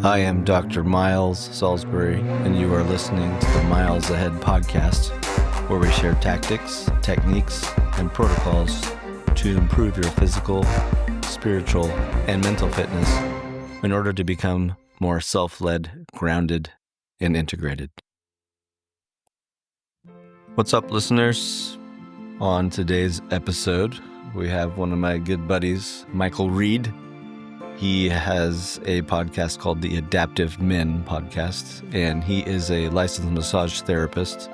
I am Dr. Miles Salisbury, and you are listening to the Miles Ahead podcast, where we share tactics, techniques, and protocols to improve your physical, spiritual, and mental fitness in order to become more self-led, grounded, and integrated. What's up, listeners? On today's episode, we have one of my good buddies, Michael Reed. He has a podcast called the Adaptive Men podcast, and he is a licensed massage therapist,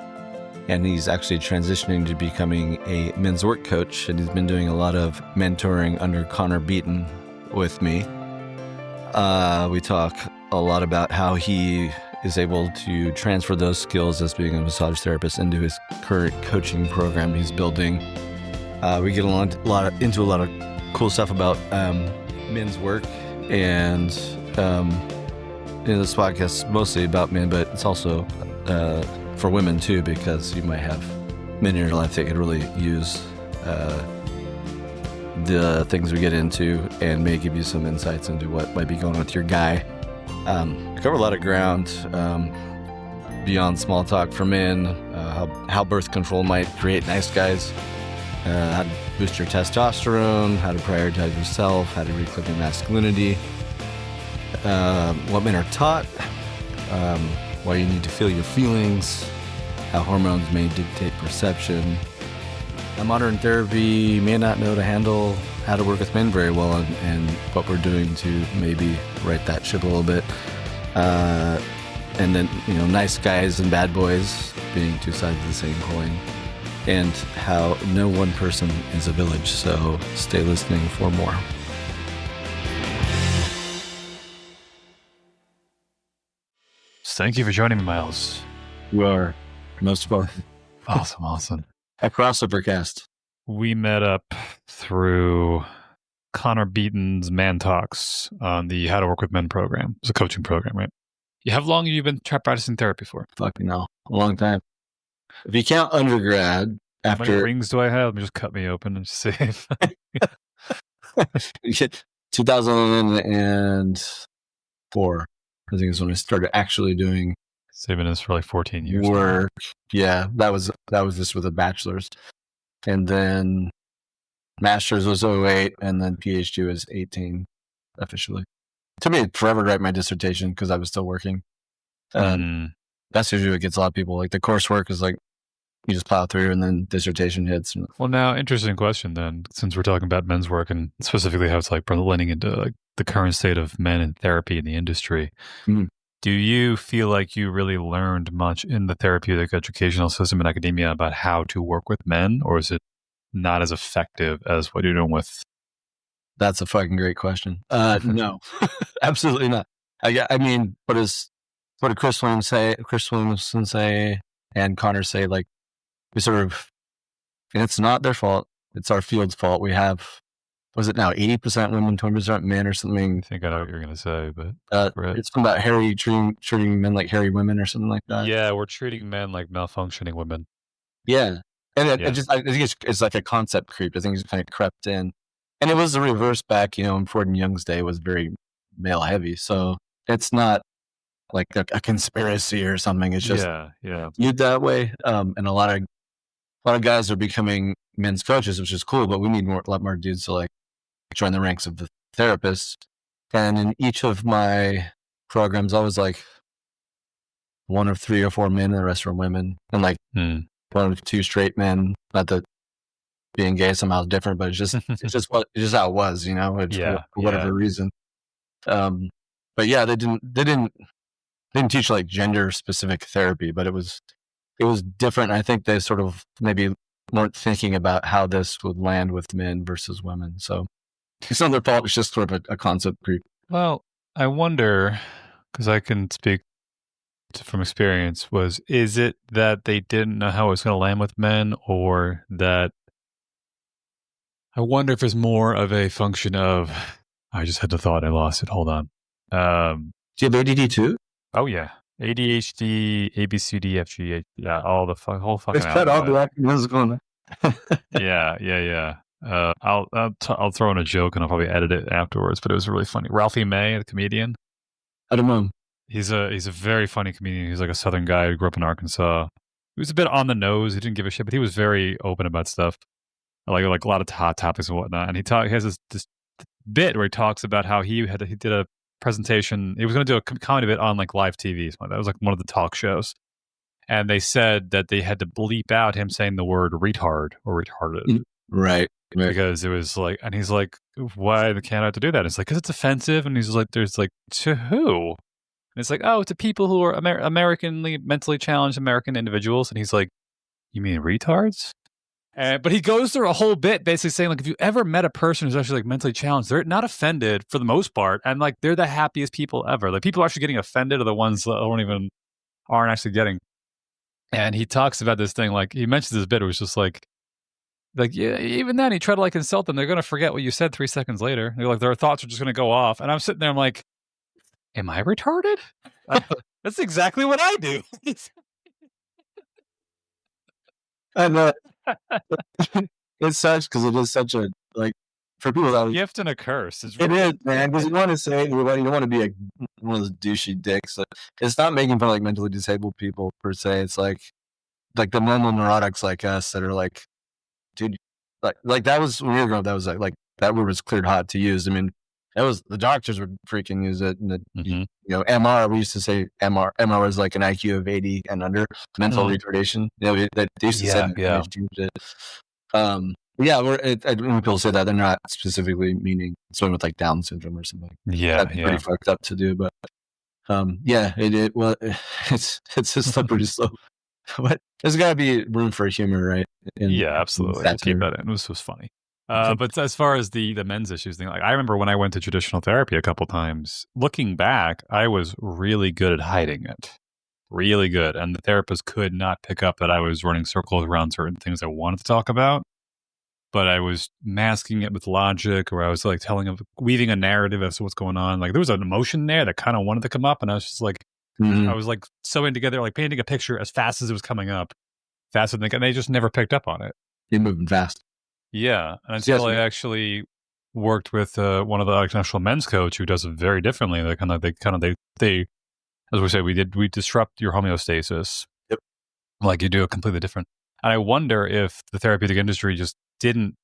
and he's actually transitioning to becoming a men's work coach, and he's been doing a lot of mentoring under Connor Beaton with me. We talk a lot about how he is able to transfer those skills as being a massage therapist into his current coaching program he's building. We get into a lot of cool stuff about men's work, and this podcast is mostly about men, but it's also for women too, because you might have men in your life that could really use the things we get into and may give you some insights into what might be going on with your guy. We cover a lot of ground beyond small talk for men, how birth control might create nice guys, how to boost your testosterone, how to prioritize yourself, how to reclaim your masculinity, what men are taught, why you need to feel your feelings, how hormones may dictate perception. Modern therapy may not know to handle how to work with men very well, and what we're doing to maybe right that ship a little bit. And then, nice guys and bad boys being two sides of the same coin, and how no one person is a village. So stay listening for more. Thank you for joining me, Miles. You are most welcome. Awesome. A crossover cast. We met up through Connor Beaton's Man Talks on the How to Work with Men program. It's a coaching program, right? How long have you been practicing therapy for? Fucking hell. A long time. If you count undergrad, how many rings do I have? Just cut me open and save. 2004, I think is when I started actually doing saving this for like 14 years. Work. Yeah, that was just with a bachelor's. And then master's was 2008, and then PhD was 2018 officially. It took me forever to write my dissertation because I was still working. That's usually what gets a lot of people. Like the coursework is like, you just plow through and then dissertation hits. Well, now, interesting question then, since we're talking about men's work and specifically how it's like blending into like the current state of men in therapy in the industry. Mm-hmm. Do you feel like you really learned much in the therapeutic educational system in academia about how to work with men, or is it not as effective as what you're doing with? That's a fucking great question. No, absolutely not. I mean, what did Chris Williamson say, and Connor say? Like, we sort of, and it's not their fault. It's our field's fault. We have, was it now 80% women, 20% men, or something? I think I know what you're going to say, but it's about treating men like hairy women or something like that. Yeah, we're treating men like malfunctioning women. Yeah, and I think it's like a concept creep. I think it's kind of crept in, and it was the reverse back. In Ford and Young's day was very male heavy, so it's not like a conspiracy or something. It's just viewed that way. And a lot of guys are becoming men's coaches, which is cool, but we need a lot more dudes to like join the ranks of the therapists. And in each of my programs, I was like one of 3 or 4 men, and the rest were women, and like one of 2 straight men. Not that being gay somehow is different, but it's just how it was, for whatever reason. But yeah, they didn't teach like gender specific therapy, but it was different. I think they sort of maybe weren't thinking about how this would land with men versus women. So it's not their fault. It's just sort of a concept creep. Well, I wonder, because I can speak from experience, is it that they didn't know how it was going to land with men, or that I wonder if it's more of a function of, I just had the thought, I lost it. Hold on. Do you have ADD too? Oh yeah. ADHD, ABCD, FG, all the whole fucking. All the acronyms going on. Yeah. I'll throw in a joke and I'll probably edit it afterwards, but it was really funny. Ralphie May, the comedian, I don't know. He's a very funny comedian. He's like a Southern guy who grew up in Arkansas. He was a bit on the nose. He didn't give a shit, but he was very open about stuff, like a lot of hot topics and whatnot. And he has this bit where he talks about how he did a presentation. He was going to do a comedy bit on like live TV. That was like one of the talk shows. And they said that they had to bleep out him saying the word retard or retarded. Right. Because it was like, and he's like, why can't I have to do that? It's like, because it's offensive. And he's like, there's like, to who? And it's like, oh, to people who are mentally challenged American individuals. And he's like, you mean retards? But he goes through a whole bit basically saying, like, if you ever met a person who's actually like mentally challenged, they're not offended for the most part. And like, they're the happiest people ever. Like, people actually getting offended are the ones that aren't actually getting. And he talks about this thing, like, he mentions this bit, it was just like, yeah, even then, he tried to like insult them. They're going to forget what you said 3 seconds later. They're like, their thoughts are just going to go off. And I'm sitting there, I'm like, am I retarded? That's exactly what I do. I know. It sucks because it is such a, like, for people that gift and a curse. It is, man, because you want to say, you don't want to be like one of those douchey dicks. Like, it's not making fun of like mentally disabled people per se. It's like the mental neurotics like us that are like, dude, like that was when we were growing up. That was like that word was cleared hot to use. I mean, that was the doctors would freaking use it. And you know, MR, we used to say MR was like an IQ of 80 and under, mental retardation. You know, they used to say that. Yeah, when people say that, they're not specifically meaning someone with like Down syndrome or something. That'd be pretty fucked up to do, but it's a slippery slope. But there's got to be room for humor, right? Absolutely. Keep that in. This was funny. But as far as the men's issues thing, like I remember when I went to traditional therapy a couple times. Looking back, I was really good at hiding it. Really good, and the therapist could not pick up that I was running circles around certain things I wanted to talk about. But I was masking it with logic, or I was like weaving a narrative as to what's going on. Like there was an emotion there that kind of wanted to come up, and I was just like, I was like sewing together, like painting a picture as fast as it was coming up, faster than and they just never picked up on it. You're moving fast. Yeah, and until I actually worked with one of the actual men's coach who does it very differently. They as we say, we disrupt your homeostasis. Yep. Like you do it completely different. And I wonder if the therapeutic industry just didn't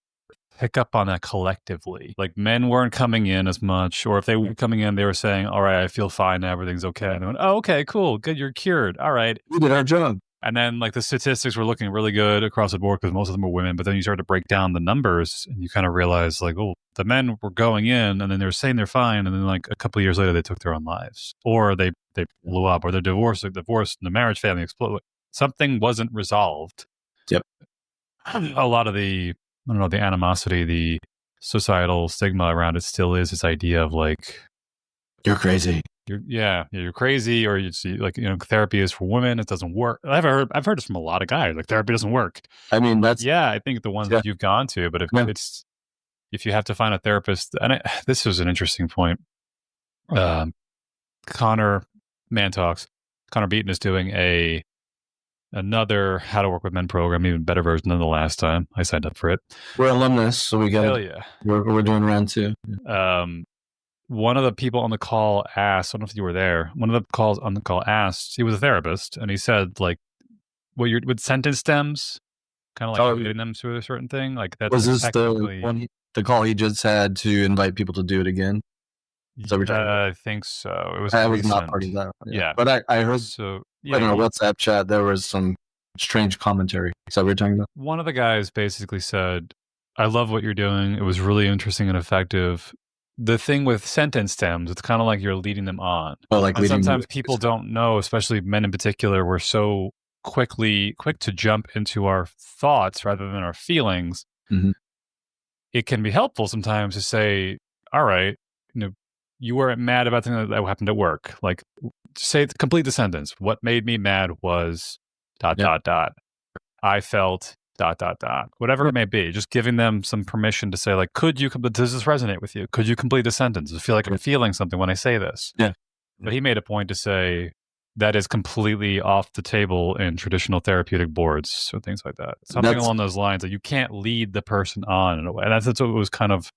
pick up on that collectively. Like men weren't coming in as much, or if they were coming in, they were saying, all right, I feel fine, everything's okay. And they went, oh, okay, cool, good, you're cured. All right. We did our job. And then like the statistics were looking really good across the board because most of them were women, but then you start to break down the numbers and you kind of realize like, oh, the men were going in and then they were saying they're fine. And then like a couple of years later, they took their own lives, or they blew up, or they're divorced, and the marriage family exploded. Something wasn't resolved. Yep. A lot of the animosity, the societal stigma around it still is this idea of like, you're crazy. You're crazy, or therapy is for women. It doesn't work. I've heard this from a lot of guys. Like therapy doesn't work. I mean, I think the ones that you've gone to, but if you have to find a therapist, and this was an interesting point. Connor Beaton is doing another How to Work with Men program, even better version than the last time I signed up for it. We're alumnus, so we got hell yeah. We're doing round 2. One of the people on the call asked, I don't know if you were there. One of the calls on the call asked, he was a therapist, and he said, like, with sentence stems, kind of like getting them to a certain thing, like that's was this the call he just had to invite people to do it again? I think so. It was. I was not part of that. Yeah, but I heard. So in our WhatsApp chat, there was some strange commentary. So we're talking about. One of the guys basically said, "I love what you're doing. It was really interesting and effective." The thing with sentence stems, it's kind of like you're leading them on. Oh, like and sometimes people don't know, especially men in particular. We're so quick to jump into our thoughts rather than our feelings. Mm-hmm. It can be helpful sometimes to say, "All right, you weren't mad about something that happened at work. Like, complete the sentence. What made me mad was ... I felt ... Whatever it may be. Just giving them some permission to say, like, does this resonate with you? Could you complete the sentence? I feel like I'm feeling something when I say this. Yeah. But he made a point to say that is completely off the table in traditional therapeutic boards or things like that. Something along those lines that you can't lead the person on in a way. And that's what it was kind of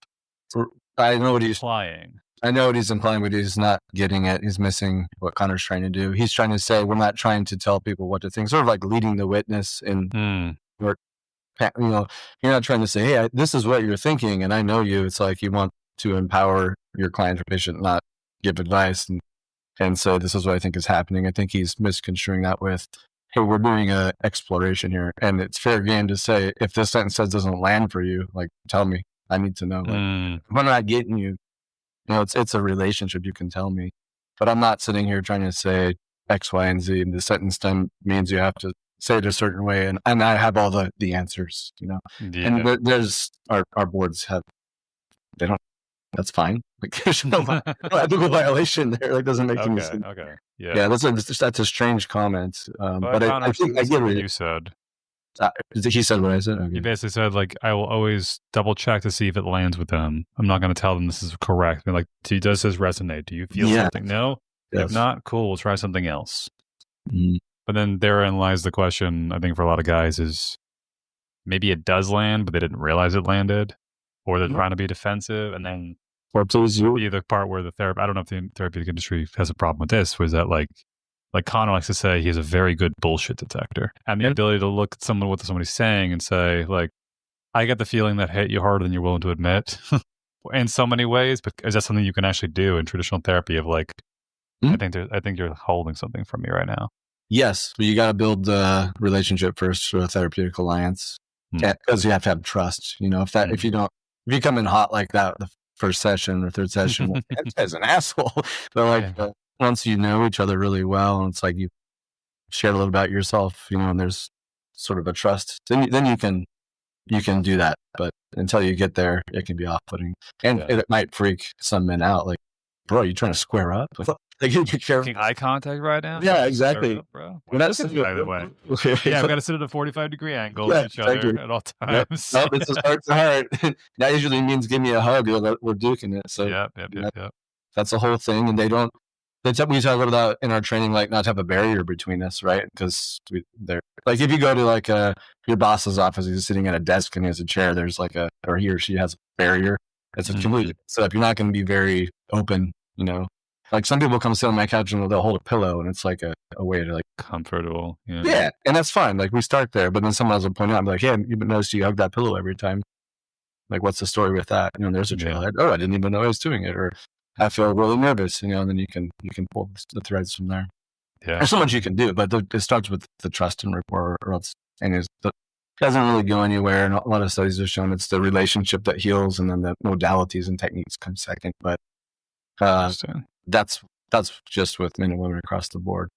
I know what he's implying. I know what he's implying, but he's not getting it. He's missing what Connor's trying to do. He's trying to say we're not trying to tell people what to think, sort of like leading the witness in your, you're not trying to say, hey, this is what you're thinking, and I know you. It's like you want to empower your client or patient, not give advice. And so this is what I think is happening. I think he's misconstruing that with, hey, we're doing a exploration here, and it's fair game to say if this sentence doesn't land for you, like tell me. I need to know. Like, if I'm not getting you, it's a relationship. You can tell me, but I'm not sitting here trying to say X, Y, and Z. And the sentence then means you have to say it a certain way, and I have all the answers. Yeah. And there's our boards they don't. That's fine. Like there's no ethical violation there. That doesn't make any sense. Okay. Yeah. That's a strange comment. But I think I get what you said. He said what I said. Okay. He basically said, like, I will always double check to see if it lands with them. I'm not going to tell them this is correct. Like, does this resonate? Do you feel something? No. Yes. If not, cool. We'll try something else. Mm-hmm. But then therein lies the question, I think, for a lot of guys is maybe it does land, but they didn't realize it landed, or they're trying to be defensive. And then the part where I don't know if the therapeutic industry has a problem with this, was that like Connor likes to say, he has a very good bullshit detector, and the ability to look at what somebody's saying and say, like, I get the feeling that hit you harder than you're willing to admit in so many ways, but is that something you can actually do in traditional therapy of like, I think you're holding something from me right now. Yes, but you got to build the relationship first through a therapeutic alliance, because you have to have trust. If you come in hot like that the first session or third session, that guy's an asshole. But once you know each other really well, and it's like you shared a little about yourself, and there's sort of a trust, then you can do that. But until you get there, it can be off-putting, and it might freak some men out. Like, bro, you trying to square up? Like, you making eye contact right now? Yeah, exactly. Up, bro. By the way. Yeah, I've got to sit at a 45-degree angle with each other at all times. Nope, it's a heart to heart. That usually means give me a hug. We're duking it. So yep. That's the whole thing, and we talk about in our training, like not to have a barrier between us, right? Because they're like, if you go to like your boss's office, he's sitting at a desk and he has a chair. There's or he or she has a barrier. It's a complete setup. You're not going to be very open, Like some people come sit on my couch and they'll hold a pillow, and it's like a way to like comfortable. Yeah, and that's fine. Like we start there, but then someone else will point out, I'm like, hey, you notice you hug that pillow every time. Like, what's the story with that? There's a trail. I didn't even know I was doing it, or I feel really nervous, and then you can pull the threads from there. Yeah, there's so much you can do, but it starts with the trust and rapport, or else, and it doesn't really go anywhere. And a lot of studies have shown it's the relationship that heals, and then the modalities and techniques come second. But that's just with men and women across the board.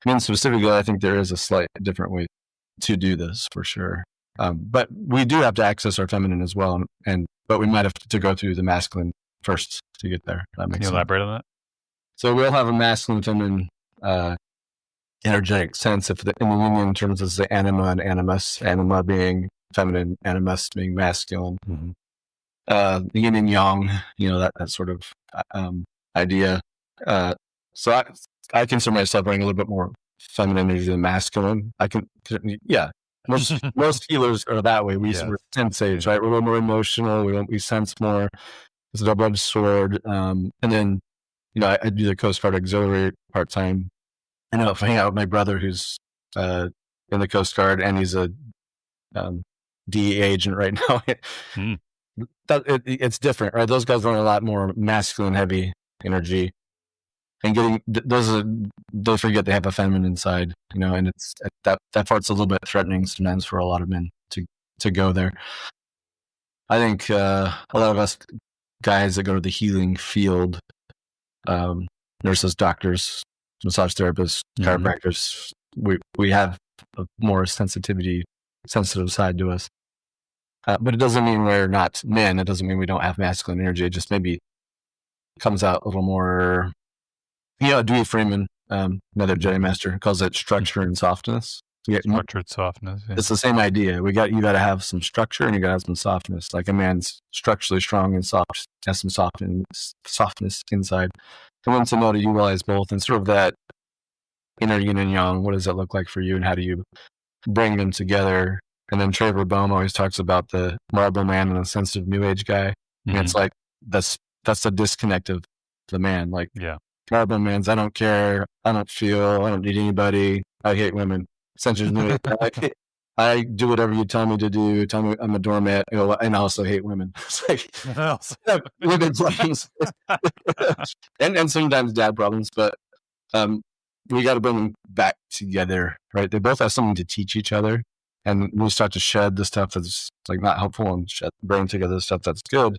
I mean, specifically, I think there is a slight different way to do this for sure. But we do have to access our feminine as well, but we might have to go through the masculine first to get there. Can you elaborate on that? So we'll have a masculine, feminine, energetic sense in the Jungian terms is the anima and animus. Anima being feminine, animus being masculine. Mm-hmm. The yin and yang, that sort of idea. So I consider myself bringing a little bit more feminine energy than masculine. Most healers are that way. We're sensage, right? We're a little more emotional. We sense more. It's a double-edged sword. And then, I do the Coast Guard Auxiliary part-time. And I'll hang out with my brother who's in the Coast Guard, and he's a DEA agent right now. It's different, right? Those guys run a lot more masculine, heavy energy. And they forget they have a feminine side, and it's that part's a little bit threatening sometimes for a lot of men to go there. I think a lot of us guys that go to the healing field, nurses, doctors, massage therapists, chiropractors, we have a more sensitive side to us. But it doesn't mean we're not men. It doesn't mean we don't have masculine energy. It just maybe comes out a little more. Dewey Freeman, another Jedi master, calls it structure and softness. Structured softness. Yeah. It's the same idea. You got to have some structure, and you got to have some softness. Like a man's structurally strong and soft has some softness inside. And once you know to utilize both, and sort of that inner yin and yang, what does that look like for you, and how do you bring them together? And then Trevor Boehm always talks about the marble man and the sensitive new age guy. And it's like that's the disconnect of the man. Like, yeah. carbon man's, I don't care, I don't feel, I don't need anybody, I hate women. Essentially, I do whatever you tell me to do. Tell me I'm a doormat, and I also hate women. It's like women problems, and sometimes dad problems. But we got to bring them back together, right? They both have something to teach each other, and when we start to shed the stuff that's like not helpful and bring together the stuff that's good,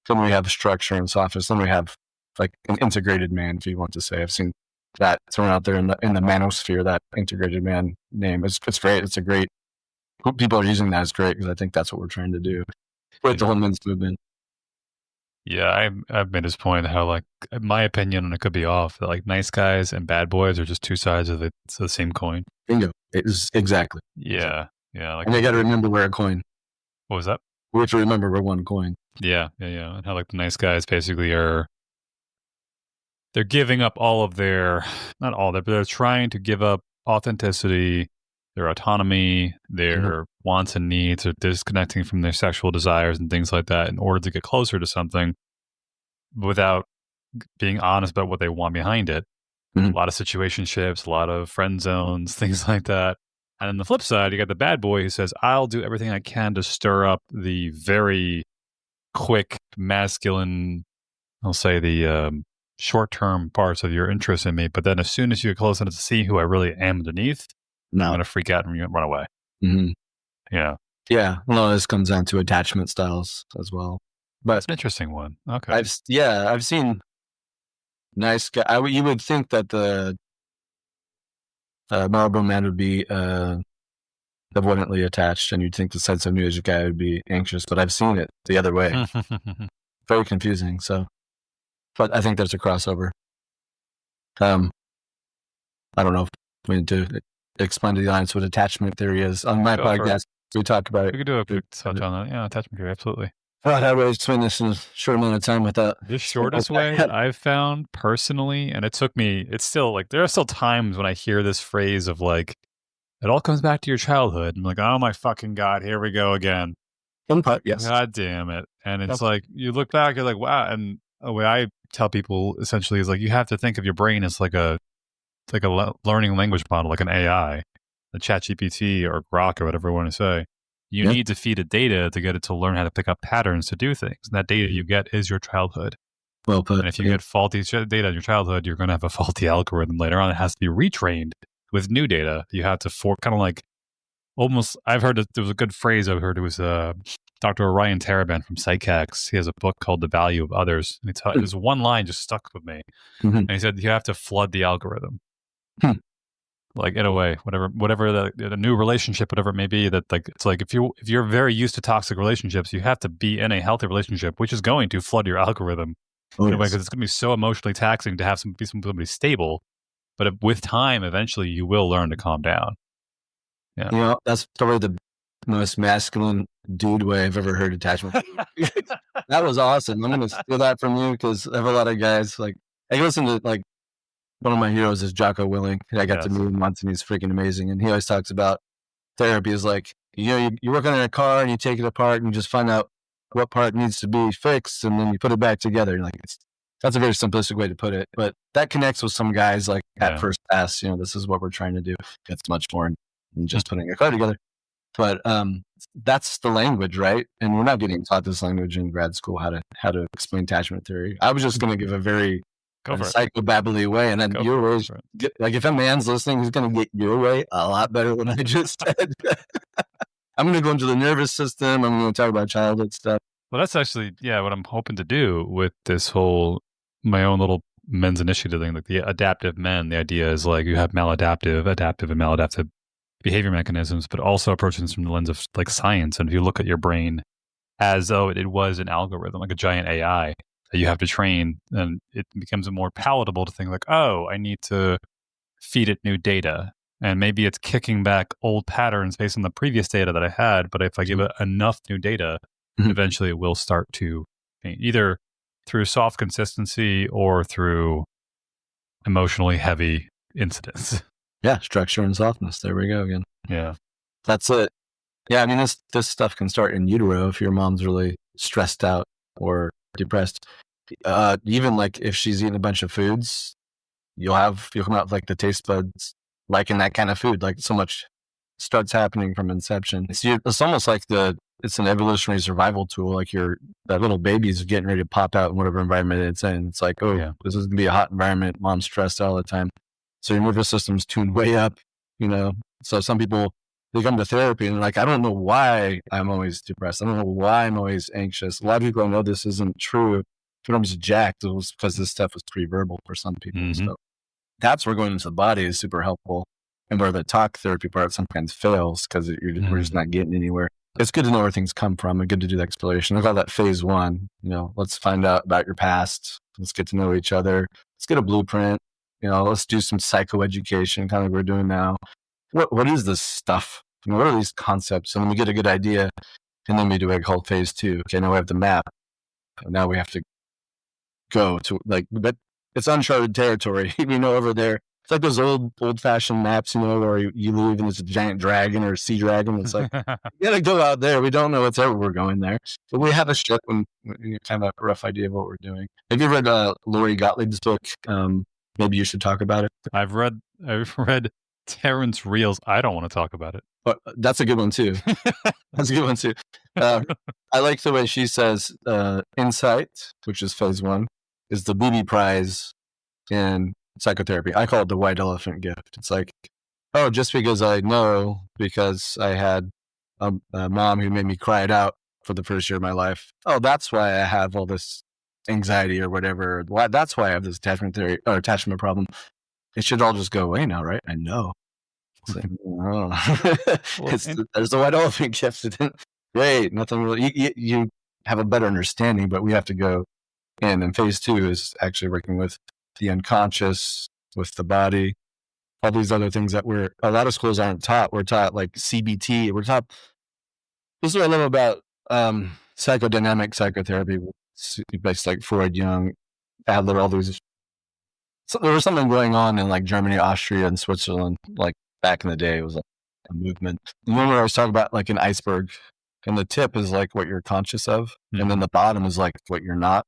then we have structure and softness. Then we have like an integrated man, if you want to say. I've seen that thrown out there in the manosphere. That integrated man name, it's great. It's a great. People are using that as great because I think that's what we're trying to do with the whole men's movement. Yeah, I've made this point how, like, in my opinion, and it could be off, that like nice guys and bad boys are just two sides of the same coin. Bingo. It is exactly. Yeah, yeah. Like, and you got to remember we're a coin. What was that? We have to remember we're one coin. Yeah. And how like the nice guys basically they're giving up all of their, not all that, but they're trying to give up authenticity, their autonomy, their wants and needs, or disconnecting from their sexual desires and things like that in order to get closer to something without being honest about what they want behind it. A lot of situationships, a lot of friend zones, things like that. And on the flip side, you got the bad boy who says, I'll do everything I can to stir up the very quick, masculine, I'll say the short-term parts of your interest in me. But then as soon as you get close enough to see who I really am underneath, I'm going to freak out and run away. Yeah. Yeah. Well, this comes down to attachment styles as well. But it's an interesting one. Okay. I've seen nice guy. You would think that the Marlboro man would be avoidantly attached, and you'd think the sensitive New Age guy would be anxious. But I've seen it the other way. Very confusing. So, but I think there's a crossover. I don't know if we need to explain to the audience what attachment theory is. On my podcast, we talk about it. We could do a quick touch on that. Yeah, attachment theory, absolutely. How do I explain this in a short amount of time without the shortest way I've found personally, and it took me, it's still like, there are still times when I hear this phrase of like, it all comes back to your childhood. I'm like, oh my fucking God, here we go again. Input, yes. God damn it. And it's like, you look back, you're like, wow. And the way I tell people essentially is like, you have to think of your brain as like a learning language model, like an AI, a ChatGPT or Grok or whatever you want to say. You need to feed it data to get it to learn how to pick up patterns to do things. And that data you get is your childhood. Well put. And if you get faulty data in your childhood, you're going to have a faulty algorithm later on. It has to be retrained with new data. You have to kind of like almost, I've heard there was a good phrase I've heard. It was Dr. Orion Taraban from Psychex. He has a book called The Value of Others. And there's one line just stuck with me. And he said, you have to flood the algorithm. Like in a way, whatever the new relationship, whatever it may be, that like, it's like if you're very used to toxic relationships, you have to be in a healthy relationship, which is going to flood your algorithm in a way, because it's going to be so emotionally taxing to have somebody stable. But with time, eventually you will learn to calm down. Yeah. That's probably the most masculine dude way I've ever heard attachment. That was awesome. I'm going to steal that from you because I have a lot of guys like, I listen to like, one of my heroes is Jocko Willink. I got to meet him once and he's freaking amazing. And he always talks about therapy is like, you work on a car and you take it apart and you just find out what part needs to be fixed and then you put it back together. Like that's a very simplistic way to put it, but that connects with some guys like at first pass, this is what we're trying to do. It's much more than just putting a car together. But that's the language, right? And we're not getting taught this language in grad school, how to explain attachment theory. I was just going to give a very psychobabbly way, and then your way, like if a man's listening, he's going to get your way a lot better than I just said. I'm going to go into the nervous system. I'm going to talk about childhood stuff. Well, that's actually, what I'm hoping to do with this whole, my own little men's initiative thing, like the adaptive men. The idea is like you have maladaptive, adaptive, and maladaptive behavior mechanisms, but also approaching from the lens of like science. And if you look at your brain as though it was an algorithm, like a giant AI that you have to train, then it becomes more palatable to think like, oh, I need to feed it new data. And maybe it's kicking back old patterns based on the previous data that I had. But if I give it enough new data, eventually it will start to either through soft consistency or through emotionally heavy incidents. Yeah, structure and softness. There we go again. Yeah. That's it. Yeah, I mean, this stuff can start in utero if your mom's really stressed out or depressed. Even like if she's eating a bunch of foods, you'll come out like the taste buds liking that kind of food. Like so much starts happening from inception. It's almost like it's an evolutionary survival tool. Like that little baby's getting ready to pop out in whatever environment it's in. It's like, oh, this is gonna be a hot environment. Mom's stressed all the time, so your nervous system's tuned way up. So some people, they come to therapy and like, I don't know why I'm always depressed. I don't know why I'm always anxious. A lot of people, I know this isn't true. If I'm just jacked, it was because this stuff was pre-verbal for some people. Mm-hmm. So that's where going into the body is super helpful, and where the talk therapy part sometimes fails because we're just not getting anywhere. It's good to know where things come from and good to do the exploration. I call that phase one. Let's find out about your past. Let's get to know each other. Let's get a blueprint. Let's do some psychoeducation, kind of like we're doing now. What is this stuff? What are these concepts? And then we get a good idea, and then we do what I call phase two. Okay, now we have the map. Now we have to go to but it's uncharted territory. Over there, it's like those old-fashioned maps, where you live and it's a giant dragon or a sea dragon. It's like, you gotta go out there. We don't know what's ever we're going there. But we have a ship and kind of a rough idea of what we're doing. Have you read Lori Gottlieb's book? Maybe you should talk about it. I've read Terrence Reel's I Don't Want to Talk About It. But that's a good one too. That's a good one too. I like the way she says insight, which is phase one, is the booby prize in psychotherapy. I call it the white elephant gift. It's like, oh, just because I know, because I had a mom who made me cry it out for the first year of my life. Oh, that's why I have all this anxiety or whatever. That's why I have this attachment problem. It should all just go away now, right? I know. It's like, there's the white elephant gift. Great, nothing really. You have a better understanding, but we have to go in. And phase two is actually working with the unconscious, with the body, all these other things that a lot of schools aren't taught. We're taught like CBT. We're taught. This is what I love about psychodynamic psychotherapy, based like Freud, Jung, Adler, all these. So there was something going on in like Germany, Austria, and Switzerland, like back in the day. It was like a movement. Remember I was talking about like an iceberg, and the tip is like what you're conscious of, and then the bottom is like what you're not.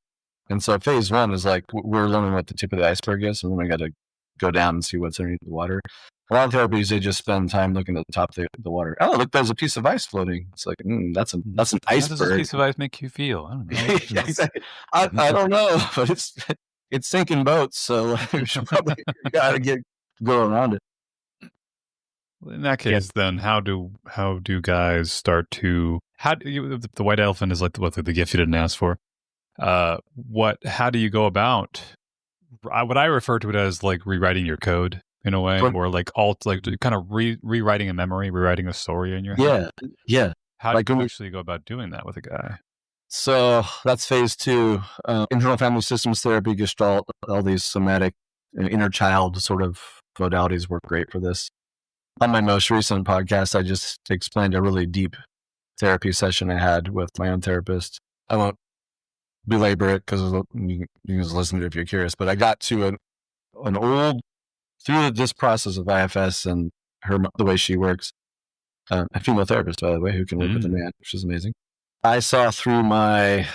And so phase one is like, we're learning what the tip of the iceberg is, and then we got to go down and see what's underneath the water. A lot of therapies, they just spend time looking at the top of the water. Oh, look, there's a piece of ice floating. It's like, that's an iceberg. How does this piece of ice make you feel? I don't know. Yeah, exactly. I don't know, but it's sinking boats, so we should probably got to go around it. In that case, then how do guys start to the white elephant is like the gift you didn't ask for. How do you go about what I refer to it as like rewriting your code in a way, or like kind of rewriting a memory, rewriting a story in your head? Yeah. How do you actually go about doing that with a guy? So that's phase two. Internal family systems therapy, Gestalt, all these somatic inner child sort of modalities work great for this. On my most recent podcast, I just explained a really deep therapy session I had with my own therapist. I won't belabor it because you can just listen to it if you're curious, but I got to through this process of IFS and the way she works, a female therapist, by the way, who can work with a man, which is amazing. I saw through my,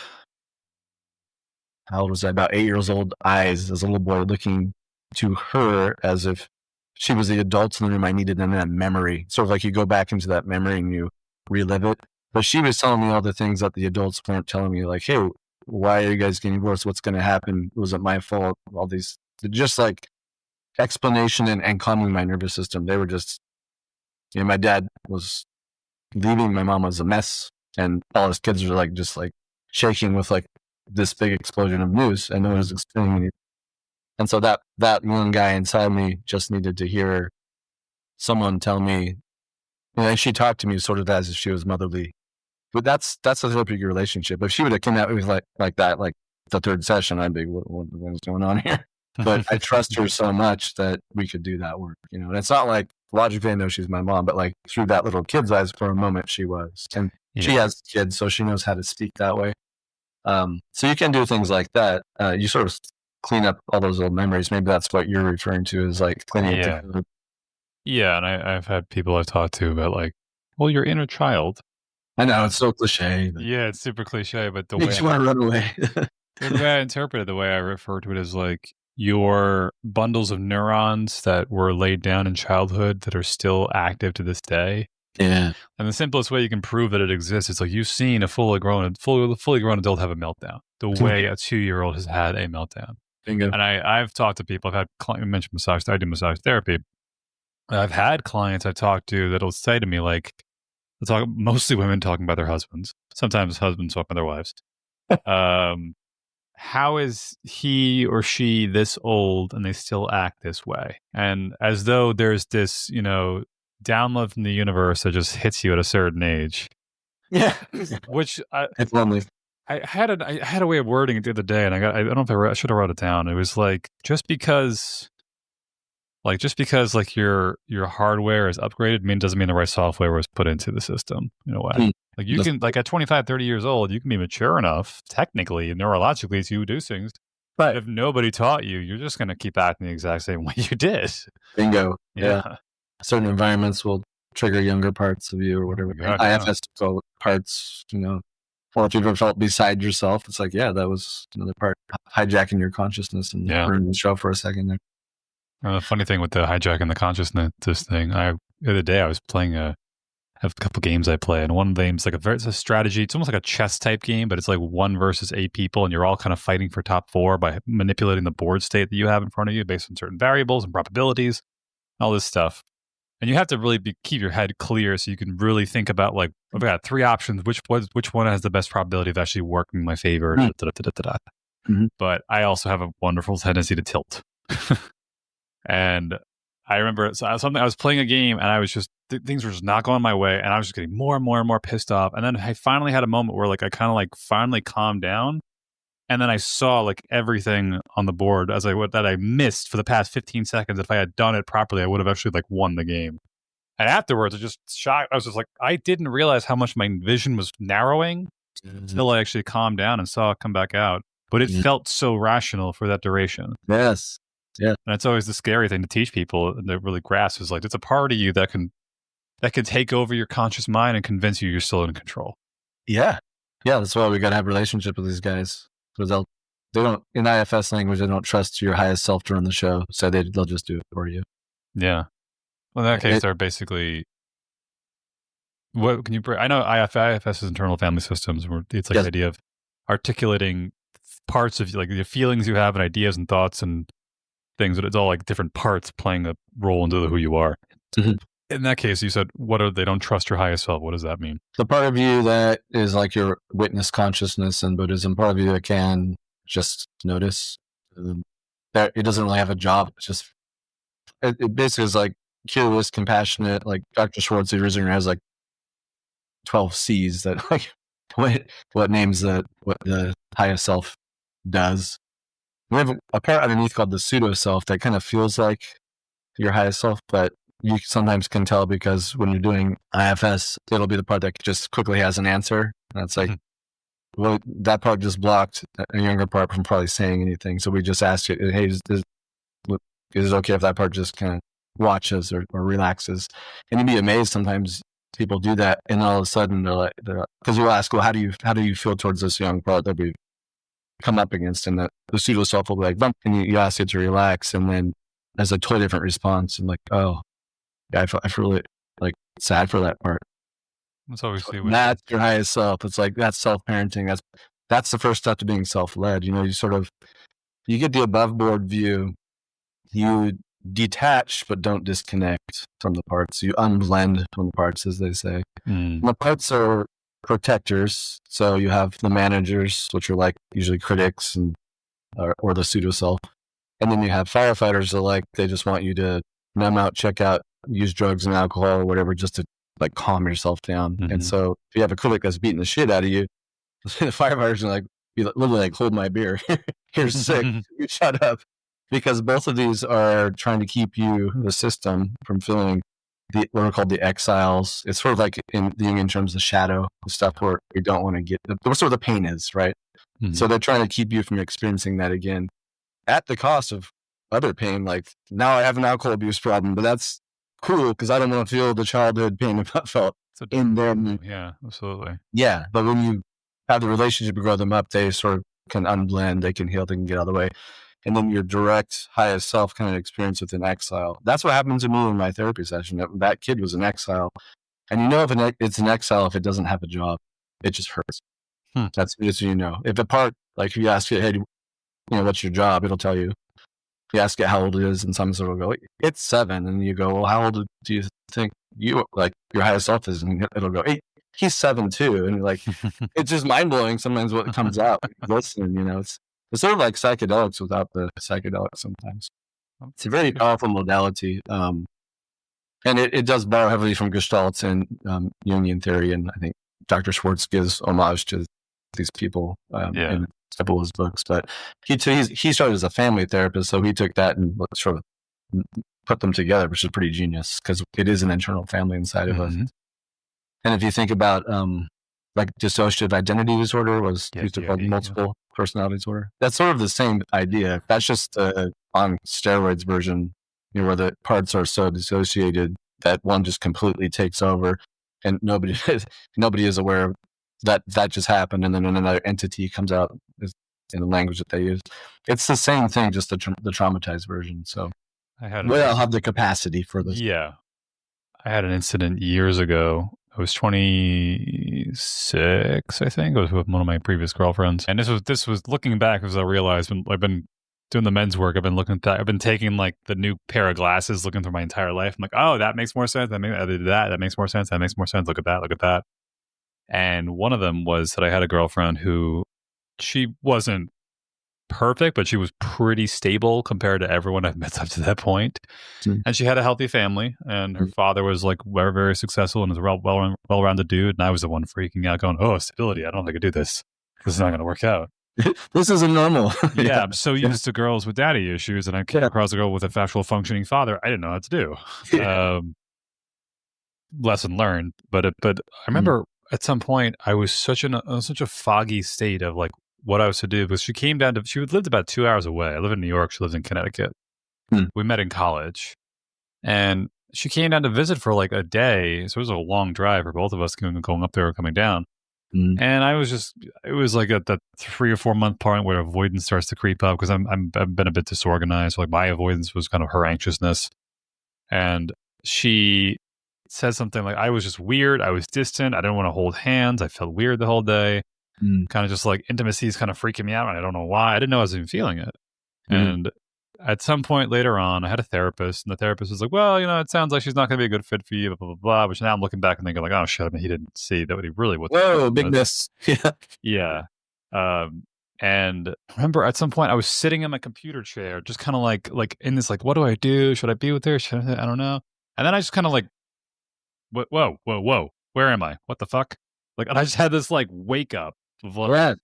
how old was I? About 8 years old eyes as a little boy, looking to her as if she was the adult in the room I needed in that memory. Sort of like you go back into that memory and you relive it. But she was telling me all the things that the adults weren't telling me, like, hey, why are you guys getting divorced? What's going to happen? Was it my fault? All these, just like explanation and calming my nervous system. They were just, my dad was leaving. My mom was a mess. And all his kids were like, just like shaking with like this big explosion of news. And no one was explaining anything. And so that one guy inside me just needed to hear someone tell me, and she talked to me sort of as if she was motherly. But that's a therapeutic relationship. If she would have come out with like that, like the third session, I'd be, what's going on here? But I trust her so much that we could do that work, And it's not like logically I know she's my mom, but like through that little kid's eyes for a moment she was. And she has kids, so she knows how to speak that way. So you can do things like that. You sort of clean up all those old memories. Maybe that's what you're referring to is like cleaning up. Yeah, and I've had people I've talked to about like, well, your inner child. I know, it's so cliche. Yeah, it's super cliche, but the makes you want to run away. The way I interpret it, the way I refer to it is like your bundles of neurons that were laid down in childhood that are still active to this day. Yeah. And the simplest way you can prove that it exists is like you've seen a fully grown adult have a meltdown the way a 2-year-old has had a meltdown. Bingo. And I've talked to people. I've had clients, mentioned massage. I do massage therapy. I've had clients I've talked to that'll say to me like, mostly women talking about their husbands. Sometimes husbands talking about their wives. How is he or she this old and they still act this way? And as though there's this, download from the universe that just hits you at a certain age. Yeah. Which it's lonely. I had a way of wording it the other day, and I don't know if I should have wrote it down. It was like just because your hardware is upgraded doesn't mean the right software was put into the system in a way. Like you can, like at 25, 30 years old, you can be mature enough technically, neurologically to do things. But if nobody taught you, you're just going to keep acting the exact same way you did. Bingo. Yeah. Certain environments will trigger younger parts of you or whatever. IFS parts, or if you've ever felt beside yourself, it's like, yeah, that was another part hijacking your consciousness and ruining the show for a second there. The funny thing with the hijacking the consciousness thing, the other day I was playing I have a couple games I play, and one of the games it's a strategy. It's almost like a chess type game, but it's like 1 versus 8 people, and you're all kind of fighting for top 4 by manipulating the board state that you have in front of you based on certain variables and probabilities, all this stuff. And you have to really keep your head clear so you can really think about like, I've got 3 options. Which one has the best probability of actually working in my favor? But I also have a wonderful tendency to tilt. And I remember I was playing a game and I was just, things were just not going my way. And I was just getting more and more and more pissed off. And then I finally had a moment where like I kind of like finally calmed down. And then I saw like everything on the board that I missed for the past 15 seconds. If I had done it properly, I would have actually like won the game. And afterwards, I just shocked. I was just like, I didn't realize how much my vision was narrowing until I actually calmed down and saw it come back out. But it felt so rational for that duration. Yes. Yeah. And that's always the scary thing to teach people and to really grasp is like, it's a part of you that can take over your conscious mind and convince you you're still in control. Yeah. Yeah. That's why we got to have a relationship with these guys. Because they don't, in IFS language, they don't trust your highest self to run the show. So they'll just do it for you. Yeah. Well, in that case, they're basically, what can you, I know IFS is internal family systems, where it's like the idea of articulating parts of like the feelings you have and ideas and thoughts and things, but it's all like different parts playing a role into who you are. In that case, you said, they don't trust your highest self. What does that mean? The part of you that is like your witness consciousness in Buddhism, part of you that can just notice that it doesn't really have a job. It's just, it basically is like curious, compassionate, like Dr. Schwartz originally has like 12 C's that like what names what the highest self does. We have a part underneath called the pseudo self that kind of feels like your highest self, but you sometimes can tell because when you're doing IFS, it'll be the part that just quickly has an answer. And it's like, well, that part just blocked a younger part from probably saying anything. So we just asked it, hey, is it okay if that part just kind of watches or relaxes? And you'd be amazed sometimes people do that. And all of a sudden they're like, because you'll ask, well, how do you feel towards this young part that we've come up against? And the pseudo self will be like, bump, and you ask it to relax. And then there's a totally different response. And like, oh, yeah, I feel really like sad for that part. That's obviously that's your highest self. It's like that's self-parenting. That's the first step to being self-led. You get the above board view. You detach but don't disconnect from the parts. You unblend from the parts, as they say. And the parts are protectors. So you have the managers, which are like usually critics or the pseudo self. And then you have firefighters that like they just want you to numb out, check out, use drugs and alcohol or whatever just to like calm yourself down. And so if you have a critic that's beating the shit out of you, the firefighters are like, you literally like, hold my beer. You're sick. You shut up. Because both of these are trying to keep you, the system, from feeling what are called the exiles. It's sort of like in terms of shadow, the stuff where we don't want to get, where sort of the pain is, right? So they're trying to keep you from experiencing that again at the cost of other pain. Like now I have an alcohol abuse problem, but that's cool because I don't want to feel the childhood pain I felt in there. Yeah, absolutely. Yeah, but when you have the relationship and grow them up, they sort of can unblend, they can heal, they can get out of the way. And then your direct highest self kind of experience with an exile. That's what happened to me in my therapy session. That kid was an exile. And if it's an exile if it doesn't have a job. It just hurts. That's just so you know. If a part, like if you ask it, hey, what's your job? It'll tell you. You ask it how old it is, and some sort of go, it's 7. And you go, well, how old do you think your highest self is? And it'll go, hey, he's 7 too. And you're like, it's just mind blowing sometimes what comes out. Listen, it's sort of like psychedelics without the psychedelics sometimes. It's a very powerful modality. And it does borrow heavily from Gestalt and Jungian theory. And I think Dr. Schwartz gives homage to these people in a couple of his books. But he started as a family therapist, so he took that and sort of put them together, which is pretty genius because it is an internal family inside of us. And if you think about like dissociative identity disorder was used to call multiple personality disorder, that's sort of the same idea. That's just on steroids version, where the parts are so dissociated that one just completely takes over, and nobody is aware of that just happened, and then another entity comes out in the language that they use. It's the same thing, just the traumatized version. So I'll have the capacity for this. Yeah. I had an incident years ago. I was 26, I think. I was with one of my previous girlfriends. And this was looking back, as I realized when I've been doing the men's work, I've been taking like the new pair of glasses, looking through my entire life. I'm like, oh, that makes more sense. I did that. That makes more sense. That makes more sense. Look at that. Look at that. And one of them was that I had a girlfriend who, she wasn't perfect, but she was pretty stable compared to everyone I've met up to that point. And she had a healthy family, and her father was like very, very successful and was a well-rounded dude. And I was the one freaking out going, oh, stability. I don't think I could do this. This is not going to work out. This isn't normal. I'm so used to girls with daddy issues, and I came across a girl with a actual functioning father. I didn't know what to do. Lesson learned. But I remember at some point I was such a foggy state of like what I was to do, because she lived about 2 hours away. I live in New York. She lives in Connecticut. We met in college, and she came down to visit for like a day. So it was a long drive for both of us going up there or coming down. And it was like at the 3 or 4 month point where avoidance starts to creep up, because I've been a bit disorganized. Like my avoidance was kind of her anxiousness. And she said something like, I was just weird. I was distant. I didn't want to hold hands. I felt weird the whole day. Kind of just like intimacy is kind of freaking me out. And I don't know why. I didn't know I was even feeling it. And at some point later on, I had a therapist, and the therapist was like, well, it sounds like she's not going to be a good fit for you, blah, blah, blah. Which now I'm looking back and thinking like, oh, shit, I mean, he didn't see that he really was. Whoa, big miss. Yeah. And I remember at some point I was sitting in my computer chair, just kind of like in this, like, what do I do? Should I be with her? I don't know. And then I just kind of like, whoa, where am I? What the fuck? Like, and I just had this like wake up of like,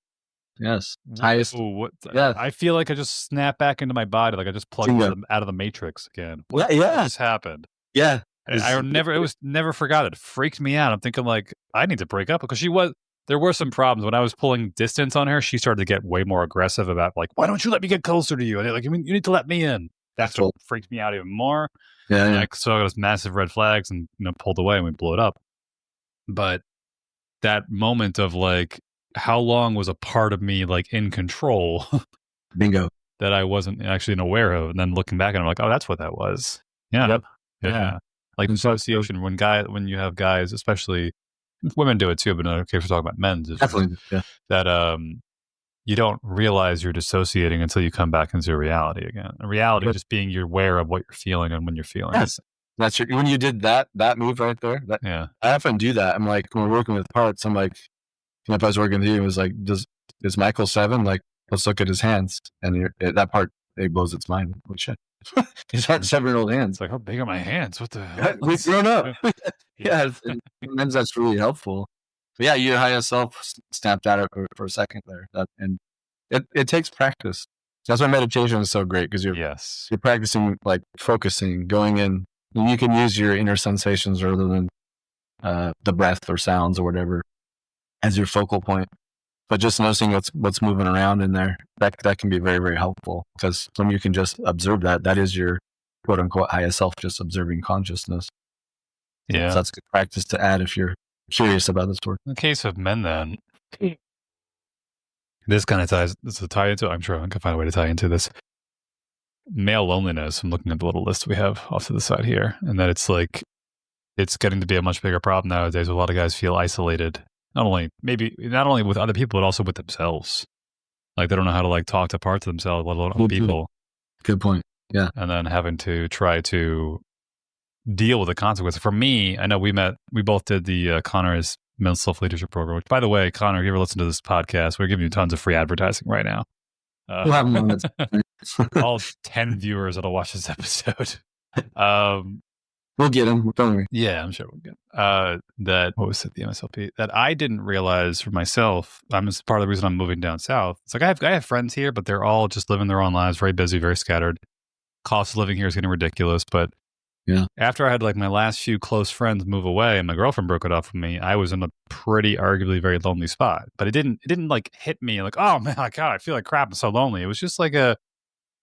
yes, highest. I feel like I just snapped back into my body, like I just plugged out of the Matrix again. What just happened? Yeah, it was never forgot. It freaked me out. I'm thinking like, I need to break up, because there were some problems when I was pulling distance on her. She started to get way more aggressive about like, why don't you let me get closer to you? And like, you need to let me in. That's what freaked me out even more. And I saw those massive red flags and pulled away, and we blew it up. But that moment of like, how long was a part of me like in control? Bingo. That I wasn't actually aware of. And then looking back, and I'm like, oh, that's what that was. Yeah. Like dissociation, when you have guys, especially women do it too, but okay, if we're talking about men, definitely, that you don't realize you're dissociating until you come back into reality again. And reality just being you're aware of what you're feeling and when you're feeling. Yes. That's true. When you did that move right there, I often do that. I'm like, when we're working with parts, I'm like, if I was working with you, it was like, is Michael 7? Like, let's look at his hands. And that part, it blows its mind. Holy shit. He's got 7-year-old hands. It's like, how big are my hands? What the hell? We've grown up. Sometimes that's really helpful. But your higher self snapped at it for a second there. And it takes practice. That's why meditation is so great, because you're practicing like focusing, going in. And you can use your inner sensations rather than the breath or sounds or whatever as your focal point. But just noticing what's moving around in there, that can be very, very helpful, because when you can just observe that is your quote unquote highest self, just observing consciousness. Yeah. So that's good practice to add if you're curious about this work. In the case of men then, This kind of ties, this is a tie into, I'm sure I can find a way to tie into this. Male loneliness, I'm looking at the little list we have off to the side here, and that it's like, it's getting to be a much bigger problem nowadays. A lot of guys feel isolated, not only with other people, but also with themselves. Like they don't know how to like talk to parts of themselves, let alone other people. Good point. Yeah. And then having to try to deal with the consequences. For me, I know we both did the Connor's mental self-leadership program, which, by the way, Connor, if you ever listen to this podcast, we're giving you tons of free advertising right now. We'll have moments. All 10 viewers that'll watch this episode. We'll get them. Don't worry. Yeah, I'm sure we'll get that. What was it? The MSLP that I didn't realize for myself. Part of the reason I'm moving down south. It's like I have friends here, but they're all just living their own lives, very busy, very scattered. Cost of living here is getting ridiculous. But yeah, after I had like my last few close friends move away and my girlfriend broke it off with me, I was in a pretty arguably very lonely spot. But it didn't like hit me like, oh man, God, I feel like crap. I'm so lonely. It was just like I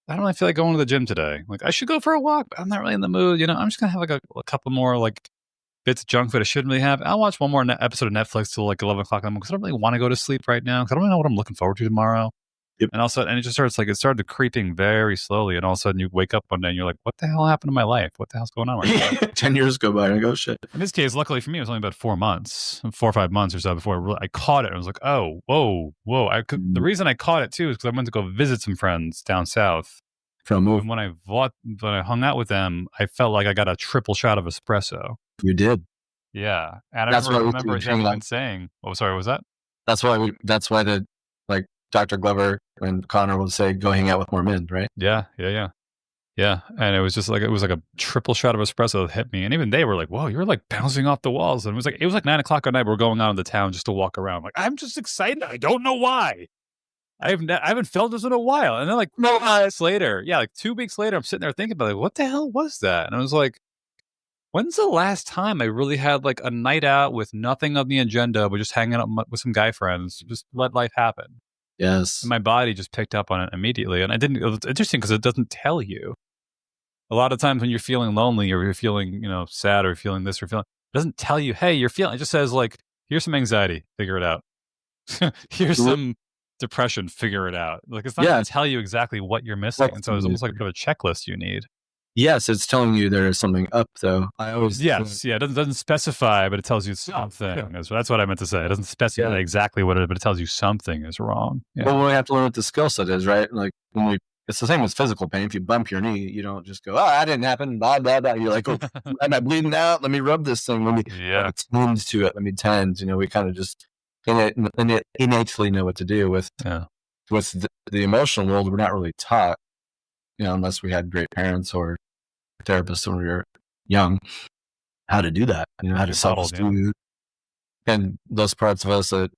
don't really feel like going to the gym today. Like, I should go for a walk, but I'm not really in the mood. You know, I'm just going to have like a couple more like bits of junk food I shouldn't really have. I'll watch one more episode of Netflix till like 11 o'clock in the morning because I don't really want to go to sleep right now because I don't really know what I'm looking forward to tomorrow. Yep. And also, and it just starts like, it started creeping very slowly. And all of a sudden you wake up one day and you're like, what the hell happened to my life? What the hell's going on right now? 10 years go by and I go, shit. In this case, luckily for me, it was only about 4 or 5 months or so before I caught it. I was like, oh, whoa. The reason I caught it too is because I went to go visit some friends down south. And when I hung out with them, I felt like I got a triple shot of espresso. You did. Yeah. And I remember him saying, oh, sorry, what was that? That's why the like Dr. Glover and Connor will say, go hang out with more men, right? Yeah. And it was just like, a triple shot of espresso that hit me. And even they were like, whoa, you're like bouncing off the walls. And it was like 9 o'clock at night. We're going out in the town just to walk around. Like, I'm just excited. I don't know why. I haven't felt this in a while. And then like 2 weeks later, like 2 weeks later, I'm sitting there thinking about like, what the hell was that? And I was like, when's the last time I really had like a night out with nothing on the agenda, but just hanging out with some guy friends, just let life happen? Yes. And my body just picked up on it immediately. And it was interesting because it doesn't tell you. A lot of times when you're feeling lonely or you're feeling, sad or feeling this or feeling, it doesn't tell you, hey, you're feeling, it just says like, here's some anxiety, figure it out. Here's some depression, figure it out. Like it's not going to tell you exactly what you're missing. And so it's almost like a checklist you need. Yes, it's telling you there's something up though. It doesn't specify, but it tells you something. Yeah. That's what I meant to say. It doesn't specify exactly what it is, but it tells you something is wrong. Yeah. Well, we have to learn what the skill set is, right? Like it's the same as physical pain. If you bump your knee, you don't just go, oh, that didn't happen, blah, blah, blah. You're like, oh, am I bleeding out? Let me rub this thing. Let me tend to it. Let me tend. We kind of just innately know what to do with the emotional world. We're not really taught, unless we had great parents or therapists when we were young, how to do that, how to self-soothe. And those parts of us that,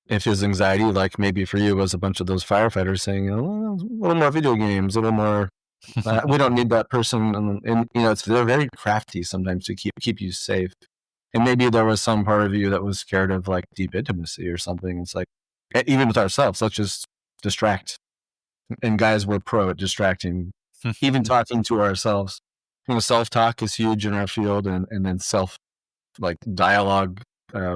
if his anxiety, like maybe for you, was a bunch of those firefighters saying, a little more video games, a little more, we don't need that person. And they're very crafty sometimes to keep you safe. And maybe there was some part of you that was scared of like deep intimacy or something. It's like, even with ourselves, let's just distract. And guys were pro at distracting, even talking to ourselves. Self-talk is huge in our field, and then dialogue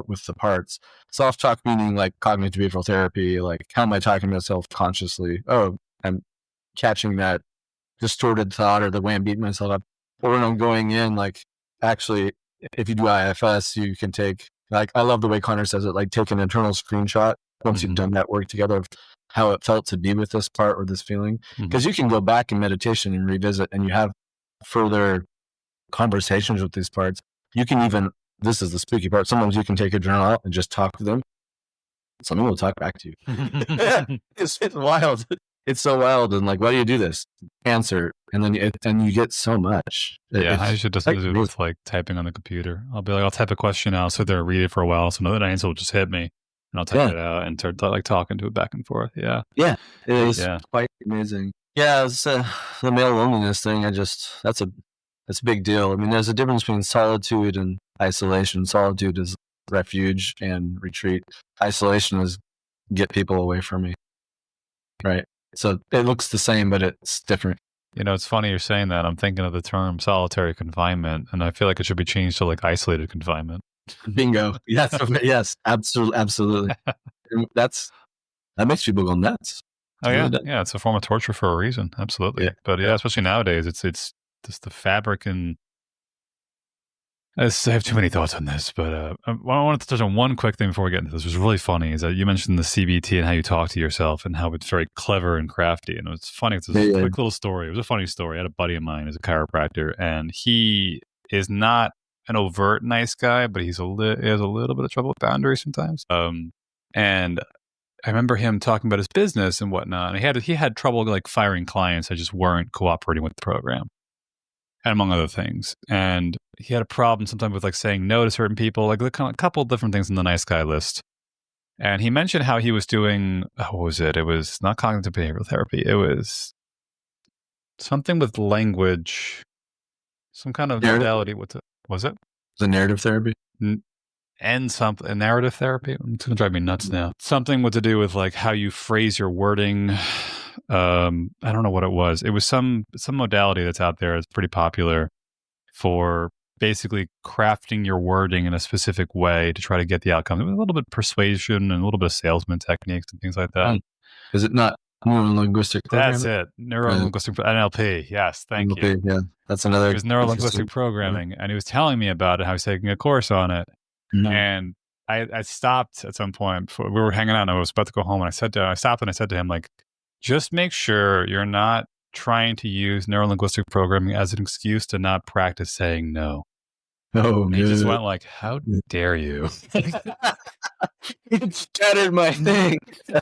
with the parts. Self-talk meaning like cognitive behavioral therapy, like how am I talking to myself consciously? Oh, I'm catching that distorted thought or the way I'm beating myself up. Or when I'm going in, like actually, if you do IFS, you can take, like, I love the way Connor says it, like take an internal screenshot once you've done that work together of how it felt to be with this part or this feeling. Because you can go back in meditation and revisit, and you have further conversations with these parts. You can even, this is the spooky part, sometimes you can take a journal out and just talk to them. Something will talk back to you. It's wild. It's so wild. And like, why do you do this? Answer. And then you get so much. I should just do it with like typing on the computer. I'll be like, I'll type a question out, sit there and read it for a while. So another answer will just hit me. And I'll type it out and start like talking to it back and forth. Yeah. Yeah. It is quite amazing. Yeah. It's the male loneliness thing. That's a big deal. I mean, there's a difference between solitude and isolation. Solitude is refuge and retreat. Isolation is get people away from me. Right. So it looks the same, but it's different. It's funny you're saying that. I'm thinking of the term solitary confinement, and I feel like it should be changed to like isolated confinement. Bingo. Yes. Yes. Absolutely. Absolutely. That's that makes people go nuts. Oh yeah, yeah. It's a form of torture for a reason. Absolutely. Yeah. But yeah, especially nowadays, it's just the fabric and. I have too many thoughts on this, but I wanted to touch on one quick thing before we get into this. It was really funny is that you mentioned the CBT and how you talk to yourself and how it's very clever and crafty. And it's funny. It's a quick little story. It was a funny story. I had a buddy of mine who's a chiropractor, and he is not an overt nice guy, but he has a little bit of trouble with boundaries sometimes. And I remember him talking about his business and whatnot. And he had trouble like firing clients that just weren't cooperating with the program, and among other things. And he had a problem sometimes with like saying no to certain people, like a couple of different things in the nice guy list. And he mentioned how he was doing, what was it? It was not cognitive behavioral therapy. It was something with language, some kind of modality. Was it? The narrative therapy? A narrative therapy? It's going to drive me nuts now. Something with to do with like how you phrase your wording. I don't know what it was. It was some modality that's out there. It's pretty popular for basically crafting your wording in a specific way to try to get the outcome. It was a little bit of persuasion and a little bit of salesman techniques and things like that. Is it not neuro-linguistic programming? That's it. Neuro-linguistic NLP. Yes, thank you. Yeah, that's another. It was neuro-linguistic programming, and he was telling me about it, how he's taking a course on it. And I stopped at some point. We were hanging out, and I was about to go home, and I stopped and I said to him, like, just make sure you're not trying to use neuro-linguistic programming as an excuse to not practice saying no. Oh, and he just went like, how dare you? It shattered my thing. I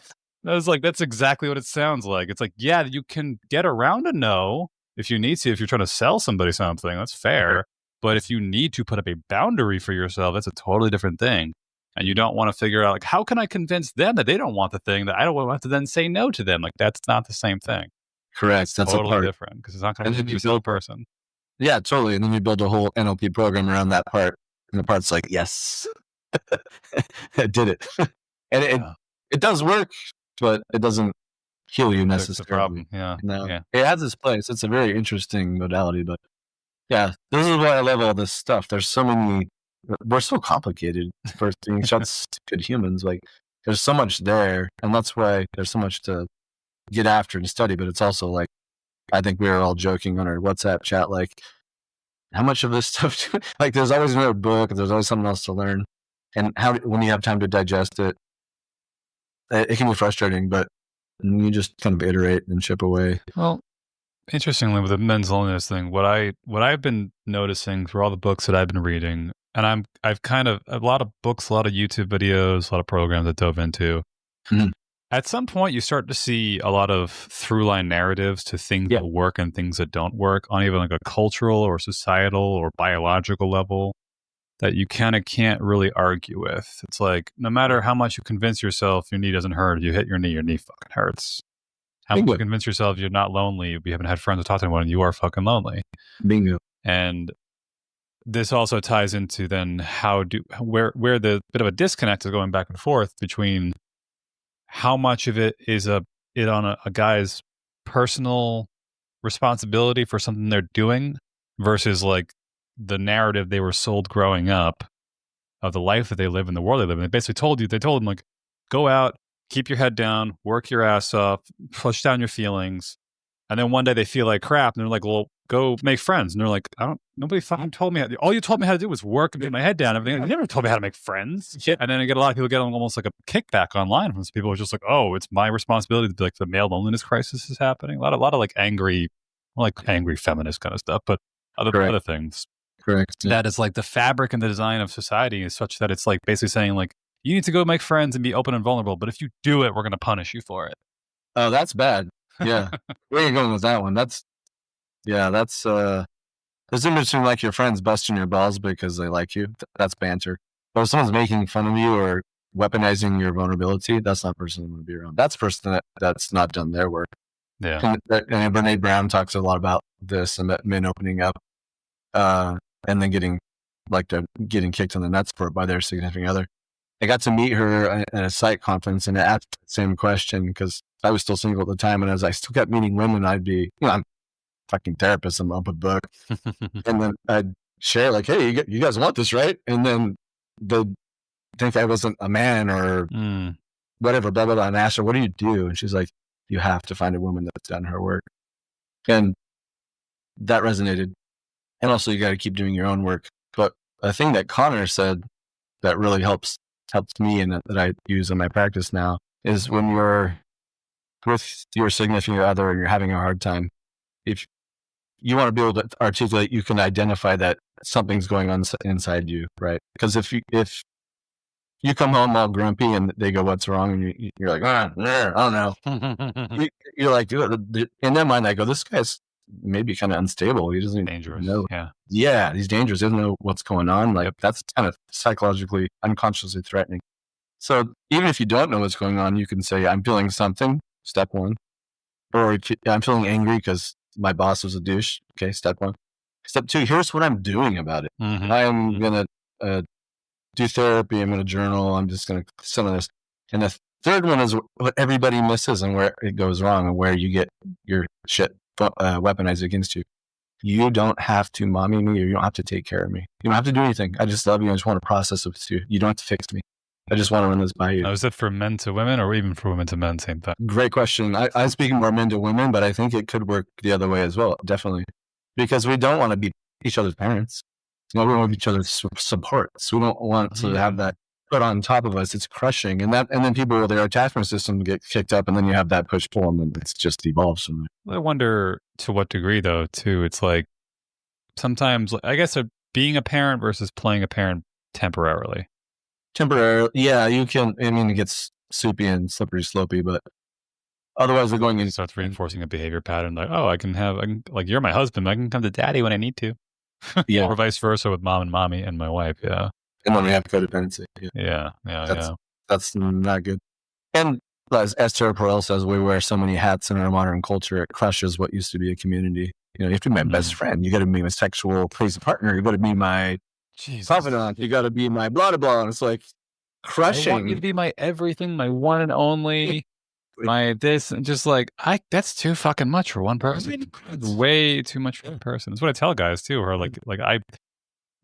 was like, that's exactly what it sounds like. It's like, yeah, you can get around a no if you need to. If you're trying to sell somebody something, that's fair. But if you need to put up a boundary for yourself, that's a totally different thing. And you don't want to figure out, like, how can I convince them that they don't want the thing that I don't want to then say no to them? Like, that's not the same thing. Correct. That's totally different because it's not going to be a single person. Yeah, totally. And then you build a whole NLP program around that part. And the part's like, yes, I did it. And it does work, but it doesn't heal you necessarily. The problem. Yeah. No. Yeah. It has its place. It's a very interesting modality, but yeah, this is why I love all this stuff. There's so many, we're so complicated for being such good humans. Like there's so much there, and that's why there's so much to get after and study, but it's also like, I think we were all joking on our WhatsApp chat, like, how much of this stuff, like, there's always another book, there's always something else to learn. And when you have time to digest it, it can be frustrating, but you just kind of iterate and chip away. Well, interestingly, with the men's loneliness thing, what I've been noticing through all the books that I've been reading, and I've kind of, a lot of books, a lot of YouTube videos, a lot of programs I dove into. Mm-hmm. At some point, you start to see a lot of through-line narratives to things that work and things that don't work on even like a cultural or societal or biological level that you kind of can't really argue with. It's like, no matter how much you convince yourself your knee doesn't hurt, you hit your knee fucking hurts. How much you convince yourself you're not lonely, you haven't had friends to talk to anyone, and you are fucking lonely. Bingo. And this also ties into then where the bit of a disconnect is going back and forth between how much of it is on a guy's personal responsibility for something they're doing versus like the narrative they were sold growing up of the life that they live in, the world they live in. They basically told them like, go out, keep your head down, work your ass off, push down your feelings. And then one day they feel like crap and they're like, well, go make friends. And they're like, nobody fucking told me. All you told me how to do was work and get my head down. Everything. You never told me how to make friends. Yeah. And then I get a lot of people get almost like a kickback online from some people who are just like, oh, it's my responsibility to be like the male loneliness crisis is happening. A lot of like angry feminist kind of stuff, but other things. Correct. That is like the fabric and the design of society is such that it's like basically saying like, you need to go make friends and be open and vulnerable. But if you do it, we're going to punish you for it. Oh, that's bad. Yeah. Where are you going with that one? That's it's interesting, like your friends busting your balls because they like you. That's banter. But if someone's making fun of you or weaponizing your vulnerability, that's not a person you want to be around. That's a person that's not done their work. Yeah. And Brene Brown talks a lot about this and men opening up and then getting kicked in the nuts for it by their significant other. I got to meet her at a psych conference and I asked the same question because I was still single at the time. And as I still kept meeting women, I'd be, I'm a fucking therapist, I'm up a book. And then I'd share like, hey, you guys want this, right? And then they'd think I wasn't a man or whatever, blah, blah, blah. And I asked her, what do you do? And she's like, you have to find a woman that's done her work. And that resonated. And also, you got to keep doing your own work. But a thing that Connor said that really helped me and that I use in my practice now is when you're with your significant other and you're having a hard time, if you want to be able to articulate, you can identify that something's going on inside you, right? Because if you come home all grumpy and they go, what's wrong? And you're like, I don't know. You're like, dude, in their mind, I go, this guy's maybe kind of unstable. He doesn't dangerous. know. Yeah. Yeah, he's dangerous. He doesn't know what's going on. Like that's kind of psychologically, unconsciously threatening. So even if you don't know what's going on, you can say, I'm feeling something, step one. Or I'm feeling angry because my boss was a douche. Okay, step one. Step two, here's what I'm doing about it. I'm going to do therapy. I'm going to journal. I'm just going to sit on this. And the third one is what everybody misses and where it goes wrong and where you get your shit weaponized against you. You don't have to mommy me or you don't have to take care of me. You don't have to do anything. I just love you. I just want to process it with you. You don't have to fix me. I just want to run this by you. Now, is it for men to women or even for women to men? Same thing. Great question. I'm speaking more men to women, but I think it could work the other way as well. Definitely. Because we don't want to be each other's parents. We want each other's supports. We don't want to have that put on top of us. It's crushing. And then people with their attachment system get kicked up and then you have that push pull and then it just evolves from there. I wonder to what degree though, too. It's like sometimes, I guess being a parent versus playing a parent temporarily. Yeah, you can. I mean, it gets soupy and slippery slopey, but otherwise, they're going in. Starts reinforcing a behavior pattern. Like, oh, I can like, you're my husband. I can come to daddy when I need to. Yeah. Or vice versa with mom and mommy and my wife. Yeah. And then we have codependency. Yeah. That's not good. And as Tara Perel says, we wear so many hats in our modern culture. It crushes what used to be a community. You have to be my best friend. You got to be my sexual crazy partner. You got to be my confidant. You got to be my blah, blah, blah. And it's like crushing. I want you to be my everything, my one and only, my this, and just like, that's too fucking much for one person. It's way too much for one person. That's what I tell guys too, who are like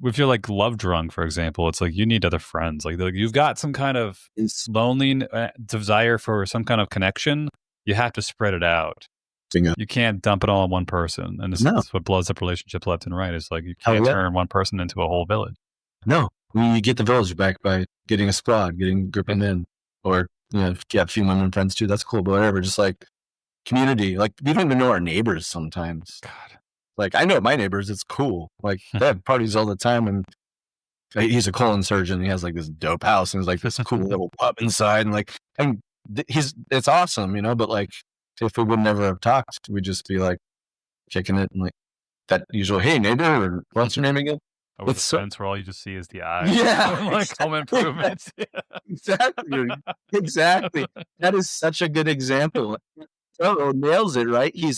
if you're like love drunk, for example, it's like you need other friends. Like you've got some kind of lonely desire for some kind of connection. You have to spread it out. You can't dump it all on one person. And this is what blows up relationships left and right. It's like you can't turn one person into a whole village. No. You get the village back by getting a squad, getting a group of men. Or, if you have a few women friends too, that's cool. But whatever, just like community. Like we don't even know our neighbors sometimes. God. Like I know my neighbors, it's cool. Like they have parties all the time and he's a colon surgeon. He has like this dope house and there's like this cool little pub inside and it's awesome, but like if we would never have talked, we'd just be like kicking it and like that usual, hey neighbor, or what's your name again? Over the fence where all you just see is the eye. Yeah. Like home improvement. Exactly. That is such a good example. Oh, nails it, right? You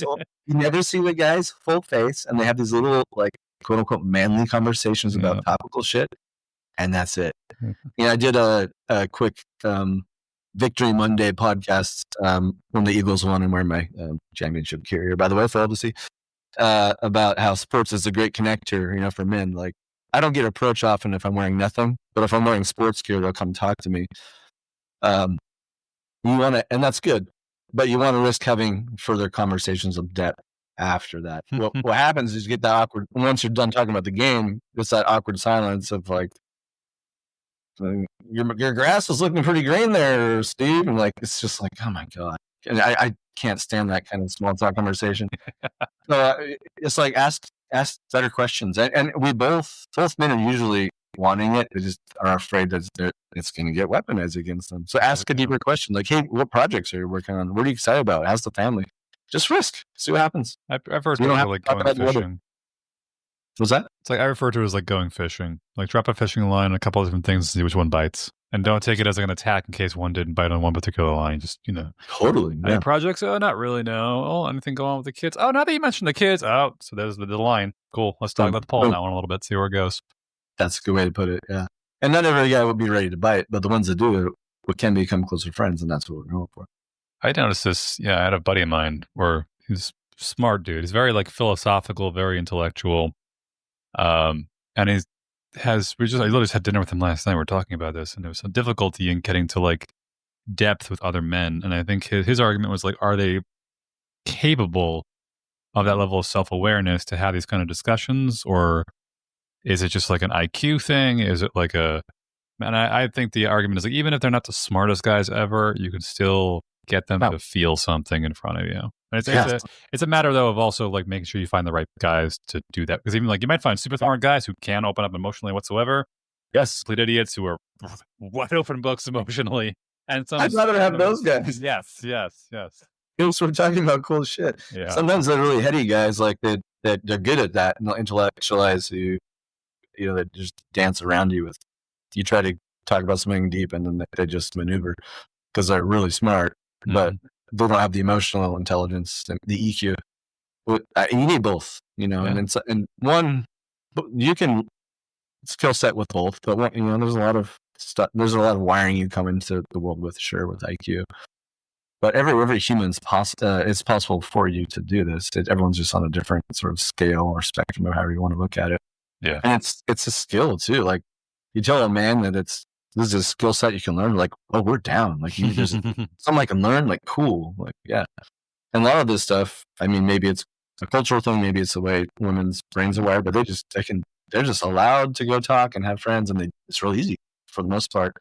never see the guy's full face and they have these little like quote unquote manly conversations about topical shit. And that's it. I did a quick Victory Monday podcast when the Eagles won. I'm wearing my championship gear here, by the way, for all to see, about how sports is a great connector, for men. Like, I don't get approached often if I'm wearing nothing, but if I'm wearing sports gear, they'll come talk to me. You want to, and that's good, but you want to risk having further conversations of depth after that. What happens is you get that awkward, once you're done talking about the game, it's that awkward silence of like, your grass is looking pretty green there, Steve. And like, it's just like, oh my God. And I can't stand that kind of small talk conversation. So it's like, ask better questions. And we both men are usually wanting it. They just are afraid that it's going to get weaponized against them. So ask a deeper question. Like, hey, what projects are you working on? What are you excited about? Ask the family. Just risk. See what happens. I've heard people like going fishing. What's that? It's like I refer to it as like going fishing. Like drop a fishing line, a couple of different things, and see which one bites. And don't take it as like an attack in case one didn't bite on one particular line. Just, Totally. Yeah. Any projects? Oh, not really, no. Oh, anything going on with the kids? Oh, now that you mentioned the kids. Oh, so there's the line. Cool. Let's talk about the pole now one a little bit, see where it goes. That's a good way to put it, yeah. And not every guy would be ready to bite, but the ones that do can become closer friends, and that's what we're going for. I noticed this, I had a buddy of mine where he's a smart dude. He's very like philosophical, very intellectual. And I literally just had dinner with him last night. We were talking about this, and there was some difficulty in getting to like depth with other men. And I think his argument was like, are they capable of that level of self-awareness to have these kind of discussions, or is it just like an IQ thing? Is it like a, and I think the argument is like, even if they're not the smartest guys ever, you can still get them to feel something in front of you. And it's a matter though of also like making sure you find the right guys to do that, because even like you might find super smart guys who can open up emotionally whatsoever. Yes, complete idiots who are wide open books emotionally. And I'd rather have those guys. Yes. So we're talking about cool shit. Yeah. Sometimes they're really heady guys, like that they're good at that, and they'll intellectualize who, that just dance around you with. You try to talk about something deep, and then they just maneuver because they're really smart, but they don't have the emotional intelligence, the EQ. You need both, and one, you can skill set with both, but there's a lot of stuff. There's a lot of wiring you come into the world with, sure, with IQ. But every human's it's possible for you to do this. Everyone's just on a different sort of scale or spectrum of however you want to look at it. Yeah, and it's a skill too. Like you tell a man that this is a skill set you can learn. Like, oh, we're down. Like there's something I can learn. Like, cool. Like, yeah. And a lot of this stuff, I mean, maybe it's a cultural thing. Maybe it's the way women's brains are wired. But they're just allowed to go talk and have friends, and it's really easy for the most part.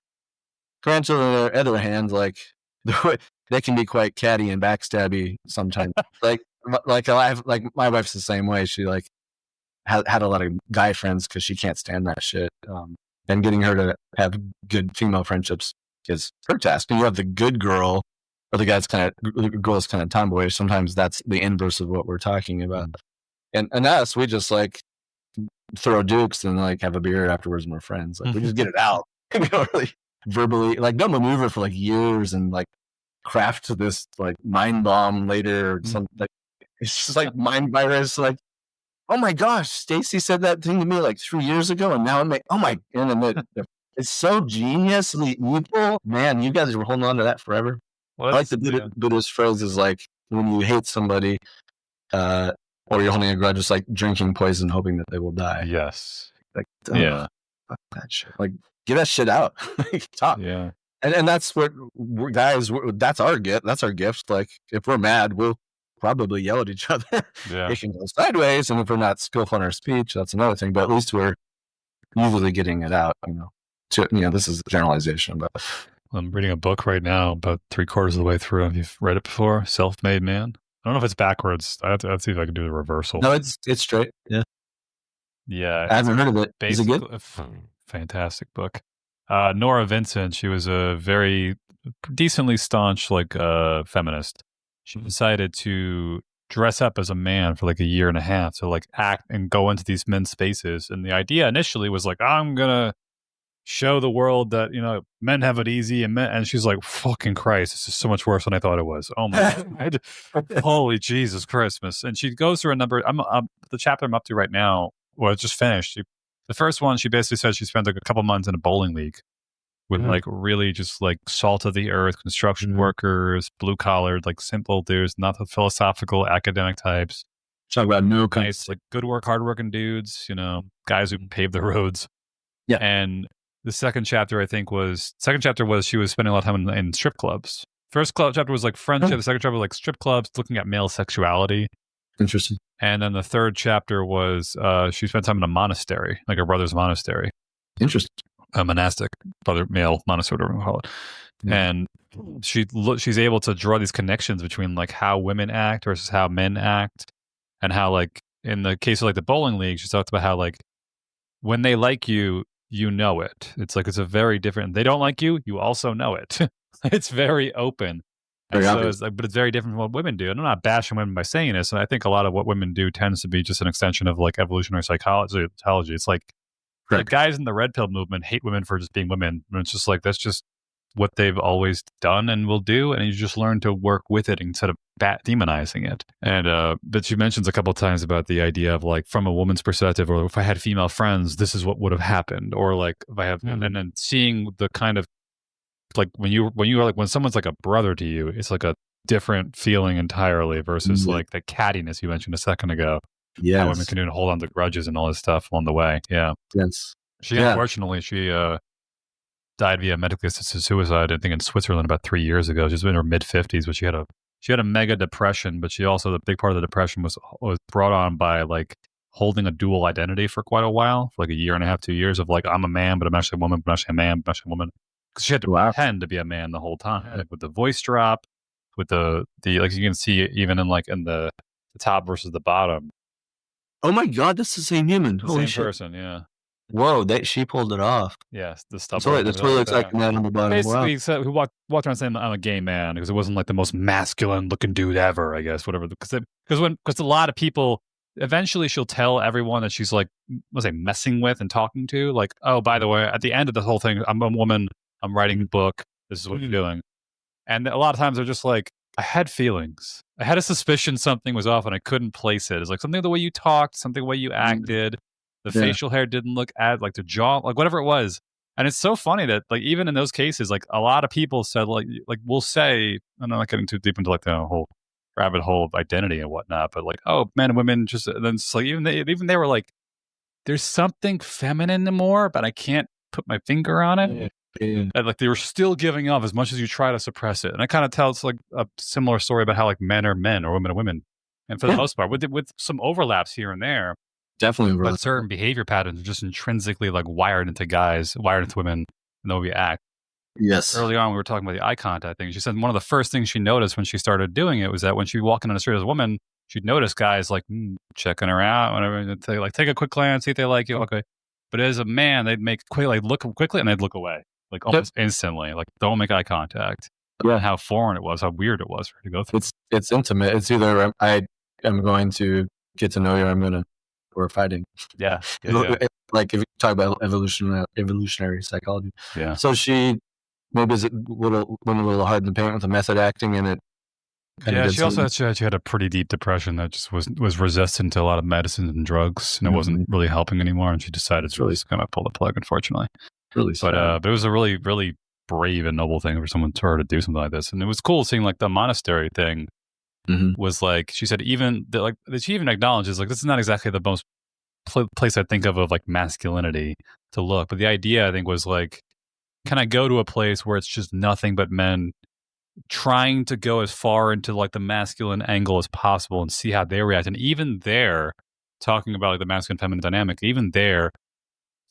Granted, on the other hand, like they can be quite catty and backstabby sometimes. like my wife's the same way. She like had a lot of guy friends because she can't stand that shit. And getting her to have good female friendships is her task. And you have the good girl, or the girl that's kind of tomboyish. Sometimes that's the inverse of what we're talking about. And us, we just like throw dukes and like have a beer afterwards and we're friends. Like we just get it out. We don't really verbally don't maneuver for like years and like craft this like mind bomb later or something. Like, it's just like mind virus. Like, oh my gosh, Stacy said that thing to me like 3 years ago, and now I'm like, oh my, and it's so geniusly evil. Man, you guys were holding on to that forever. I like the Buddhist phrase is like, when you hate somebody, or you're holding a grudge, it's like drinking poison, hoping that they will die. Yes. Like, fuck that shit. Like, get that shit out. Talk. Yeah. And that's what guys. That's our gift. That's our gift. Like, if we're mad, we'll probably yell at each other. Yeah. It can go sideways, and if we're not skillful in our speech, that's another thing. But at least we're usually getting it out. This is a generalization, but I'm reading a book right now, about 3/4 of the way through. Have you read it before? Self-Made Man. I don't know if it's backwards. I have to see if I can do the reversal. No, it's straight. Yeah. Yeah. I haven't heard of it. Is it good? Fantastic book. Nora Vincent, she was a very decently staunch feminist. She decided to dress up as a man for like a year and a half to like act and go into these men's spaces. And the idea initially was like, I'm gonna show the world that men have it easy, and she's like, fucking Christ, this is so much worse than I thought it was. Oh my God. Holy Jesus Christmas. And she goes through a number. The chapter I'm up to right now, well, it just finished. The first one, she basically said she spent like a couple months in a bowling league with like really just like salt of the earth construction workers, blue collared, like simple dudes, not the philosophical academic types. Talk about no nice, like good work, hardworking dudes, guys who pave the roads. Yeah. And the second chapter was she was spending a lot of time in strip clubs. First chapter was like friendship. The second chapter was like strip clubs, looking at male sexuality. Interesting. And then the third chapter was she spent time in a monastery, like her brother's monastery. Interesting. A monastic brother male monastery, whatever you call it. And she's able to draw these connections between like how women act versus how men act, and how like in the case of like the bowling league, she talked about how like when they like you, you know it. It's like it's a very different. They don't like you, you also know it. It's very open. But it's very different from what women do. And I'm not bashing women by saying this. And I think a lot of what women do tends to be just an extension of like evolutionary psychology. It's like the guys in the red pill movement hate women for just being women. And it's just like, that's just what they've always done and will do. And you just learn to work with it instead of demonizing it. And, but she mentions a couple of times about the idea of like, from a woman's perspective, or if I had female friends, this is what would have happened. Or like if I have, and then seeing the kind of, like when you are like, when someone's like a brother to you, it's like a different feeling entirely versus like the cattiness you mentioned a second ago. Yeah. How women can do and hold on to grudges and all this stuff along the way. Yeah. Yes. Unfortunately, she died via medically assisted suicide, I think in Switzerland about 3 years ago. She's in her mid-50s, but she had a mega depression, but she also, the big part of the depression was brought on by like holding a dual identity for quite a while, for like a year and a half, 2 years of like, I'm a man, but I'm actually a woman, but I'm actually a man, but I'm actually a woman. Because she had to pretend to be a man the whole time, like with the voice drop, with the like you can see even in the top versus the bottom. Oh my God, that's the same human. Holy same person, yeah. Whoa, she pulled it off. Yes, the stuff. That's what it looks like man on the bottom. Basically, wow. Who walked around saying I'm a gay man because it wasn't like the most masculine looking dude ever, I guess, whatever. Because a lot of people, eventually she'll tell everyone that she's like, messing with and talking to, like, oh, by the way, at the end of the whole thing, I'm a woman, I'm writing a book, this is what you're doing. And a lot of times they're just like, I had feelings. I had a suspicion something was off and I couldn't place it. It's like something the way you talked, something the way you acted, the facial hair didn't look like the jaw, like whatever it was. And it's so funny that like even in those cases, like a lot of people said like we'll say, I'm not getting too deep into like the whole rabbit hole of identity and whatnot, but like, oh, men and women just, and then it's like even they were like, there's something feminine more, but I can't put my finger on it. Yeah. And like they were still giving off as much as you try to suppress it. And I kind of tell it's like a similar story about how like men are men or women are women. And for the most part, with some overlaps here and there, definitely, but certain behavior patterns are just intrinsically like wired into women, and the way we act. Yes. Early on, we were talking about the eye contact thing. She said one of the first things she noticed when she started doing it was that when she would walk in on the street as a woman, she'd notice guys like checking her out, whatever. They like take a quick glance, see if they like you, okay. But as a man, they'd look quickly and they'd look away, like almost instantly, like don't make eye contact. Yeah, how foreign it was, how weird it was for her to go through. It's intimate. It's either I am going to get to know you, or we're fighting. Yeah. Like if you talk about evolutionary psychology. Yeah. So she maybe went a little hard in the paint with the method acting, and it. Yeah, she also had a pretty deep depression that just was resistant to a lot of medicines and drugs, and it wasn't really helping anymore. And she decided to just kind of pull the plug, unfortunately. Really sad. But it was a really, really brave and noble thing for someone to her to do something like this, and it was cool seeing like the monastery thing. Was like she said, she even acknowledges like this is not exactly the most place I think of like masculinity to look, but the idea I think was like, can I go to a place where it's just nothing but men trying to go as far into like the masculine angle as possible and see how they react? And even there, talking about like the masculine feminine dynamic, even there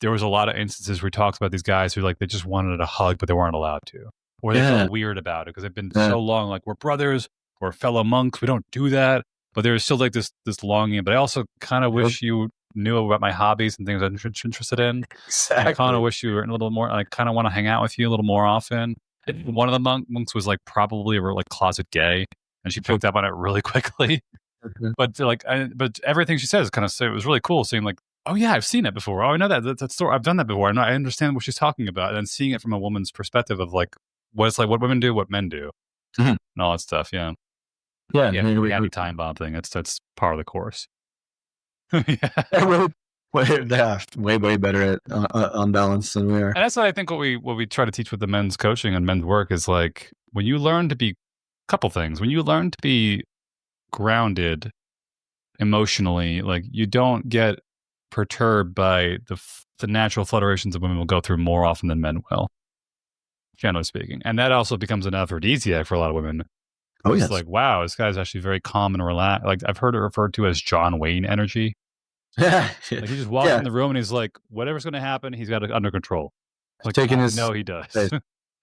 was a lot of instances where he talks about these guys who like they just wanted a hug but they weren't allowed to, or they felt weird about it because they've been so long like we're brothers, we're fellow monks, we don't do that. But there's still like this longing. But I also kind of wish you knew about my hobbies and things I'm interested in. Exactly. I kind of wish you were a little more. I kind of want to hang out with you a little more often. One of the monks was like probably like closet gay, and she picked up on it really quickly. But but everything she says kind of it was really cool seeing like, oh yeah, I've seen it before. Oh, I know that story. I've done that before. I understand what she's talking about, and then seeing it from a woman's perspective of like what women do, what men do, and all that stuff. Yeah. Yeah, the time bomb thing. That's part of the course. Way better on balance than we are. And that's what I think what we try to teach with the men's coaching and men's work is like when you learn to be a couple things. When you learn to be grounded emotionally, like you don't get perturbed by the natural flutterings that women will go through more often than men will, generally speaking. And that also becomes an aphrodisiac for a lot of women. Oh, it's like, wow, this guy's actually very calm and relaxed. Like I've heard it referred to as John Wayne energy. Like he just walks in the room and he's like, whatever's going to happen, he's got it under control. Like, taking his, no, he does.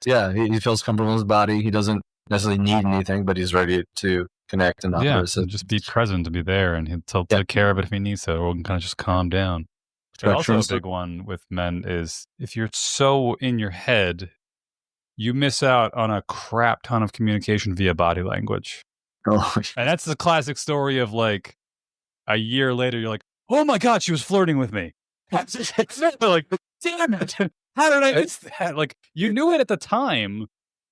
He feels comfortable in his body. He doesn't necessarily need anything, but he's ready to connect and just be present, to be there, and he'll take care of it if he needs to, or we can kind of just calm down. But also a big one with men is if you're so in your head, you miss out on a crap ton of communication via body language. Oh, yes. And that's the classic story of like a year later, you're like, oh my God, she was flirting with me. Like, damn it. How did I miss that? Like, you knew it at the time,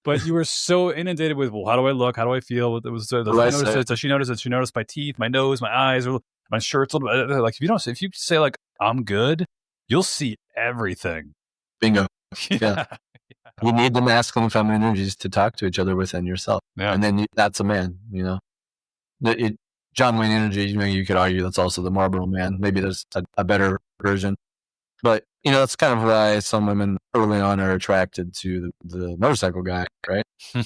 but you were so inundated with, well, how do I look? How do I feel? It was, does she notice it? She noticed my teeth, my nose, my eyes, or my shirt's a little bit. Like, if you say like, I'm good, you'll see everything. Bingo. Yeah. You need the masculine and feminine energies to talk to each other within yourself. Yeah. And then that's a man, John Wayne energy, you could argue that's also the Marlboro man. Maybe there's a better version. But that's kind of why some women early on are attracted to the motorcycle guy, right?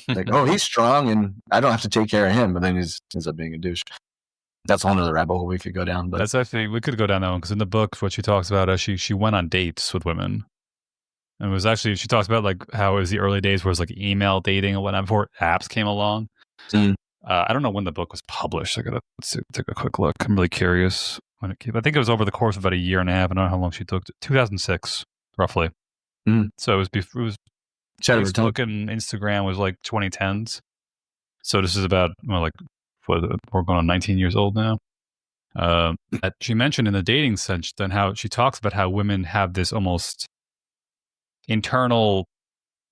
Like, oh, he's strong and I don't have to take care of him, but then he ends up being a douche. That's a whole nother rabbit hole we could go down. But that's actually, we could go down that one because in the book, what she talks about is she went on dates with women. And it was actually, she talks about like how it was the early days where it was like email dating and whatnot before apps came along. I don't know when the book was published. I gotta take a quick look. I'm really curious when it came. I think it was over the course of about a year and a half. I don't know how long she took. 2006, roughly. So it was before. It was Facebook and Instagram was like 2010s. So this is about we're going on 19 years old now. She mentioned in the dating sense then how she talks about how women have this almost internal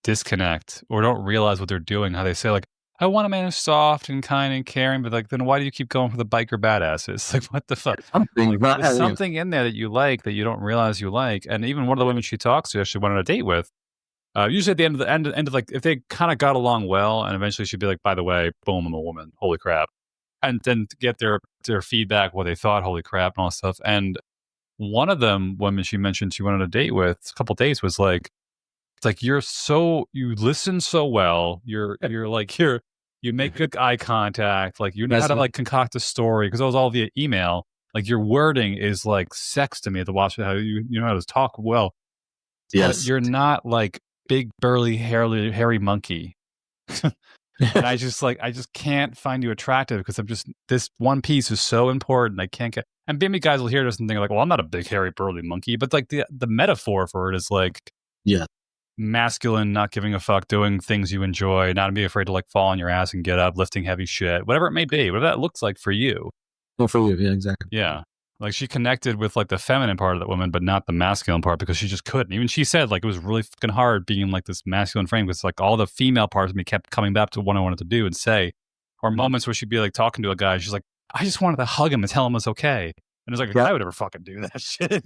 disconnect or don't realize what they're doing. How they say like, I want a man who's soft and kind and caring, but like, then why do you keep going for the biker badasses? Like, what the fuck? There's something in there that you like that you don't realize you like. And even one of the women she talks to, she went on a date with. Usually at the end of like, if they kind of got along well, and eventually she'd be like, by the way, boom, I'm a woman. Holy crap! And then to get their feedback, what they thought, holy crap, and all that stuff. And one of them, women she mentioned she went on a date with, a couple dates, was like, it's like you listen so well. You make good eye contact. Like you know how to like concoct a story because it was all via email. Like your wording is like sex to me at the watch. How you know how to talk well. Yes, but you're not like big burly hairy monkey. And I just can't find you attractive because I'm just this one piece is so important. I can't get. And maybe guys will hear this and think like, well, I'm not a big hairy burly monkey, but like the metaphor for it is like, yeah. Masculine, not giving a fuck, doing things you enjoy, not be afraid to like fall on your ass and get up, lifting heavy shit, whatever it may be, whatever that looks like for you. Well, for you, yeah, exactly. Yeah. Like she connected with like the feminine part of that woman, but not the masculine part because she just couldn't. Even she said like it was really fucking hard being like this masculine frame because like all the female parts of me kept coming back to what I wanted to do and say, or moments where she'd be like talking to a guy, she's like, I just wanted to hug him and tell him it's okay. And it's like, I would never fucking do that shit.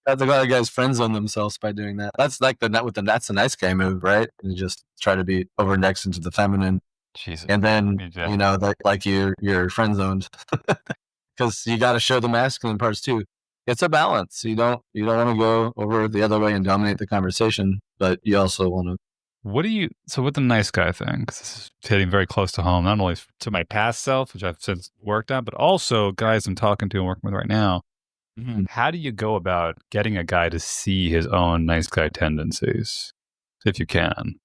That's a lot of guys friend zone themselves by doing that. That's like that's a nice guy move, right? And just try to be over next into the feminine. Jesus. And then like you're friend zoned because you got to show the masculine parts too. It's a balance. You don't want to go over the other way and dominate the conversation, but you also want to. So with the nice guy thing, because this is hitting very close to home, not only to my past self, which I've since worked on, but also guys I'm talking to and working with right now. How do you go about getting a guy to see his own nice guy tendencies, if you can?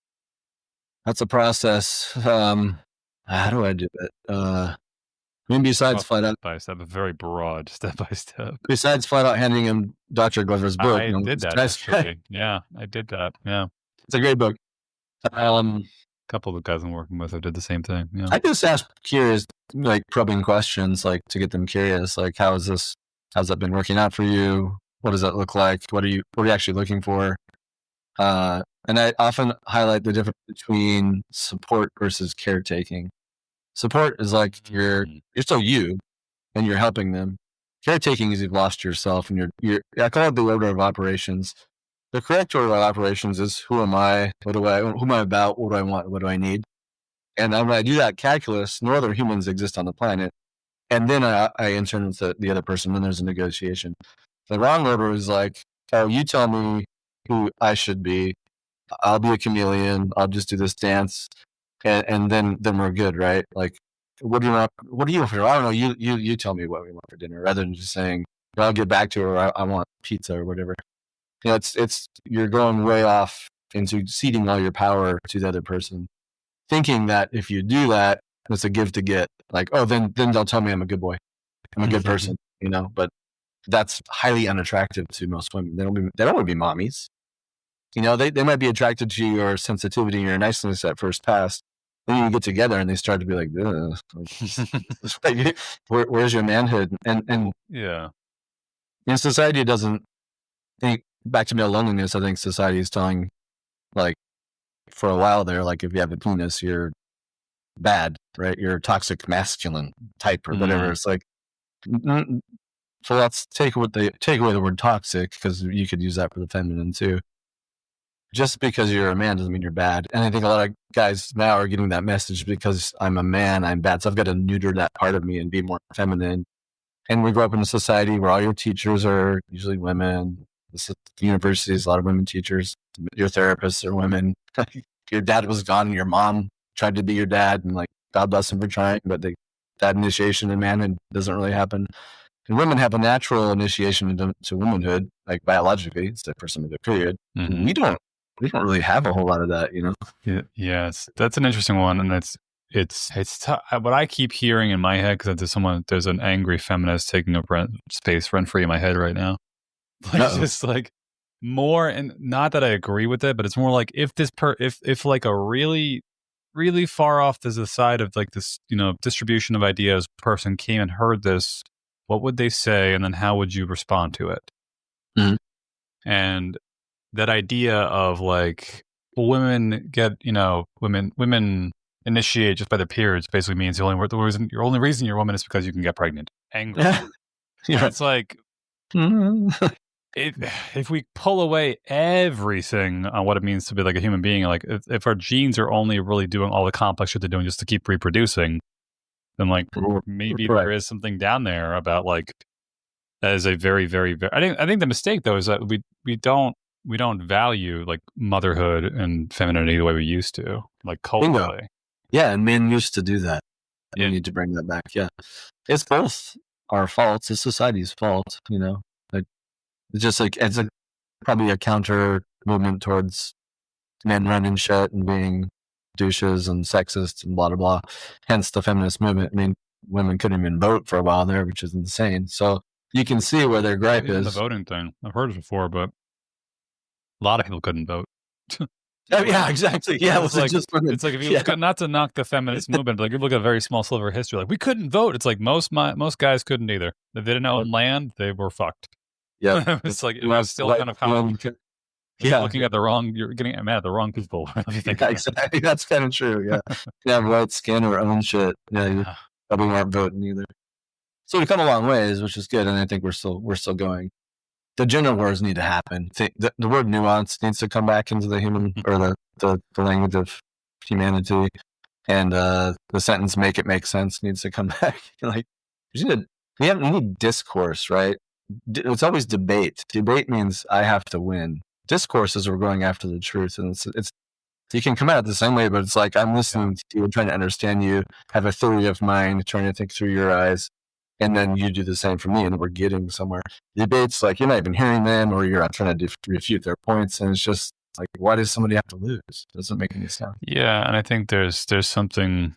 That's a process. How do I do it? I mean, besides flat out, step, a very broad step by step. Besides flat out handing him Dr. Glover's book, I did that. Actually. Yeah, I did that. Yeah, it's a great book. A couple of the guys I'm working with, I did the same thing. Yeah, I just ask curious, like probing questions, like to get them curious, like how's that been working out for you? What does that look like? What are you actually looking for? And I often highlight the difference between support versus caretaking. Support is like you're still you and you're helping them. Caretaking is you've lost yourself and I call it the order of operations. The correct order of operations is who am I? Who am I about? What do I want? What do I need? And when I do that calculus, no other humans exist on the planet. And then I intern with the other person when there's a negotiation. The wrong order is like, oh, you tell me who I should be. I'll be a chameleon. I'll just do this dance. And then we're good, right? Like, what do you want? What do you want for? I don't know. You tell me what we want for dinner rather than just saying, well, I'll get back to her. I want pizza or whatever. It's you're going way off into ceding all your power to the other person, thinking that if you do that, it's a give to get. Like, oh, then they'll tell me I'm a good boy, I'm a good person, But that's highly unattractive to most women. They don't want to be mommies. They might be attracted to your sensitivity and your niceness at first pass. Then you get together and they start to be like, where's your manhood? And yeah, society doesn't think. Back to male loneliness, I think society is telling, like, for a while there, like, if you have a penis, you're bad, right? You're a toxic masculine type or whatever. It's like, so let's take away the word toxic because you could use that for the feminine too. Just because you're a man doesn't mean you're bad. And I think a lot of guys now are getting that message because I'm a man, I'm bad. So I've got to neuter that part of me and be more feminine. And we grow up in a society where all your teachers are usually women. universities, a lot of women teachers, your therapists are women. Your dad was gone and your mom tried to be your dad, and like, God bless him for trying, but that initiation in manhood doesn't really happen. And women have a natural initiation to womanhood, like biologically, it's the first time of the period. Mm-hmm. We don't really have a whole lot of that, you know? Yes, that's an interesting one, and it's tough. What I keep hearing in my head, because there's an angry feminist taking up space rent free in my head right now. Like, just like more, and not that I agree with it, but it's more like if like a really, really far off to the side of like this, distribution of ideas person came and heard this, what would they say, and then how would you respond to it? Mm-hmm. And that idea of like, well, women get, women initiate just by their periods basically means the only reason you're a woman is because you can get pregnant. Angry. Yeah. It's like, if we pull away everything on what it means to be like a human being, like if our genes are only really doing all the complex shit they're doing just to keep reproducing, then like maybe there is something down there about like, that is a very, very, very, I think the mistake though is that we don't value like motherhood and femininity the way we used to, like culturally. Yeah, and men used to do that. We need to bring that back. Yeah, it's both our faults. It's society's fault. Like, it's just like probably a counter movement towards men running shit and being douches and sexist and blah blah blah. Hence the feminist movement. I mean, women couldn't even vote for a while there, which is insane. So you can see where their gripe is. The voting thing. I've heard it before, but a lot of people couldn't vote. Yeah, exactly. Yeah, it's like if you look at, not to knock the feminist movement, but like you look at a very small sliver of history, like we couldn't vote. It's like most guys couldn't either. If they didn't own land, they were fucked. Yeah, it's like it was still kind of common. Looking at you're getting mad at the wrong people. Yeah, exactly. That's kind of true. Yeah, you have white skin or own shit. Yeah, you probably weren't voting either. So we've come a long ways, which is good, and I think we're still going. The gender wars need to happen. The word nuance needs to come back into the human or the language of humanity, and the sentence "make it make sense" needs to come back. Like, we need discourse, right? It's always debate. Debate means I have to win. Discourse is we're going after the truth, and it's you can come at it the same way, but it's like I'm listening to you, trying to understand you, have a theory of mind, trying to think through your eyes. And then you do the same for me, and we're getting somewhere. Debates, like, you're not even hearing them, or you're not trying to refute their points, and it's just like, why does somebody have to lose? It doesn't make any sense. Yeah, and I think there's something.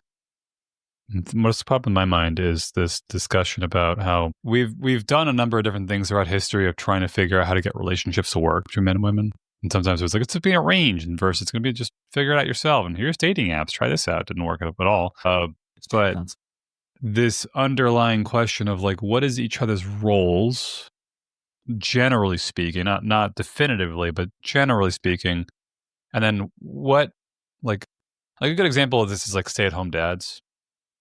What's popping in my mind is this discussion about how we've done a number of different things throughout history of trying to figure out how to get relationships to work between men and women. And sometimes it's like it's being arranged, and versus it's going to be just figure it out yourself. And here's dating apps. Try this out. Didn't work out at all. But this underlying question of like, what is each other's roles, generally speaking, not definitively, but generally speaking, and then what, like a good example of this is like stay-at-home dads.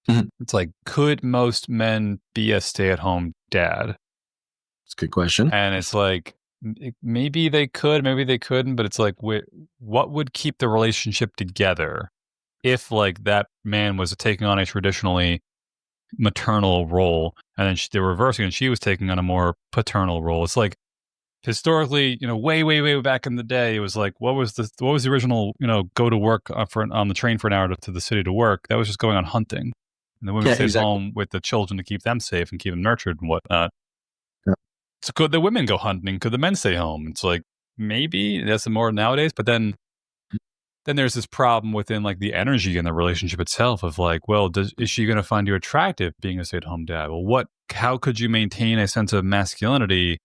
Mm-hmm. It's like, could most men be a stay-at-home dad? It's a good question. And it's like, maybe they could, maybe they couldn't, but it's like, what would keep the relationship together if like that man was taking on a traditionally maternal role, and then they were reversing, and she was taking on a more paternal role. It's like historically, way back in the day, it was like, what was the original, go to work on the train for an hour to the city to work? That was just going on hunting, and the women stayed home with the children to keep them safe and keep them nurtured and whatnot. Yeah. So could the women go hunting? Could the men stay home? It's like, maybe that's more nowadays, but then there's this problem within like the energy in the relationship itself of like, well, is she going to find you attractive being a stay-at-home dad? Well, how could you maintain a sense of masculinity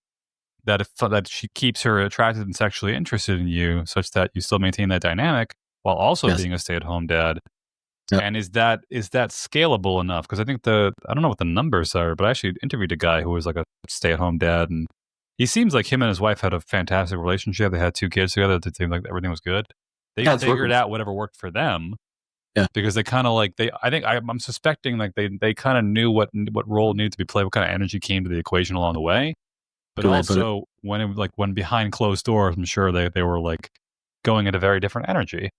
that she keeps her attracted and sexually interested in you, such that you still maintain that dynamic while also being a stay-at-home dad? Yep. And is that scalable enough? Because I think I don't know what the numbers are, but I actually interviewed a guy who was like a stay-at-home dad, and he seems like him and his wife had a fantastic relationship. They had 2 kids together. They seemed like everything was good. They figured out whatever worked for them. Yeah. Because they kind of like, I'm suspecting like they kind of knew what role needed to be played, what kind of energy came to the equation along the way. But also when behind closed doors, I'm sure they were like going at a very different energy.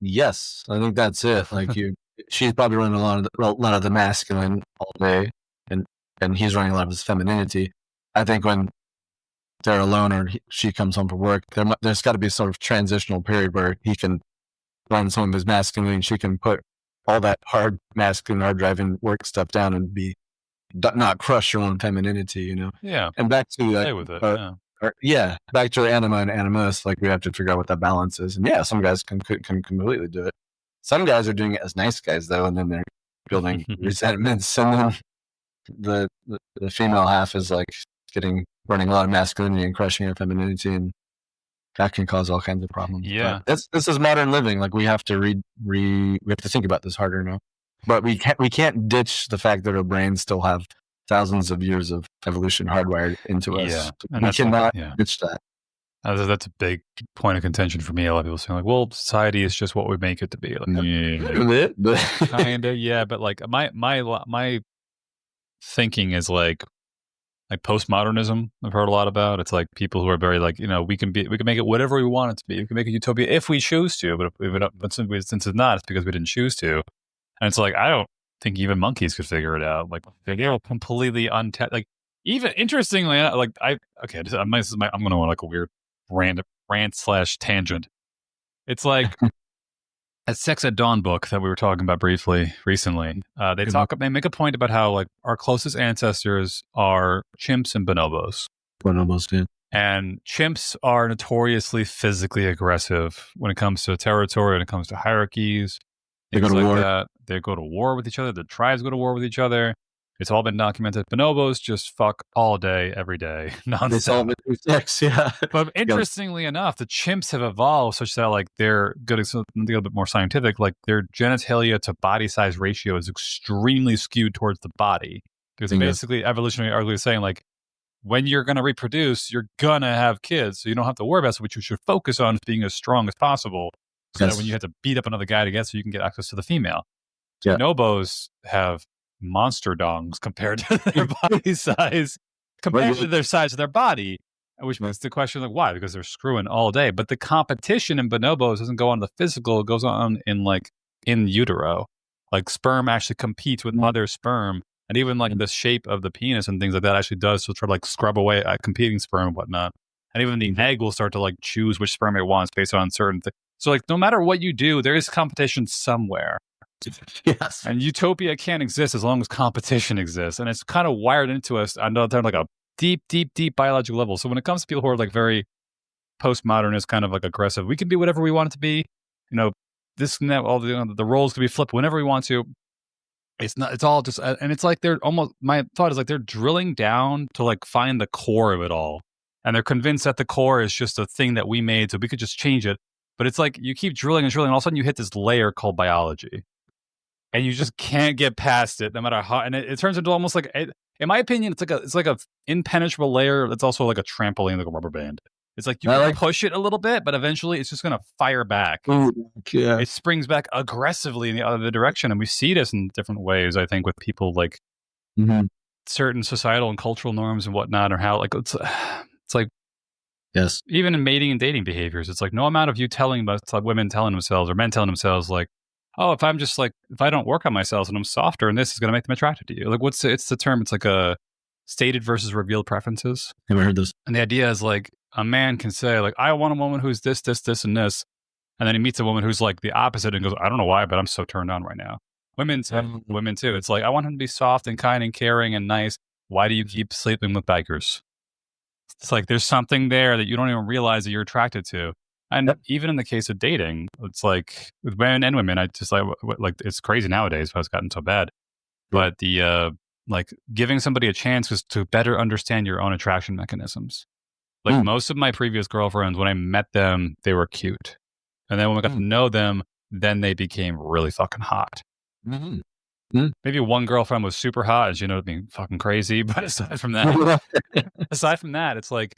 Yes, I think that's it. Like she's probably running a lot of the masculine all day, and he's running a lot of his femininity. I think when they're alone or she comes home from work, there's got to be sort of transitional period where he can run some of his masculinity and she can put all that hard masculine, hard driving work stuff down and not crush your own femininity, you know? Yeah. And back to Play with it. Back to anima and animus, like we have to figure out what that balance is. And yeah, some guys can completely do it. Some guys are doing it as nice guys though, and then they're building resentments, and then the female half is like burning a lot of masculinity and crushing her femininity, and that can cause all kinds of problems. Yeah, but this is modern living. Like we have to we have to think about this harder now. But we can't ditch the fact that our brains still have thousands of years of evolution hardwired into us. Yeah, and we cannot ditch that. That's a big point of contention for me. A lot of people saying like, "Well, society is just what we make it to be." Like, kinda, yeah. But like my thinking is like postmodernism. I've heard a lot about. It's like people who are very like, we can make it whatever we want it to be. We can make a utopia if we choose to. But if we don't, but since it's not, it's because we didn't choose to. And it's like, I don't think even monkeys could figure it out. Like they're completely untapped. Like even interestingly, like I'm going to want like a weird rant/tangent. It's like a Sex at Dawn book that we were talking about briefly recently. They make a point about how like our closest ancestors are chimps and bonobos. Bonobos, yeah. And chimps are notoriously physically aggressive when it comes to territory, when it comes to hierarchies. They go to war. That. They go to war with each other. The tribes go to war with each other. It's all been documented. Bonobos just fuck all day, every day, nonstop. Sex, yeah. But interestingly enough, the chimps have evolved such that like they're good, a little bit more scientific. Like their genitalia to body size ratio is extremely skewed towards the body because basically evolutionary argument is saying like when you're going to reproduce, you're gonna have kids, so you don't have to worry about it. So what you should focus on is being as strong as possible. So that when you have to beat up another guy to get, so you can get access to the female. Yeah. Bonobos have monster dongs compared to their body size, compared to their size of their body, which makes the question like why? Because they're screwing all day. But the competition in bonobos doesn't go on the physical; it goes on in utero. Like sperm actually competes with mother sperm, and even like the shape of the penis and things like that actually does. So try to like scrub away competing sperm and whatnot. And even the egg will start to like choose which sperm it wants based on certain things. So like no matter what you do, there is competition somewhere. Yes. And utopia can't exist as long as competition exists. And it's kind of wired into us on like a deep biological level. So when it comes to people who are like very postmodernist, kind of like aggressive, we can be whatever we want it to be. This and that, all the roles can be flipped whenever we want to. It's all just, and it's like they're almost, my thought is like they're drilling down to like find the core of it all. And they're convinced that the core is just a thing that we made, so we could just change it. But it's like you keep drilling and all of a sudden you hit this layer called biology. And you just can't get past it, no matter how. And it turns into almost like, in my opinion, it's like a impenetrable layer. That's also like a trampoline, like a rubber band. It's like you can push it a little bit, but eventually it's just going to fire back. Yeah. It springs back aggressively in the other direction. And we see this in different ways, I think, with people like certain societal and cultural norms and whatnot, or how like it's like, yes, even in mating and dating behaviors, it's like no amount of you telling, but it's like women telling themselves or men telling themselves like, oh, if I don't work on myself and I'm softer and this is going to make them attracted to you. Like it's the term, it's like a stated versus revealed preferences. Never heard this. And the idea is like a man can say like, I want a woman who's this, and this. And then he meets a woman who's like the opposite and goes, I don't know why, but I'm so turned on right now. Women too. It's like, I want him to be soft and kind and caring and nice. Why do you keep sleeping with bikers? It's like, there's something there that you don't even realize that you're attracted to. And even in the case of dating, it's like with men and women, I just like it's crazy nowadays how it's gotten so bad. But the like giving somebody a chance was to better understand your own attraction mechanisms. Like most of my previous girlfriends, when I met them, they were cute. And then when I got to know them, then they became really fucking hot. Maybe one girlfriend was super hot and she ended up being fucking crazy. But aside from that, it's like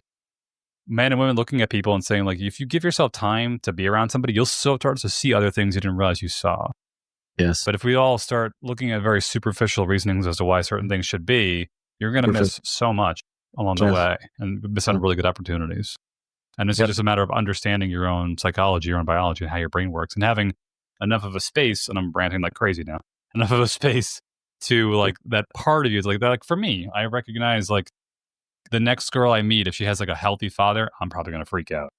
men and women looking at people and saying, like, if you give yourself time to be around somebody, you'll start to see other things you didn't realize you saw. Yes. But if we all start looking at very superficial reasonings as to why certain things should be, you're going to miss so much along the way and miss out on really good opportunities. And it's just a matter of understanding your own psychology, your own biology, and how your brain works, and having enough of a space, and I'm ranting like crazy now, enough of a space to like that part of you is like that. Like for me, I recognize like the next girl I meet, if she has like a healthy father, I'm probably going to freak out.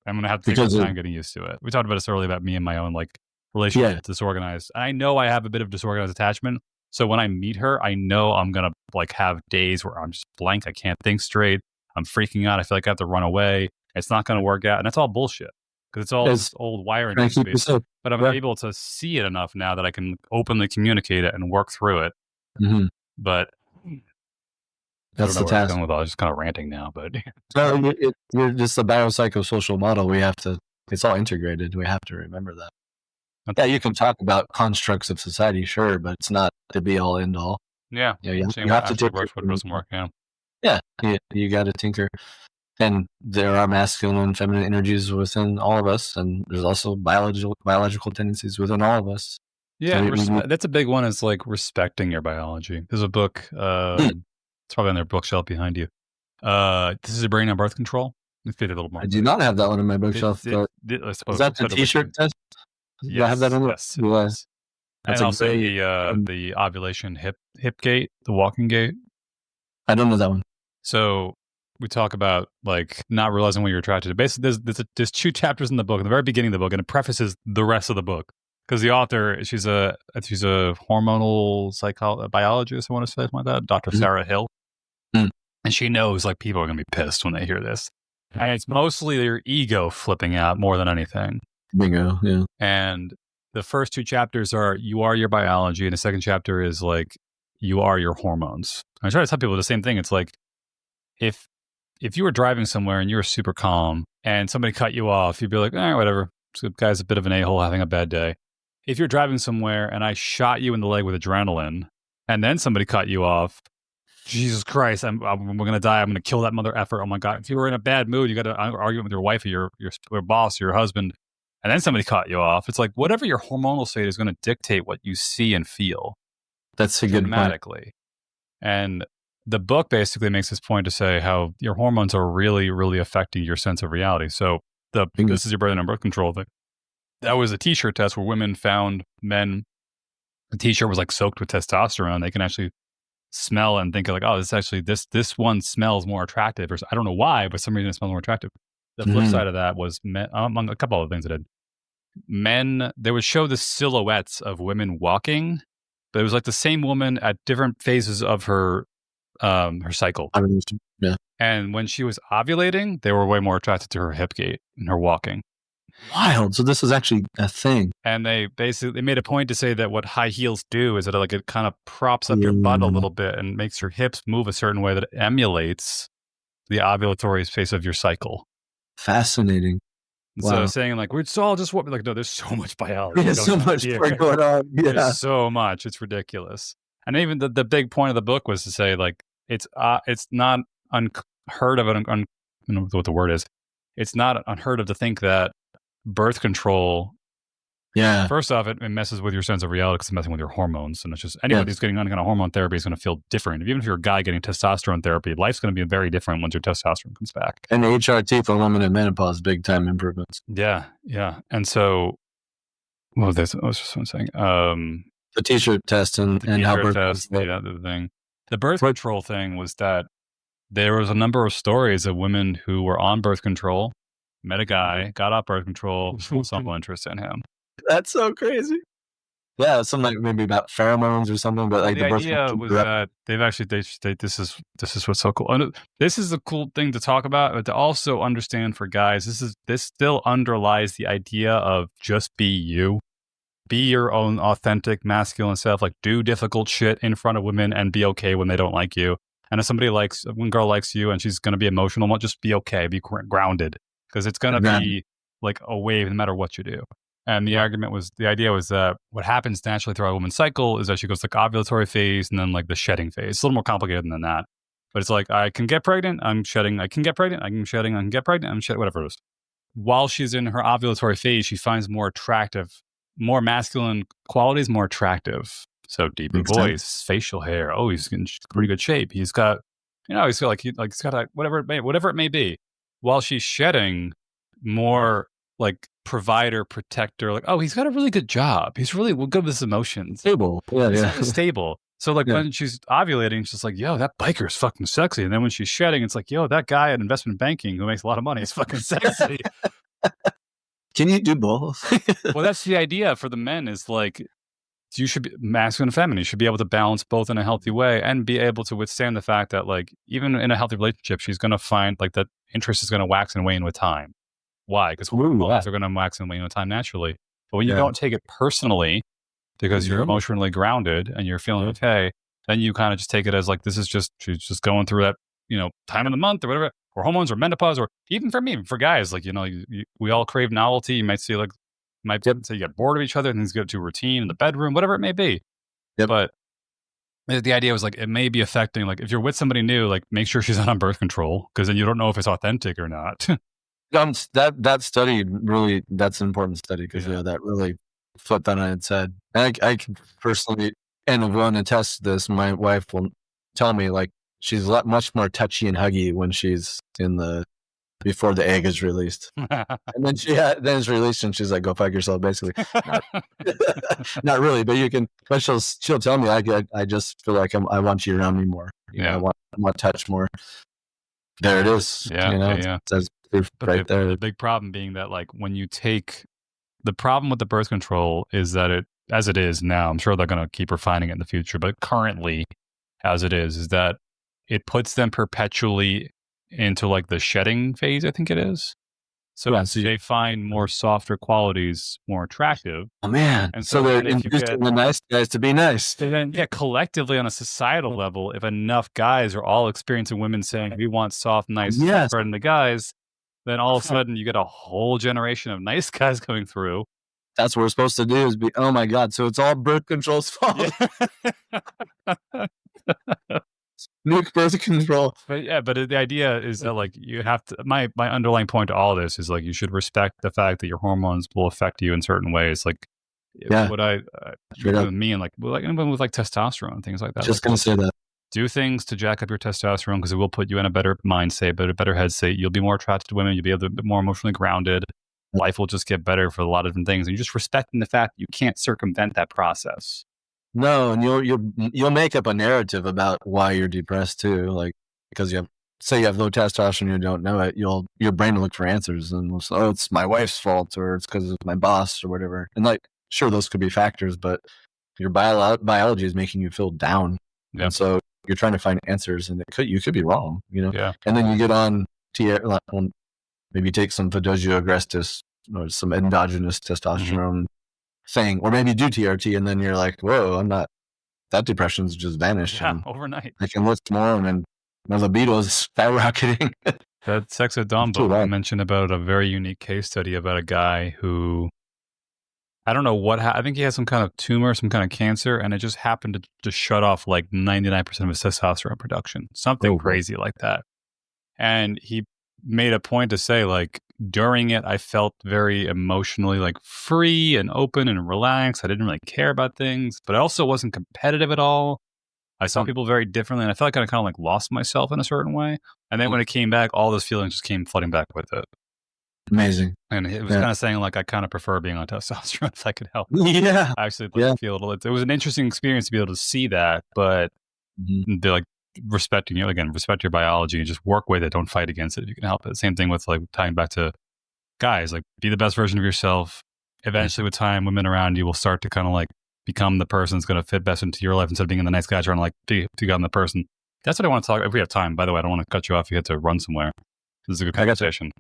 I'm going to have to take some time getting used to it. We talked about this earlier about me and my own like relationship with disorganized. I know I have a bit of disorganized attachment. So when I meet her, I know I'm going to like have days where I'm just blank. I can't think straight. I'm freaking out. I feel like I have to run away. It's not going to work out. And that's all bullshit because it's all just old wiring. But I'm able to see it enough now that I can openly communicate it and work through it. Mm-hmm. But that's the task. I was just kind of ranting now, but no, you're just a biopsychosocial model. It's all integrated. We have to remember that. Yeah, you can talk about constructs of society, sure, but it's not the be all end all. Yeah, you have to tinker. What doesn't work. Yeah, you got to tinker. And there are masculine and feminine energies within all of us, and there's also biological tendencies within all of us. Yeah, so that's a big one. Is like respecting your biology. There's a book. It's probably on their bookshelf behind you. This is a brain on birth control. Let's get a little more. I do not have that one in my bookshelf. Is that the T-shirt test? Yes, I have that on yes. And also the ovulation hip gate, the walking gate. I don't know that one. So we talk about like not realizing when you're attracted to. Basically, there's 2 chapters in the book, in the very beginning of the book, and it prefaces the rest of the book. Because the author, she's a hormonal biologist, I want to say, something like that, Dr. Sarah Hill. And she knows like people are going to be pissed when they hear this. And it's mostly their ego flipping out more than anything. Bingo, yeah. And the first 2 chapters are you are your biology, and the second chapter is like you are your hormones. I try to tell people the same thing. It's like if you were driving somewhere and you were super calm and somebody cut you off, you'd be like, whatever. This guy's a bit of an a-hole having a bad day. If you're driving somewhere and I shot you in the leg with adrenaline and then somebody cut you off, Jesus Christ, we're going to die. I'm going to kill that mother effer. Oh my God. If you were in a bad mood, you got to argue with your wife or your boss or your husband, and then somebody cut you off. It's like whatever your hormonal state is going to dictate what you see and feel. That's a good dramatically. And the book basically makes this point to say how your hormones are really, really affecting your sense of reality. So this is your brain and birth control thing. That was a T-shirt test where women found men. The T-shirt was like soaked with testosterone. They can actually smell and think like, oh, this one smells more attractive. Or I don't know why, but for some reason it smells more attractive. The flip side of that was men, among a couple of things that they would show the silhouettes of women walking, but it was like the same woman at different phases of her cycle. Yeah. And when she was ovulating, they were way more attracted to her hip gait and her walking. Wild. So this is actually a thing. And they made a point to say that what high heels do is that like it kind of props up your butt a little bit and makes your hips move a certain way that emulates the ovulatory phase of your cycle. Fascinating. So saying like it's all just what like no, there's so much biology. There's so much going on. Yeah. There's so much. It's ridiculous. And even the big point of the book was to say like it's not unheard of. I don't know what the word is. It's not unheard of to think that birth control. Yeah. First off, it messes with your sense of reality because it's messing with your hormones, and it's just anybody who's getting on kind of hormone therapy is going to feel different. Even if you're a guy getting testosterone therapy, life's going to be very different once your testosterone comes back. And HRT for women in menopause, big time improvements. Yeah. And so, I was just saying. The T-shirt test and how birth test. The thing. The birth control thing was that there was a number of stories of women who were on birth control, met a guy, got off birth control, some interest in him. That's so crazy. Yeah, something like maybe about pheromones or something. But like the idea was that they've actually this is what's so cool. And this is a cool thing to talk about, but to also understand for guys, this still underlies the idea of just be you, be your own authentic masculine self. Like do difficult shit in front of women and be okay when they don't like you. And if when a girl likes you and she's going to be emotional, just be okay, be grounded, because it's going to be like a wave no matter what you do. And the idea was that what happens naturally throughout a woman's cycle is that she goes like ovulatory phase and then like the shedding phase. It's a little more complicated than that. But it's like, I can get pregnant, I'm shedding, I can get pregnant, I'm shedding, I can get pregnant, I'm shedding, whatever it is. While she's in her ovulatory phase, she finds more masculine qualities, more attractive. So deeper voice, facial hair. Oh, he's in pretty good shape. He's got, he's got whatever it may be. While she's shedding, more like provider, protector, like, oh, he's got a really good job. He's really good with his emotions. Stable. Yeah. Stable. So like when she's ovulating, she's like, yo, that biker is fucking sexy. And then when she's shedding, it's like, yo, that guy at investment banking who makes a lot of money is fucking sexy. Can you do both? Well, that's the idea for the men is like, you should be masculine and feminine. You should be able to balance both in a healthy way and be able to withstand the fact that like, even in a healthy relationship, she's going to find like that interest is going to wax and wane with time. Why? Because hormones are going to wax and wane with time naturally. But when you don't take it personally, because you're emotionally grounded and you're feeling okay, then you kind of just take it as like, this is just, she's just going through that, time of the month or whatever, or hormones or menopause, or even for me, for guys, like, we all crave novelty. You might see like, say you get bored of each other and things get to a routine in the bedroom, whatever it may be. But the idea was like, it may be affecting, like if you're with somebody new, like make sure she's not on birth control, because then you don't know if it's authentic or not. That study really, that's an important study, because that really flipped that on its head. And I can personally, and I'm going to test this, my wife will tell me like she's much more touchy and huggy when she's before the egg is released. And then then it's released and she's like, go fuck yourself, basically. Not really, but she'll tell me, I just feel like I want you around me more. I want touch more. There it is. That's right there. The big problem being that like when you take, the problem with the birth control is that as it is now, I'm sure they're going to keep refining it in the future, but currently as it is that it puts them perpetually into like the shedding phase, I think it is. So they find more softer qualities more attractive. Oh man! And so they're inducing the nice guys to be nice. Then collectively on a societal level, if enough guys are all experiencing women saying we want soft, nice, better than the guys, then all of a sudden you get a whole generation of nice guys coming through. That's what we're supposed to do. Is be, oh my god! So it's all birth control's fault. Nuke birth control. But the idea is that like you have to, my underlying point to all of this is like you should respect the fact that your hormones will affect you in certain ways. Like what I with me and like anyone with like testosterone and things like that. Just gonna say that. Do things to jack up your testosterone because it will put you in a better mindset, better head state. You'll be more attracted to women. You'll be a bit more emotionally grounded. Life will just get better for a lot of different things. And you're just respecting the fact that you can't circumvent that process. No, and you'll make up a narrative about why you're depressed too, like because you have low testosterone, you don't know it. Your brain will look for answers, and will say, oh, it's my wife's fault, or it's because of my boss, or whatever. And like, sure, those could be factors, but your biology is making you feel down, and so you're trying to find answers, and you could be wrong, Yeah. And then you get on maybe take some Fidoggio agrestis or some endogenous testosterone. Thing, or maybe do TRT, and then you're like, whoa, that depression's just vanished. Yeah, overnight. I can lift more, and my libido is skyrocketing. That Sexodom book I mentioned about a very unique case study about a guy who, I don't know what, I think he has some kind of tumor, some kind of cancer, and it just happened to just shut off like 99% of his testosterone production. Something crazy like that. And he made a point to say like, during it, I felt very emotionally like free and open and relaxed. I didn't really care about things, but I also wasn't competitive at all. I saw people very differently, and I felt like I kind of like lost myself in a certain way. And then when it came back, all those feelings just came flooding back with it. Amazing. And it was kind of saying like, I kind of prefer being on testosterone if I could help. Yeah. I actually feel a little. It was an interesting experience to be able to see that, but they're like, respect your biology and just work with it. Don't fight against it if you can help it. Same thing with like tying back to guys, like be the best version of yourself. Eventually with time, women around you will start to kind of like become the person that's going to fit best into your life instead of being the nice guy trying to like become the person. That's what I want to talk. If we have time, by the way, I don't want to cut you off. You have to run somewhere. This is a good conversation.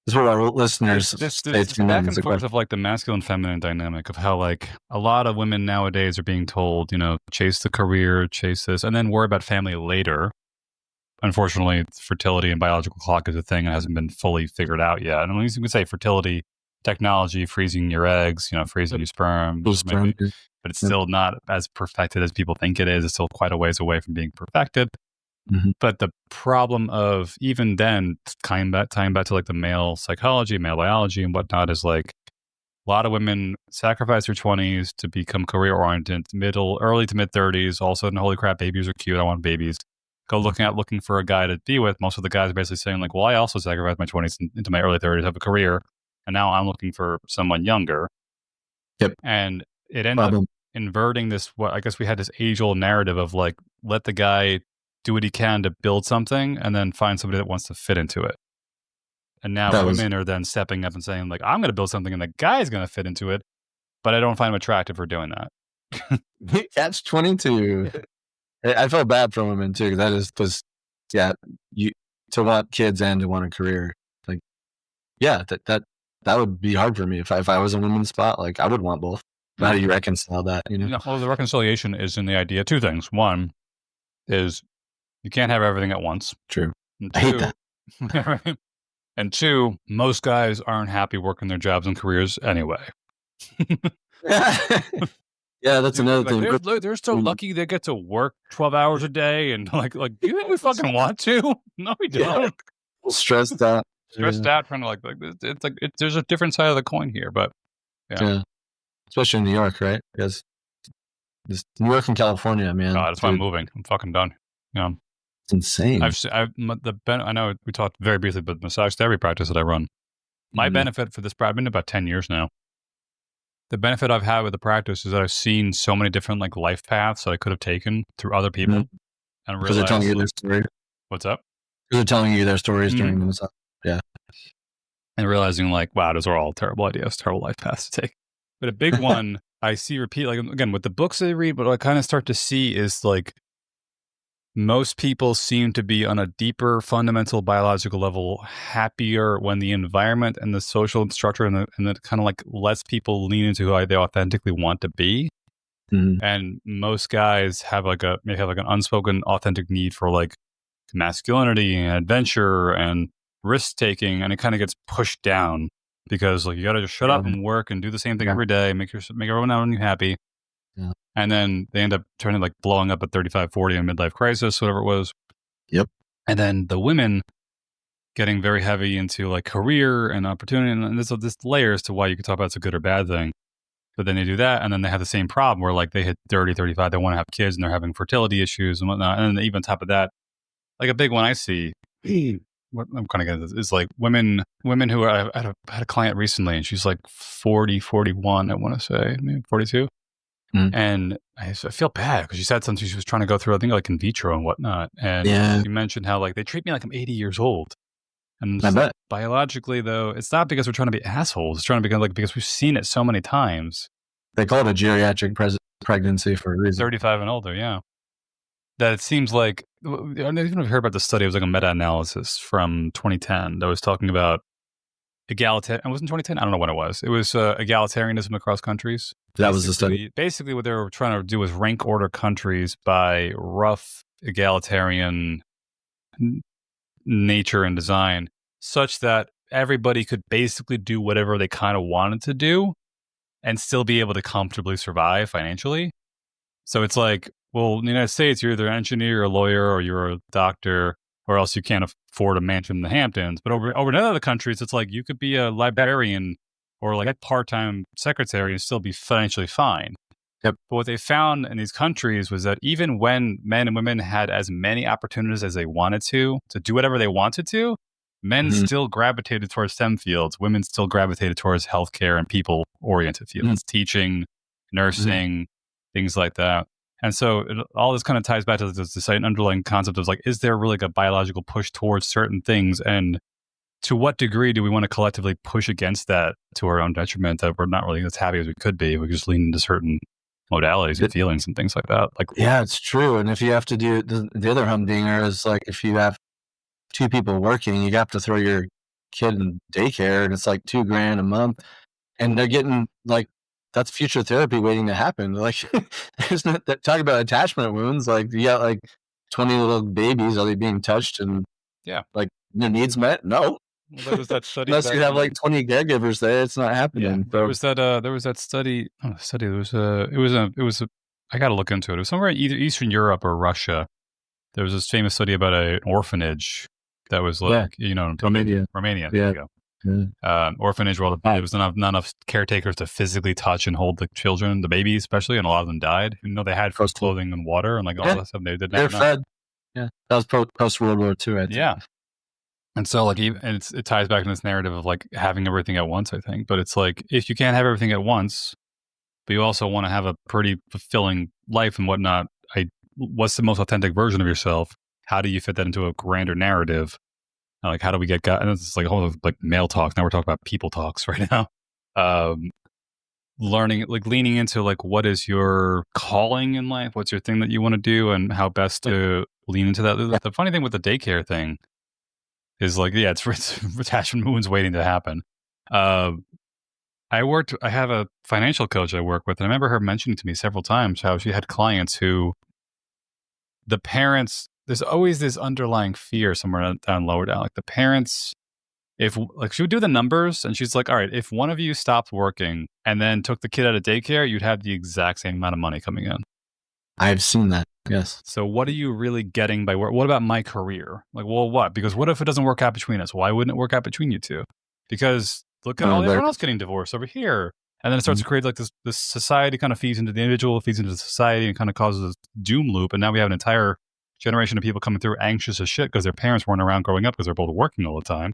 This is what our listeners this back and forth of like the masculine feminine dynamic of how like a lot of women nowadays are being told, chase the career, chase this, and then worry about family later. Unfortunately, fertility and biological clock is a thing that hasn't been fully figured out yet. And you can say fertility technology, freezing your eggs, freezing your sperm, maybe, but it's still not as perfected as people think it is. It's still quite a ways away from being perfected. But the problem of even then tying back to like the male psychology, male biology and whatnot is like a lot of women sacrifice their 20s to become career oriented, early to mid 30s. All of a sudden, holy crap, babies are cute. I want babies. Go looking for a guy to be with. Most of the guys are basically saying like, well, I also sacrificed my 20s into my early 30s, have a career. And now I'm looking for someone younger. Yep. And it ends up inverting this, what I guess we had this age-old narrative of like, let the guy do what he can to build something and then find somebody that wants to fit into it. And now women are then stepping up and saying like, I'm going to build something and the guy's going to fit into it, but I don't find him attractive for doing that. Catch 22. I felt bad for women too, because that is, because you to want kids and to want a career, like, that would be hard for me if I was a woman's spot. Like, I would want both. How do you reconcile that? Well, the reconciliation is in the idea. Two things. One is you can't have everything at once. True. And I hate that. And two, most guys aren't happy working their jobs and careers anyway. Yeah, that's another thing. They're so lucky they get to work 12 hours a day, and like, do you think we fucking want to? No, we don't. Stressed out. Out, trying to like it's like there's a different side of the coin here, but yeah. Especially in New York, right? Because New York and California, man. God, that's why I'm moving. I'm fucking done. It's insane. I know we talked very briefly about the massage therapy practice that I run. My benefit for this, I've been about 10 years now. The benefit I've had with the practice is that I've seen so many different like life paths that I could have taken through other people, and because they're telling you their story. What's up? Because they're telling you their stories during the massage. Yeah, and realizing like, wow, those are all terrible ideas, terrible life paths to take. But a big one I see repeat, like again with the books I read, but what I kind of start to see is like most people seem to be on a deeper fundamental biological level happier when the environment and the social structure and the kind of like lets people lean into who they authentically want to be. And most guys may have an unspoken authentic need for like masculinity and adventure and risk taking, and it kind of gets pushed down because like you got to just shut up and work and do the same thing every day, make everyone around you happy. And then they end up turning like blowing up at 35, 40 in midlife crisis, whatever it was. Yep. And then the women getting very heavy into like career and opportunity. And there's layers to why you could talk about it's a good or bad thing. But then they do that. And then they have the same problem where like they hit 30, 35, they want to have kids and they're having fertility issues and whatnot. And then even on top of that, like a big one I see, what I'm kind of getting is like women who I had a client recently and she's like 40, 41, I want to say, maybe 42. And I feel bad because she said something she was trying to go through, I think like in vitro and whatnot. And she mentioned how like they treat me like I'm 80 years old. And like, biologically though, it's not because we're trying to be assholes. It's trying to be like because we've seen it so many times. They call it a geriatric pregnancy for a reason. 35 and older, yeah. That it seems like, I don't even know if you heard about the study. It was like a meta-analysis from 2010 that was talking about egalitarian. It wasn't 2010. I don't know when it was. It was egalitarianism across countries. That was the study. Basically, what they were trying to do was rank order countries by rough egalitarian nature and design, such that everybody could basically do whatever they kind of wanted to do and still be able to comfortably survive financially. So it's like, well, in the United States, you're either an engineer, a lawyer, or you're a doctor, or else you can't afford a mansion in the Hamptons. But over in other countries, it's like you could be a librarian or like a part-time secretary and still be financially fine. Yep. But what they found in these countries was that even when men and women had as many opportunities as they wanted to do whatever they wanted to, men still gravitated towards STEM fields. Women still gravitated towards healthcare and people-oriented fields, teaching, nursing, things like that. And so all this kind of ties back to this underlying concept of like, is there really like a biological push towards certain things? And to what degree do we want to collectively push against that to our own detriment, that we're not really as happy as we could be? We just lean into certain modalities and feelings and things like that. Like, yeah, it's true. And if you have to do the other humdinger is like, if you have two people working, you have to throw your kid in daycare and it's like $2,000 a month and they're getting like, that's future therapy waiting to happen. Like, there's not that talk about attachment wounds. Like, you got like 20 little babies. Are they being touched and like their needs met? No. Well, there was that study. Unless you have like 20 caregivers there, it's not happening. Yeah, there was that study. It was I got to look into it. It was somewhere in either Eastern Europe or Russia. There was this famous study about an orphanage that was like, Romania. There you go. Orphanage where there was not enough caretakers to physically touch and hold the children, the babies especially, and a lot of them died. They had food, clothing, and water, and like all that stuff. They did. They're fed. Yeah, that was post World War II. I think. Yeah, and so like, and it ties back in this narrative of like having everything at once. I think, but it's like if you can't have everything at once, but you also want to have a pretty fulfilling life and whatnot. What's the most authentic version of yourself? How do you fit that into a grander narrative? Like, how do we get guys? And it's like a whole like male talks. Now we're talking about people talks right now. Learning, like leaning into like, what is your calling in life? What's your thing that you want to do, and how best to lean into that. The funny thing with the daycare thing is like, yeah, it's attachment wounds waiting to happen. I have a financial coach I work with, and I remember her mentioning to me several times how she had clients who the parents, there's always this underlying fear somewhere down lower down. Like the parents, if like she would do the numbers and she's like, all right, if one of you stopped working and then took the kid out of daycare, you'd have the exact same amount of money coming in. I've seen that. Yes. So what are you really getting by work? What about my career? Like, well, what? Because what if it doesn't work out between us? Why wouldn't it work out between you two? Because look at everyone else getting divorced over here. And then it starts to create like this society kind of feeds into the individual, feeds into the society, and kind of causes a doom loop. And now we have an entire generation of people coming through anxious as shit because their parents weren't around growing up because they're both working all the time.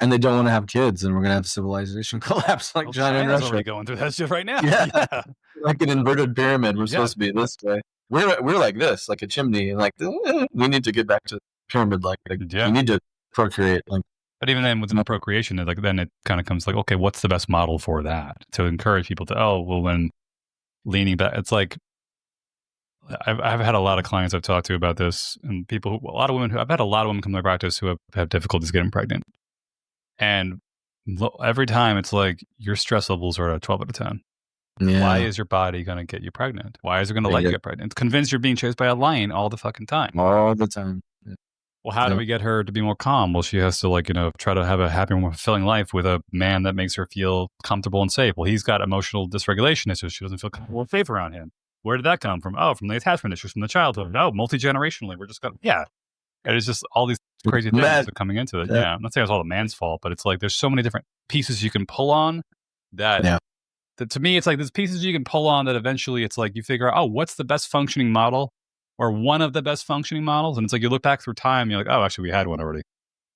And they don't want to have kids, and we're going to have civilization collapse like China and Russia. Already going through that shit right now. Yeah. Like an inverted pyramid. We're supposed to be this way. We're like this, like a chimney, and like we need to get back to pyramid. Like we need to procreate. Like, but even then, within the procreation, like then it kind of comes like, okay, what's the best model for that? To encourage people to, when leaning back, it's like I've had a lot of clients I've talked to about this, and I've had a lot of women come to my practice who have difficulties getting pregnant, and every time it's like your stress levels are at a 12 out of 10. Yeah. Why is your body going to get you pregnant? Why is it going to let you get pregnant? It's convinced you're being chased by a lion all the fucking time. All the time. Yeah. Well, how do we get her to be more calm? Well, she has to, try to have a happier, more fulfilling life with a man that makes her feel comfortable and safe. Well, he's got emotional dysregulation issues. She doesn't feel comfortable and safe around him. Where did that come from? Oh, from the attachment issues from the childhood. Oh, multi-generationally. We're just And it's just all these crazy things that are coming into it. Yeah. I'm not saying it's all the man's fault, but it's like there's so many different pieces you can pull on that to me, it's like there's pieces you can pull on that eventually it's like you figure out, what's the best functioning model or one of the best functioning models? And it's like you look back through time and you're like, oh, actually, we had one already.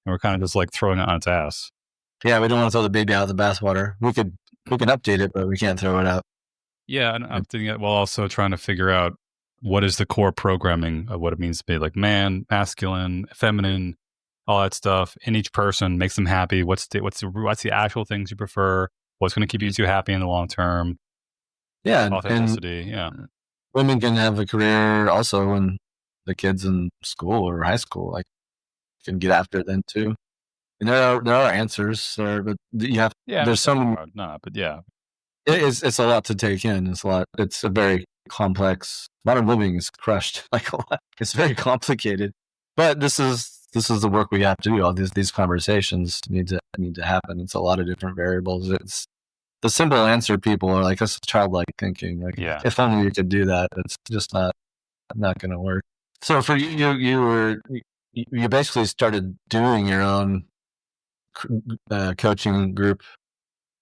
And we're kind of just like throwing it on its ass. Yeah, we don't want to throw the baby out of the bathwater. We can update it, but we can't throw it out. Yeah, and I'm thinking while also trying to figure out what is the core programming of what it means to be like man, masculine, feminine, all that stuff in each person makes them happy. What's the actual things you prefer? What's going to keep you two happy in the long term? Yeah, authenticity. And women can have a career also when the kid's in school or high school. Like, can get after it then too. And there are answers there, but you have. Yeah, there's some. But yeah, it's a lot to take in. It's a lot. It's a very complex. Modern living is crushed like a lot. It's very complicated. But this is the work we have to do. All these conversations need to happen. It's a lot of different variables. It's the simple answer. People are like, it's childlike thinking. Like, if only you could do that. It's just not going to work. So for you basically started doing your own coaching group,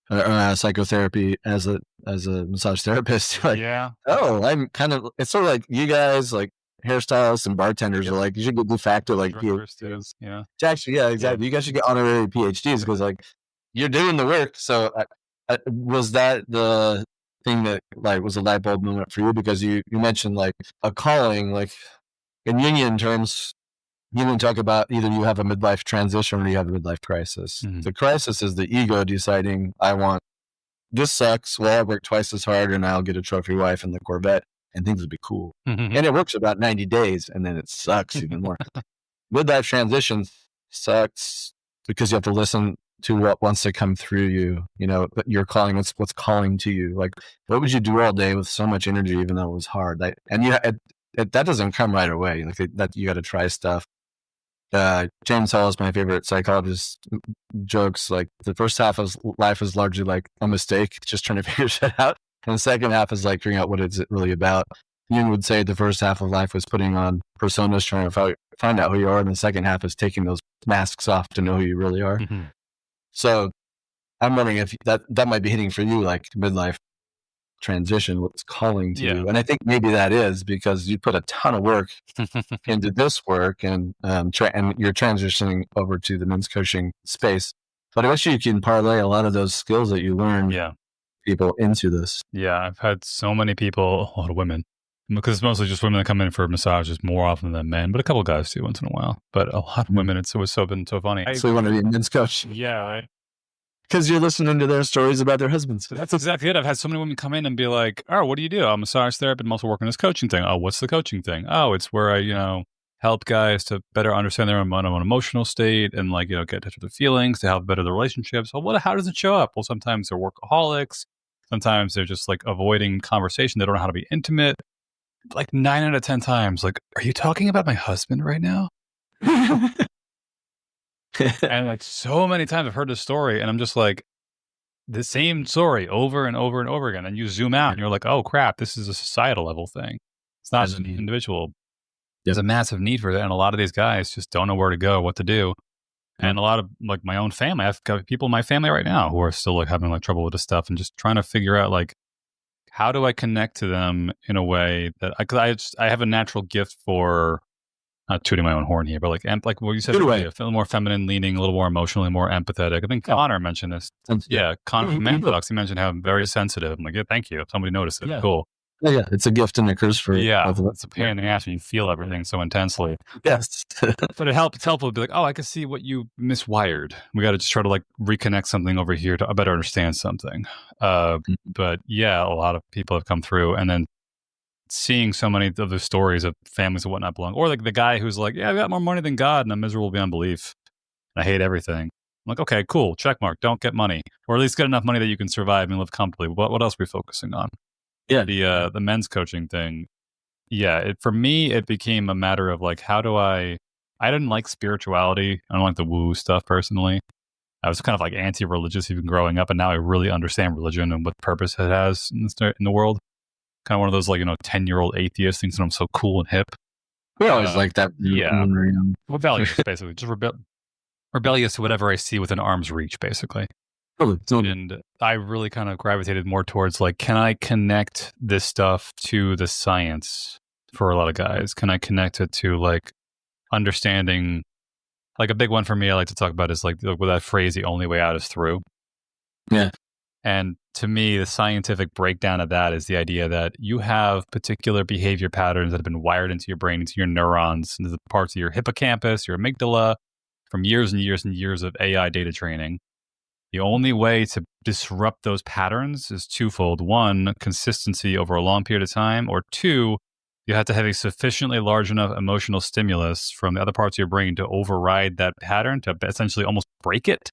psychotherapy as a massage therapist. Like, I'm kind of. It's sort of like you guys like. Hairstylists and bartenders are like, you should get de facto like PhDs. Yeah. Actually, yeah, exactly. You guys should get honorary PhDs because like you're doing the work. So was that the thing that like was a light bulb moment for you? Because you mentioned like a calling, like in Jungian terms, you didn't talk about either you have a midlife transition or you have a midlife crisis. Mm-hmm. The crisis is the ego deciding, this sucks. Well, I work twice as hard and I'll get a trophy wife and the Corvette. And things would be cool. Mm-hmm. And it works about 90 days and then it sucks even more. Midlife transition sucks because you have to listen to what wants to come through you. You're calling what's calling to you. Like, what would you do all day with so much energy, even though it was hard? That doesn't come right away. Like that, you got to try stuff. James Hall is my favorite psychologist. Jokes like the first half of life is largely like a mistake, just trying to figure shit out. And the second half is like figuring out what it's really about. Jung would say the first half of life was putting on personas, trying to find out who you are. And the second half is taking those masks off to know who you really are. Mm-hmm. So I'm wondering if that might be hitting for you, like midlife transition, what's calling to you. And I think maybe that is because you put a ton of work into this work and you're transitioning over to the men's coaching space. But I bet you can parlay a lot of those skills that you learned people into this. Yeah, I've had so many people, a lot of women, because it's mostly just women that come in for massages more often than men, but a couple guys too once in a while. But a lot of women, it's always been so funny. So you want to be a men's coach? Yeah. Because you're listening to their stories about their husbands. That's exactly it. I've had so many women come in and be like, oh, what do you do? I'm a massage therapist. I'm also working this coaching thing. Oh, what's the coaching thing? Oh, it's where I, help guys to better understand their own emotional state and get in touch with their feelings to help better their relationships. Well, how does it show up? Well, sometimes they're workaholics. Sometimes they're just avoiding conversation. They don't know how to be intimate. 9 out of 10 times, are you talking about my husband right now? And so many times I've heard this story and I'm just the same story over and over and over again. And you zoom out and you're like, oh crap, this is a societal level thing. It's not an individual. There's a massive need for that. And a lot of these guys just don't know where to go, what to do. And a lot of my own family, I've got people in my family right now who are still having trouble with this stuff and just trying to figure out how do I connect to them in a way that I have a natural gift for not tooting my own horn here, but like what you said, a little more feminine leaning, a little more emotionally, more empathetic. I think Connor mentioned this. Yeah, Connor from Manflux, he mentioned how I'm very sensitive. I'm like, yeah, thank you. Somebody noticed it. Yeah. Cool. Yeah, it's a gift and a curse for it's a pain in the ass when you feel everything so intensely. Yes. But it's helpful to be like, oh, I can see what you miswired. We got to just try to reconnect something over here to better understand something. But yeah, a lot of people have come through and then seeing so many of the stories of families and whatnot belong, or the guy who's like, yeah, I've got more money than God and I'm miserable beyond belief. And I hate everything. I'm like, okay, cool. Check mark. Don't get money, or at least get enough money that you can survive and live comfortably. What else are we focusing on? Yeah. The men's coaching thing. Yeah. For me, it became a matter of how do I didn't like spirituality. I don't like the woo stuff personally. I was kind of anti-religious even growing up. And now I really understand religion and what purpose it has in the world. Kind of one of those 10-year-old atheists thinks that I'm so cool and hip. We always like that. Yeah. Rebellious, basically. Just rebellious to whatever I see within arm's reach, basically. Totally. And I really kind of gravitated more towards can I connect this stuff to the science for a lot of guys? Can I connect it to understanding? A big one for me I like to talk about is with that phrase, the only way out is through. Yeah. And to me, the scientific breakdown of that is the idea that you have particular behavior patterns that have been wired into your brain, into your neurons, into the parts of your hippocampus, your amygdala, from years and years and years of AI data training. The only way to disrupt those patterns is twofold. One, consistency over a long period of time, or two, you have to have a sufficiently large enough emotional stimulus from the other parts of your brain to override that pattern, to essentially almost break it.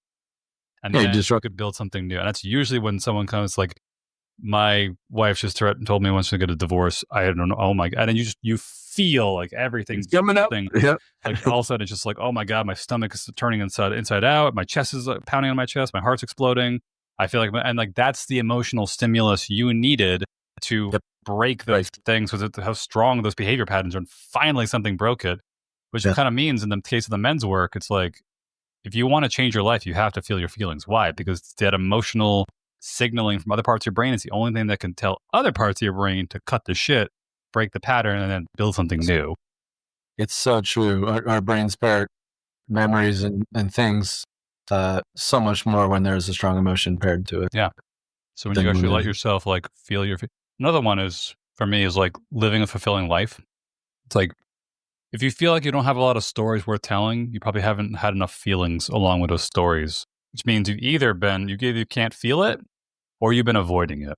And then you could build something new. And that's usually when someone comes my wife just told me once to get a divorce. I don't know. Oh my God. And then you feel everything's coming up. Yeah. All of a sudden it's just oh my God, my stomach is turning inside out. My chest is pounding on my chest. My heart's exploding. I feel that's the emotional stimulus you needed to break those things, because how strong those behavior patterns are. And finally something broke it, which kind of means in the case of the men's work, it's if you want to change your life, you have to feel your feelings. Why? Because that emotional signaling from other parts of your brain is the only thing that can tell other parts of your brain to cut the shit, break the pattern, and then build something new. It's so true. Our brains pair memories and things so much more when there's a strong emotion paired to it. Yeah. So when you actually let yourself feel your... Another one is, for me, is living a fulfilling life. It's if you feel you don't have a lot of stories worth telling, you probably haven't had enough feelings along with those stories, which means you've either can't feel it, or you've been avoiding it.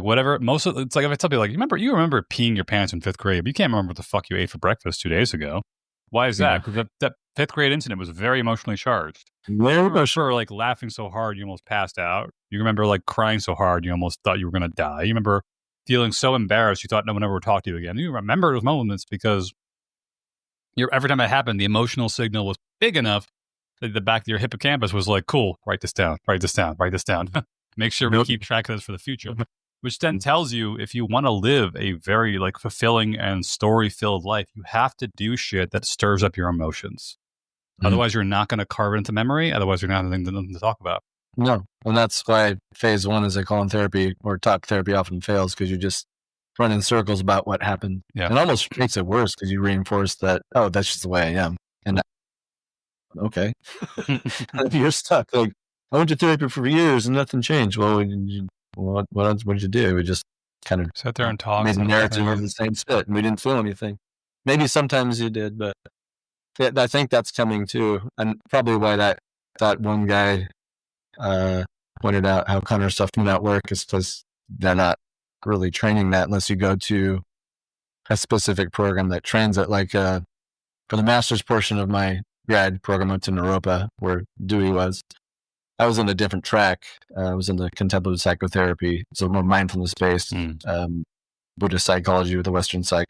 Whatever, it's if I tell people, you remember peeing your pants in 5th grade, but you can't remember what the fuck you ate for breakfast 2 days ago. Why is that? Because that 5th grade incident was very emotionally charged. Very emotional. Laughing so hard you almost passed out. You remember crying so hard you almost thought you were going to die. You remember feeling so embarrassed you thought no one ever would talk to you again. You remember those moments because every time it happened, the emotional signal was big enough that the back of your hippocampus was cool, write this down, write this down, write this down. Make sure we keep track of this for the future. Which then tells you, if you want to live a very fulfilling and story-filled life, you have to do shit that stirs up your emotions. Otherwise, you're not going to carve it into memory. Otherwise, you're not having nothing to talk about. No. And that's why phase 1, as I call in therapy, or talk therapy, often fails, because you just run in circles about what happened. Yeah. It almost makes it worse because you reinforce that, oh, that's just the way I am. And okay. You're stuck. I went to therapy for years and nothing changed. Well, what did you do? We just kind of sat there and talked. Made a narrative of the same shit, and we didn't feel anything. Maybe sometimes you did, but I think that's coming too, and probably why that one guy pointed out how counter stuff may not work is because they're not really training that unless you go to a specific program that trains it. Like for the master's portion of my grad program, I went to Naropa, where Dewey was. I was in a different track. I was in the contemplative psychotherapy, so more mindfulness-based, Buddhist psychology with the Western psych,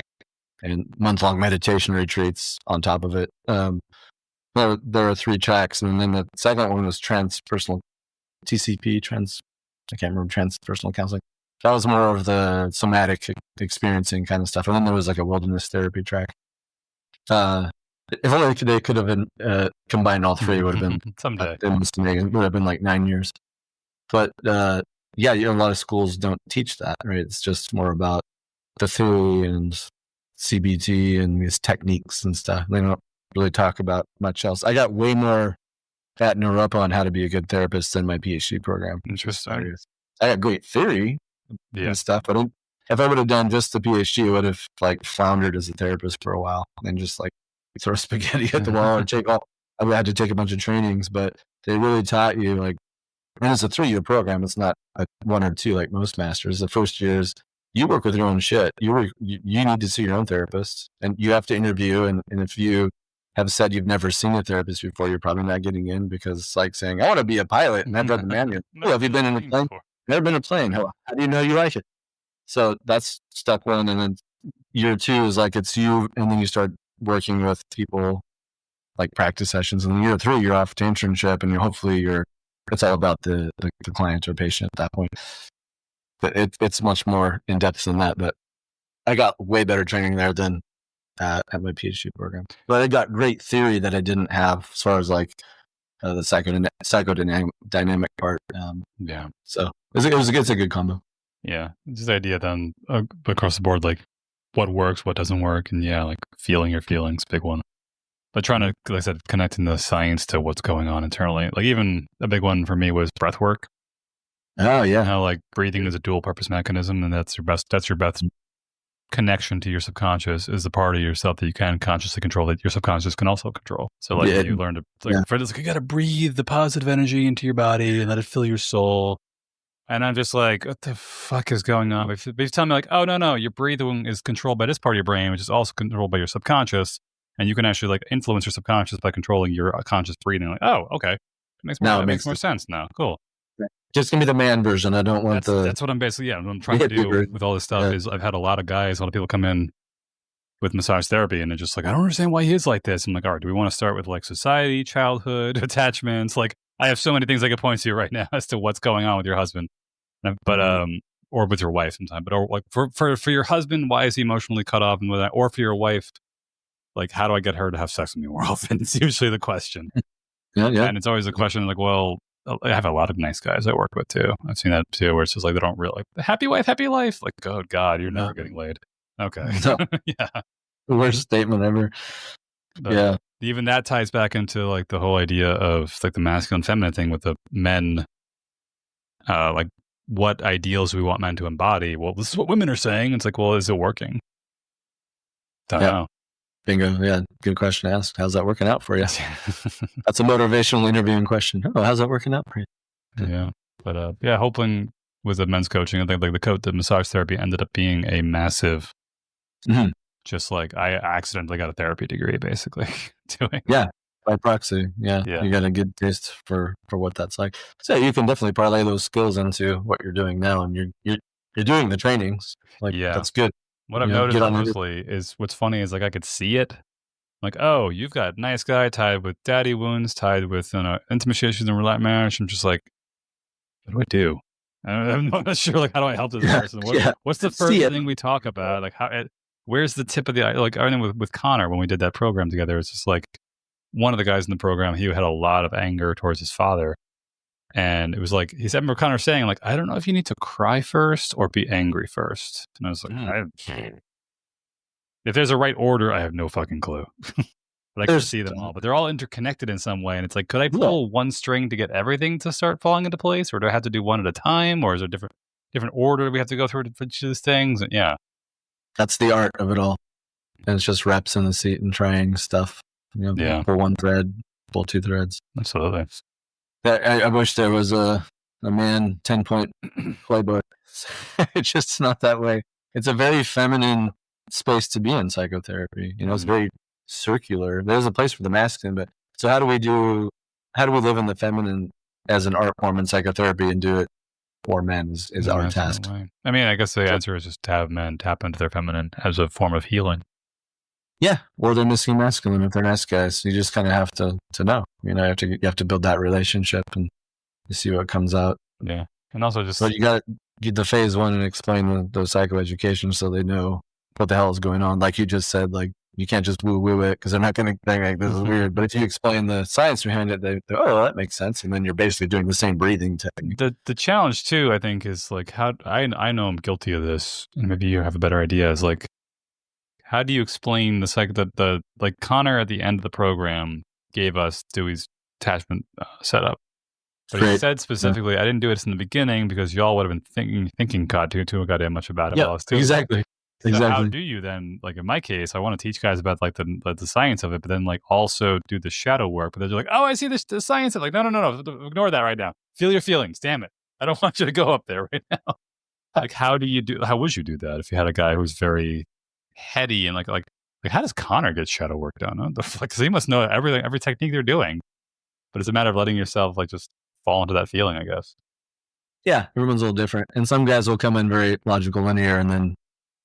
and month-long meditation retreats on top of it. There are 3 tracks, and then the second one was transpersonal, TCP, I can't remember, transpersonal counseling. That was more of the somatic experiencing kind of stuff. And then there was like a wilderness therapy track. If only they could have been combined all 3, it would have been someday. It would have been like 9 years. But yeah, a lot of schools don't teach that, right? It's just more about the theory and CBT and these techniques and stuff. They don't really talk about much else. I got way more at Naropa on how to be a good therapist than my PhD program. Interesting. I got great theory and stuff, but if I would have done just the PhD, I would have like floundered as a therapist for a while and just like throw spaghetti at the wall and I would have to take a bunch of trainings, but they really taught you like, and it's a 3-year program. It's not a 1 or 2 like most masters. The first year is you work with your own shit. You need to see your own therapist, and you have to interview. And if you have said you've never seen a therapist before, you're probably not getting in, because it's like saying, I want to be a pilot and I've read the manual. Oh, have you been in a plane? Never been in a plane. How do you know you like it? So that's step 1. And then year 2 is like, it's you. And then you start working with people, like practice sessions. And then year 3, you're off to internship, and it's all about the client or patient at that point. But it's much more in depth than that. But I got way better training there than at my PhD program. But I got great theory that I didn't have as far as like the psychodynamic part. So it's a good combo. Yeah, just the idea then across the board, like what works, what doesn't work, and like feeling your feelings, big one. But trying to, like I said, connecting the science to what's going on internally. Like even a big one for me was breath work. Oh yeah, how like breathing is a dual purpose mechanism, and that's your best connection to your subconscious is the part of yourself that you can consciously control that your subconscious can also control. So like you learn to Fred is like, you got to breathe the positive energy into your body and let it fill your soul. And I'm just like, what the fuck is going on? If you tell me like, oh no, your breathing is controlled by this part of your brain, which is also controlled by your subconscious, and you can actually like influence your subconscious by controlling your conscious breathing. Like, oh, okay, that makes more sense now. Cool. Just give me the man version. I don't want that's what I'm basically, what I'm trying to do with all this stuff is I've had a lot of people come in with massage therapy, and they're just like, I don't understand why he is like this. I'm like, all right, do we want to start with like society, childhood, attachments? Like, I have so many things I could point to right now as to what's going on with your husband, but or with your wife sometimes. But or like for your husband, why is he emotionally cut off, and with that, or for your wife, like, how do I get her to have sex with me more often? It's usually the question. Yeah. And it's always a question like, well, I have a lot of nice guys I work with too. I've seen that too, where it's just like they don't really like happy wife, happy life. Like, oh God, you're never getting laid. Okay, yeah, the worst statement ever. But even that ties back into like the whole idea of like the masculine feminine thing with the men. Like, what ideals we want men to embody? Well, this is what women are saying. It's like, well, is it working? Don't know. Bingo. Yeah. Good question to ask. How's that working out for you? That's a motivational interviewing question. Oh, how's that working out for you? Yeah. But hoping with the men's coaching, I think like the massage therapy ended up being a massive, just like I accidentally got a therapy degree basically doing. Yeah. By proxy. Yeah. You got a good taste for what that's like. So you can definitely parlay those skills into what you're doing now, and you're doing the trainings. Like, that's good. What I've noticed mostly is what's funny is like I could see it. Like, oh, you've got nice guy tied with daddy wounds, tied with intimacy issues and relaxed marriage. I'm just like, what do I do? I'm not sure. Like, how do I help this person? What's the first thing we talk about? Like, where's the tip of the like? I mean, with Connor when we did that program together, it's just like one of the guys in the program. He had a lot of anger towards his father, and it was like he said, I remember Connor saying, like, I don't know if you need to cry first or be angry first. And I was like, if there's a right order, I have no fucking clue. but I can see them all. But they're all interconnected in some way. And it's like, could I pull one string to get everything to start falling into place? Or do I have to do one at a time? Or is there different order we have to go through for each of these things? And yeah. That's the art of it all. And it's just reps in the seat and trying stuff. Pull one thread, pull two threads. Absolutely. I wish there was a man 10-point playbook. It's just not that way. It's a very feminine space to be in psychotherapy. It's very circular. There's a place for the masculine, but so how do we live in the feminine as an art form in psychotherapy and do it for men is our task. I mean, I guess the answer is just to have men tap into their feminine as a form of healing. Yeah, or they're missing masculine if they're nice guys. You just kind of have to know. You have to build that relationship and see what comes out. Yeah, and also but you got to get the phase one and explain the psychoeducation so they know what the hell is going on. Like you just said, like you can't just woo it because they're not going to think like this is weird. But if you explain the science behind it, they oh, that makes sense, and then you're basically doing the same breathing technique. The challenge too, I think, is like how I know I'm guilty of this, and maybe you have a better idea. Is like, how do you explain the like Connor at the end of the program gave us Dewey's attachment setup, but he said specifically, I didn't do this in the beginning because y'all would have been thinking too goddamn much about it. Yeah, exactly. So how do you then, like in my case, I want to teach guys about like the science of it, but then like also do the shadow work. But they're like, oh, I see the science. I'm like, no, ignore that right now. Feel your feelings. Damn it. I don't want you to go up there right now. Like, how would you do that if you had a guy who's very heady and like how does Connor get shadow work done? Huh? Because he must know everything, every technique they're doing. But it's a matter of letting yourself like just fall into that feeling, I guess. Yeah, everyone's a little different, and some guys will come in very logical, linear, and then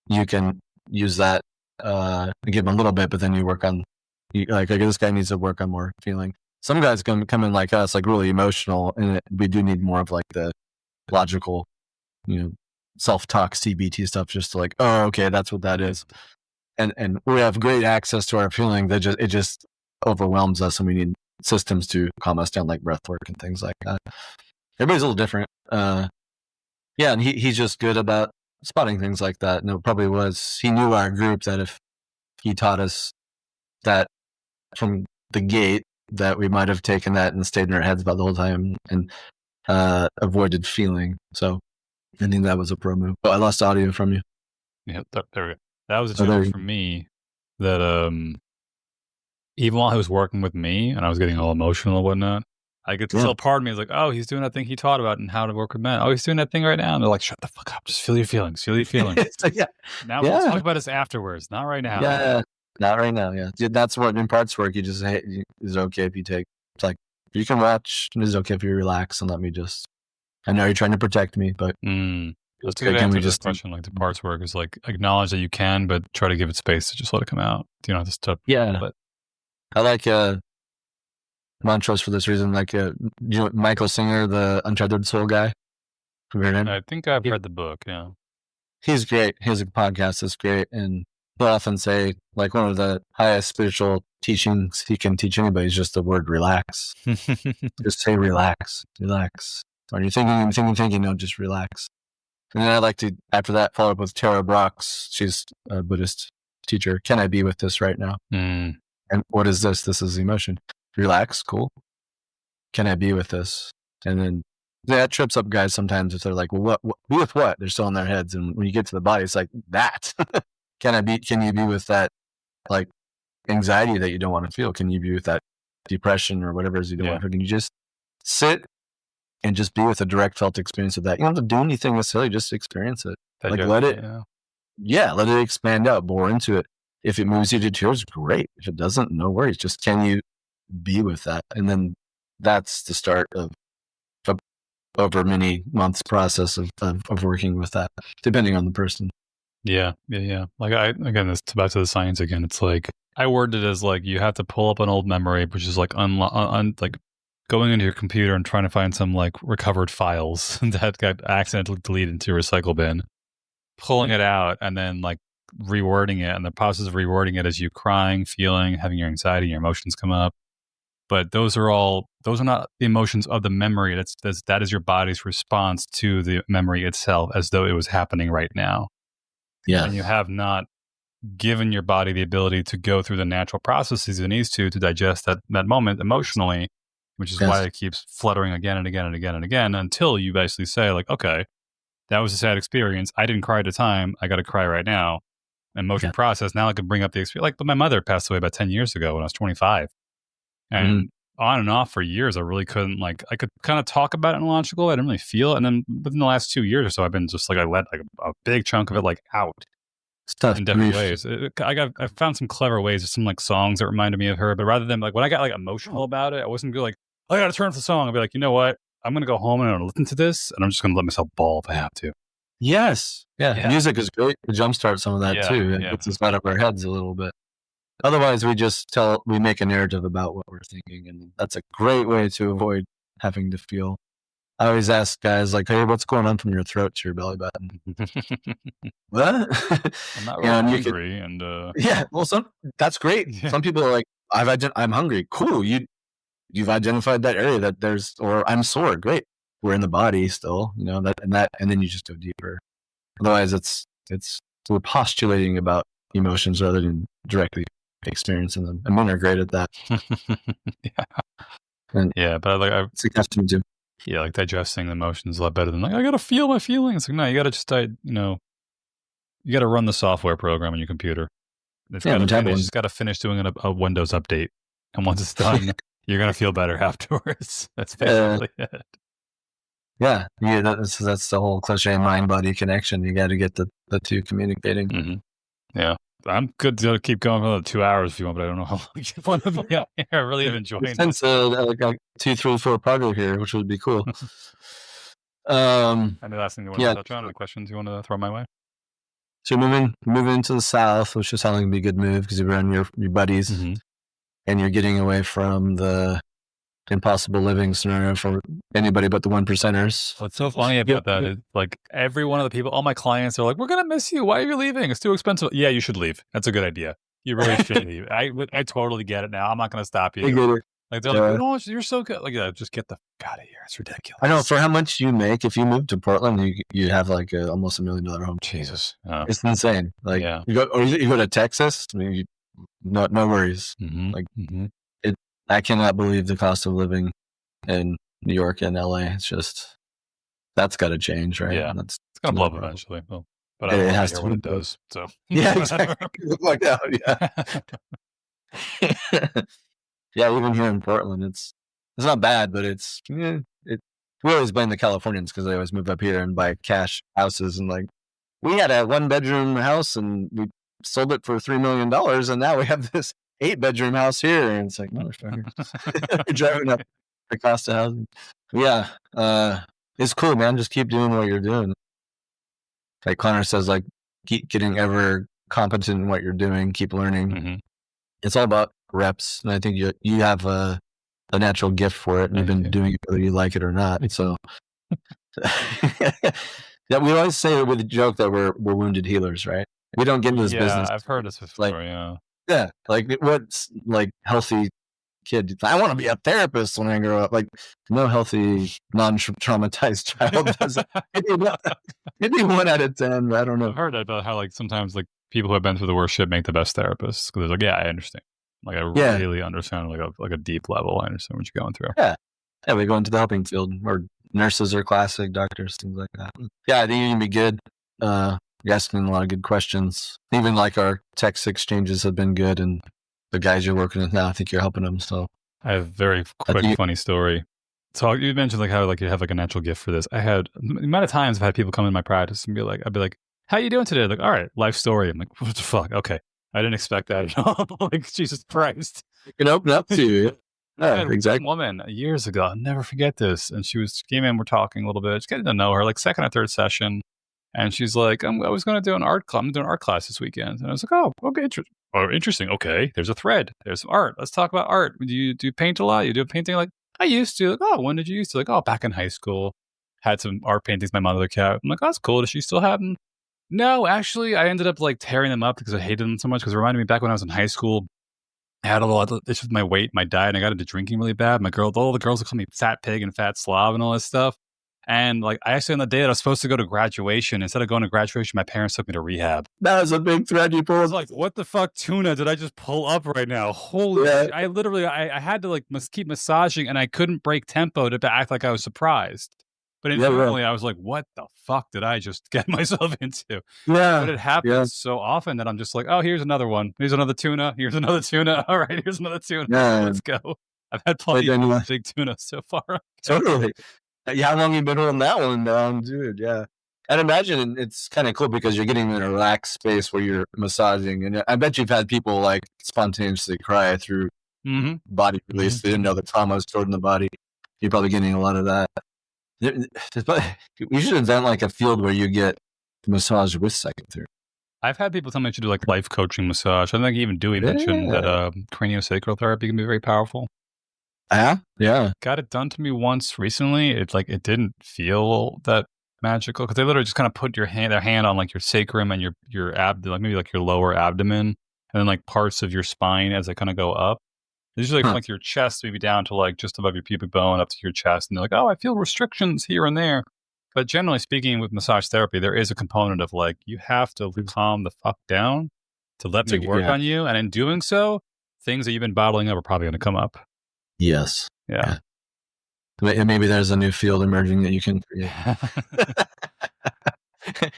you can use that, give them a little bit, but then you work on, like this guy needs to work on more feeling. Some guys come in like us, like really emotional, and we do need more of like the logical, self-talk CBT stuff, just to like, oh, okay, that's what that is. And we have great access to our feeling. It just overwhelms us, and we need systems to calm us down, like breath work and things like that. Everybody's a little different. And he's just good about spotting things like that. And it probably was, he knew our group that if he taught us that from the gate, that we might have taken that and stayed in our heads about the whole time and avoided feeling. So I think that was a pro move. But I lost audio from you. Yeah, there we go. That was a challenge for me that even while he was working with me and I was getting all emotional and whatnot, I could still part of me is like, oh, he's doing that thing he taught about and how to work with men. Oh, he's doing that thing right now. And they're like, shut the fuck up. Just feel your feelings. Feel your feelings. Now let's talk about this afterwards. Not right now. Yeah. Not right now. Yeah. That's what in parts work. You just is it okay if you take, it's like, you can watch. Is it okay if you relax and let me just, I know you're trying to protect me, but that's a good answer to this question. Like the parts work is like acknowledge that you can, but try to give it space to just let it come out. You know, just to, but I like, mantras for this reason, like Michael Singer, the Untethered Soul guy. I think I've read the book. Yeah, he's great. His podcast is great, and he'll often say like one of the highest spiritual teachings he can teach anybody is just the word relax. Just say relax. When you're thinking, no, just relax. And then I like to after that follow up with Tara Brach's. She's a Buddhist teacher. Can I be with this right now? And what is this? This is emotion. Relax, cool. Can I be with this? And then that trips up guys sometimes if they're like, well, what with what? They're still in their heads. And when you get to the body, it's like that. Can you be with that like anxiety that you don't want to feel? Can you be with that depression or whatever it is you don't want to feel? Can you just sit and just be with a direct felt experience of that? You don't have to do anything necessarily, just experience it. Let it expand out, bore into it. If it moves you to tears, great. If it doesn't, no worries. Just can you be with that? And then that's the start of over many months process of working with that, depending on the person. Yeah. Like it's back to the science again. It's like I worded it as like you have to pull up an old memory, which is like like going into your computer and trying to find some like recovered files that got accidentally deleted into a recycle bin, pulling it out and then like rewording it, and the process of rewording it is you crying, feeling, having your anxiety, your emotions come up. But those are not the emotions of the memory. That is your body's response to the memory itself, as though it was happening right now. Yeah. And you have not given your body the ability to go through the natural processes it needs to digest that moment emotionally, which is why it keeps fluttering again and again and again and again until you basically say like, okay, that was a sad experience. I didn't cry at the time. I got to cry right now. Emotion process. Now I can bring up the experience. Like, but my mother passed away about 10 years ago when I was 25. And on and off for years, I really couldn't, like, I could kind of talk about it in logical. I didn't really feel it. And then within the last 2 years or so, I've been just like, I let like a big chunk of it like out. Stuff in different ways. I found some clever ways. There's some like songs that reminded me of her, but rather than like when I got like emotional about it, I wasn't like, I got to turn off the song. I'd be like, you know what? I'm going to go home and I'm going to listen to this and I'm just going to let myself bawl if I have to. Yes. Yeah. Music is great to jumpstart some of that too. It gets us out of our heads a little bit. Otherwise, we make a narrative about what we're thinking. And that's a great way to avoid having to feel. I always ask guys like, hey, what's going on from your throat to your belly button? What? I'm not really hungry. Yeah. Well, that's great. Yeah. Some people are like, I'm hungry. Cool. You've identified that area that or I'm sore. Great. We're in the body still, you know, and then you just go deeper. Otherwise we're postulating about emotions rather than directly experiencing them. And men are great at that. But it's a custom too. Yeah, like digesting the emotions a lot better than like, I got to feel my feelings. Like, no, you got to just, you got to run the software program on your computer. You just got to finish doing a Windows update. And once it's done, you're going to feel better afterwards. That's basically it. Yeah, that's the whole cliche mind-body connection. You got to get the two communicating. Mm-hmm. Yeah, I'm good to keep going for another 2 hours if you want, but I don't know how long you want to be out here. I really am enjoying it. Since like 2, 3, 4 project here, which would be cool. And the last thing you want to touch on, any questions you want to throw my way? So moving to the south, which is sounding to be a good move because you're around your buddies, and you're getting away from the impossible living scenario for anybody but the 1%ers. What's so funny about that is like every one of the people, all my clients are like, we're going to miss you. Why are you leaving? It's too expensive. Yeah, you should leave. That's a good idea. You really should leave. I totally get it now. I'm not going to stop you. I get it. Like, they're like, oh, you're so good. Like, just get the fuck out of here. It's ridiculous. I know. For how much you make, if you move to Portland, you have like almost $1 million home. Jesus. It's insane. Like, you go to Texas, I mean, no worries. Like, I cannot believe the cost of living in New York and LA. It's just, that's got to change, right? Yeah. It's going to blow up eventually. Well, but it has to when it does. So yeah, exactly. Look out, yeah, even here in Portland, it's not bad, but we always blame the Californians because they always move up here and buy cash houses, and like, we had a 1-bedroom house and we sold it for $3 million, and now we have this 8-bedroom house here, and it's like, motherfucker, you're driving up the cost of housing. Yeah, it's cool, man. Just keep doing what you're doing. Like Connor says, like, keep getting ever competent in what you're doing. Keep learning. It's all about reps, and I think you have a natural gift for it, and you've been doing it whether you like it or not. So, yeah, we always say with a joke that we're wounded healers, right? We don't get into this business. I've heard this before. Like, like what's like healthy kid? I want to be a therapist when I grow up. Like, no healthy, non-traumatized child does it. Maybe 1 out of 10. I don't know. I've heard about how like sometimes like people who have been through the worst shit make the best therapists because they're like, yeah, I understand. Like, I really understand like a deep level. I understand what you're going through. Yeah, we go into the helping field where nurses are classic, doctors, things like that. Yeah, I think you can be good. You're asking a lot of good questions. Even like our text exchanges have been good, and the guys you're working with now, I think you're helping them. So I have a very quick, funny story. So you mentioned like how like you have like a natural gift for this. I had the amount of times I've had people come in my practice and I'd be like, how you doing today? Like, all right, life story. I'm like, what the fuck? Okay. I didn't expect that at all. Like, Jesus Christ. It can open up to you. Yeah, exactly. One woman years ago, I'll never forget this. And she came in, we're talking a little bit, just getting to know her, like second or third session. And she's like, I was going to do an art class. I'm doing an art class this weekend. And I was like, oh, okay, interesting. Okay, there's a thread. There's some art. Let's talk about art. Do you paint a lot? You do painting? Like, I used to. Like, oh, when did you used to? Like, oh, back in high school. Had some art paintings my mother kept. I'm like, oh, that's cool. Does she still have them? No, actually, I ended up like tearing them up because I hated them so much because it reminded me back when I was in high school. I had a lot of issues with my weight, my diet, and I got into drinking really bad. All the girls would call me fat pig and fat slob and all this stuff. And like, I actually, on the day that I was supposed to go to graduation, instead of going to graduation, my parents took me to rehab. That was a big thread you pulled. I was like, what the fuck tuna did I just pull up right now? Holy shit. I literally, I had to like keep massaging, and I couldn't break tempo to act like I was surprised. But internally, I was like, what the fuck did I just get myself into? But it happens so often that I'm just like, oh, here's another one. Here's another tuna. Here's another tuna. All right, here's another tuna. Let's go. I've had plenty of big tuna so far. Totally. Yeah, how long have you been holding that one down, dude? Yeah. I'd imagine it's kind of cool because you're getting in a relaxed space where you're massaging. And I bet you've had people like spontaneously cry through body release. They didn't know the trauma was stored in the body. You're probably getting a lot of that. We should invent like a field where you get massage with psychotherapy. I've had people tell me to do like life coaching massage. I think even Dewey mentioned that craniosacral therapy can be very powerful. Yeah. Got it done to me once recently. It's like, it didn't feel that magical because they literally just kind of put their hand on like your sacrum and your abdomen, like maybe like your lower abdomen, and then like parts of your spine as they kind of go up. It's usually from like your chest, maybe down to like just above your pubic bone up to your chest. And they're like, oh, I feel restrictions here and there. But generally speaking, with massage therapy, there is a component of like, you have to calm the fuck down to let me work on you. And in doing so, things that you've been bottling up are probably going to come up. Yes. Yeah. Maybe there's a new field emerging that you can create.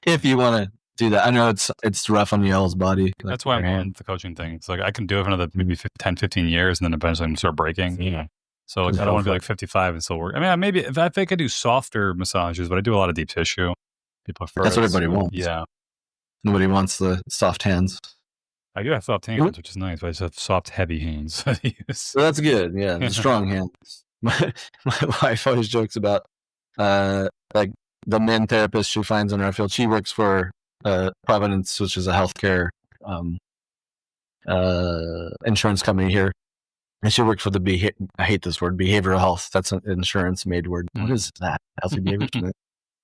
If you want to do that. I know it's rough on y'all's body. Like, that's why I'm on the coaching thing. It's like, I can do it for another maybe 10, 15 years, and then eventually I'm going to start breaking. Yeah. So like, I don't want to be like 55 and still work. I mean, maybe if I think I do softer massages, but I do a lot of deep tissue. People prefer That's what everybody wants. Yeah. Nobody wants the soft hands. I do have soft hands, which is nice, but I just have soft, heavy hands. So that's good. Yeah, the strong hands. My wife always jokes about like the men therapist she finds in our field. She works for Providence, which is a healthcare insurance company here. And she works for the I hate this word, behavioral health. That's an insurance made word. What is that? Healthy behavior.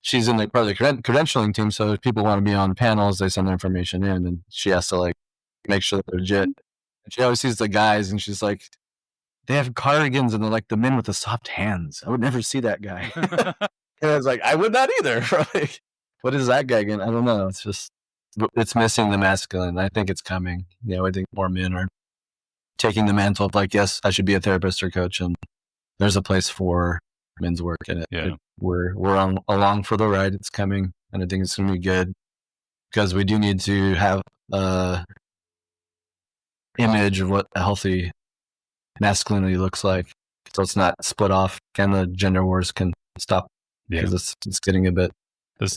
She's in like part of the credentialing team. So if people want to be on panels, they send their information in, and she has to like make sure they're legit. And she always sees the guys, and she's like, they have cardigans, and they're like the men with the soft hands. I would never see that guy. And I was like, I would not either. Like, what is that guy again? I don't know. It's just, it's missing the masculine. I think it's coming. You know, I think more men are taking the mantle of like, yes, I should be a therapist or coach, and there's a place for men's work in it. We're along for the ride. It's coming, and I think it's going to be good because we do need to have a image of what a healthy masculinity looks like, so it's not split off, and the gender wars can stop because it's getting a bit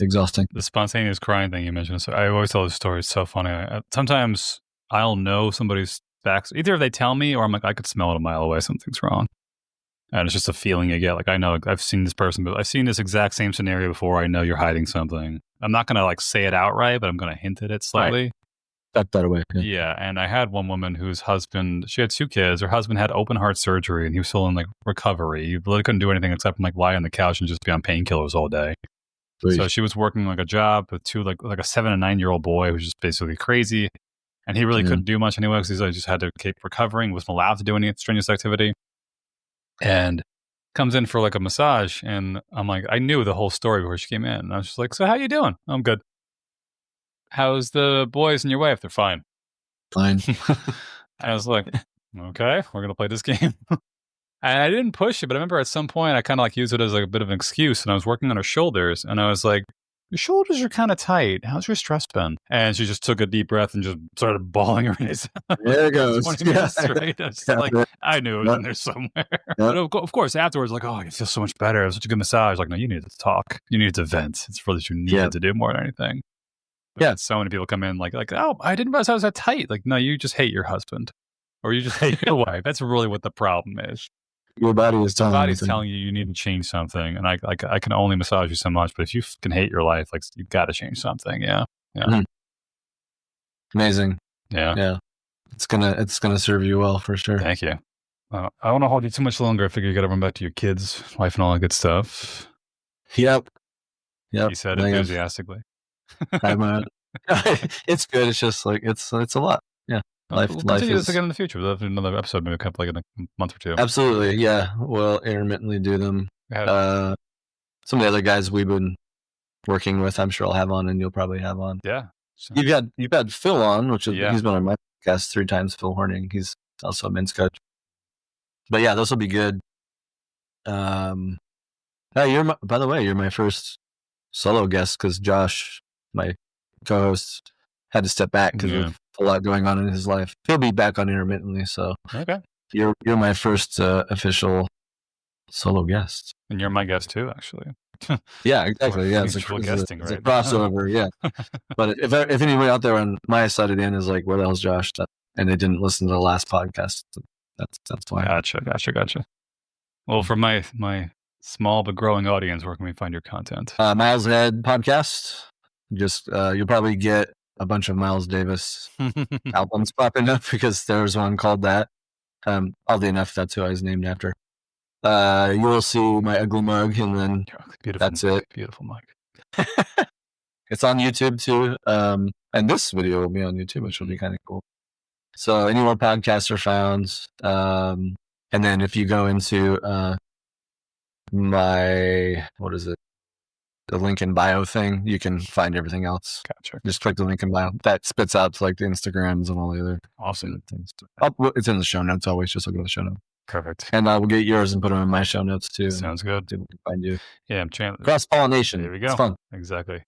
exhausting. The spontaneous crying thing you mentioned. So I always tell this story. It's so funny. Sometimes I'll know somebody's back. Either if they tell me, or I'm like, I could smell it a mile away. Something's wrong. And it's just a feeling you get. Like, I know I've seen this person, but I've seen this exact same scenario before. I know you're hiding something. I'm not going to like say it outright, but I'm going to hint at it slightly. Right. Tuck that away. Yeah. And I had one woman whose husband, she had 2 kids. Her husband had open heart surgery, and he was still in like recovery. He really couldn't do anything except like lie on the couch and just be on painkillers all day. Please. So she was working like a job with 2, like a 7 and 9-year-old boy who's just basically crazy. And he really couldn't do much anyway because he just had to keep recovering, wasn't allowed to do any strenuous activity. And comes in for like a massage, and I'm like, I knew the whole story before she came in. And I was just like, so how you doing? I'm good. How's the boys and your wife? They're fine. Fine. I was like, okay, we're going to play this game. And I didn't push it, but I remember at some point I kind of like used it as like a bit of an excuse, and I was working on her shoulders, and I was like, your shoulders are kind of tight. How's your stress been? And she just took a deep breath and just started bawling her eyes out. There it goes. Straight. I was like, I knew it was in there somewhere. But of course, afterwards, like, oh, I feel so much better. It was such a good massage. Like, no, you needed to talk. You needed to vent. It's really what you needed to do more than anything. But so many people come in like, oh, I didn't realize I was that tight. Like, no, you just hate your husband, or you just hate your wife. That's really what the problem is. Your body is telling you need to change something, and I can only massage you so much. But if you can hate your life, like, you've got to change something. Yeah. Mm-hmm. Amazing. Yeah. It's gonna serve you well for sure. Thank you. I don't want to hold you too much longer. I figure you got to run back to your kids, wife, and all that good stuff. Yep. He said enthusiastically. It's good. It's just like it's a lot. Yeah. We'll continue this again in the future. We'll have another episode, maybe like in a month or 2. Absolutely. Yeah. We'll intermittently do them. some of the other guys we've been working with, I'm sure I'll have on, and you'll probably have on. Yeah. You've had Phil on, which is he's been on my podcast 3 times. Phil Horning, he's also a men's coach. But yeah, those will be good. By the way, you're my first solo guest because Josh, my co-host, had to step back because of a lot going on in his life. He'll be back on intermittently, so okay. You're my first official solo guest, and you're my guest too, actually. Yeah, exactly. Yeah, it's a crossover. Yeah, but if anybody out there on my side of the end is like, "Where the hell's Josh?" and they didn't listen to the last podcast, that's why. Gotcha. Well, for my small but growing audience, where can we find your content? Miles Ahead podcast. Just you'll probably get a bunch of Miles Davis albums popping up because there's one called that. Oddly enough, that's who I was named after. You will see my ugly mug, and then that's it. Beautiful mug. It's on YouTube too, and this video will be on YouTube, which will be kind of cool. So any more podcasts are found, and then if you go into my the link in bio thing, you can find everything else. Gotcha. Just click the link in bio. That spits out to like the Instagrams and all the other awesome things. It's in the show notes always. Just look at the show notes. Perfect. And I will get yours and put them in my show notes too. Sounds good. People can find you. Yeah, I'm Chandler. Cross-pollination. There we go. It's fun. Exactly.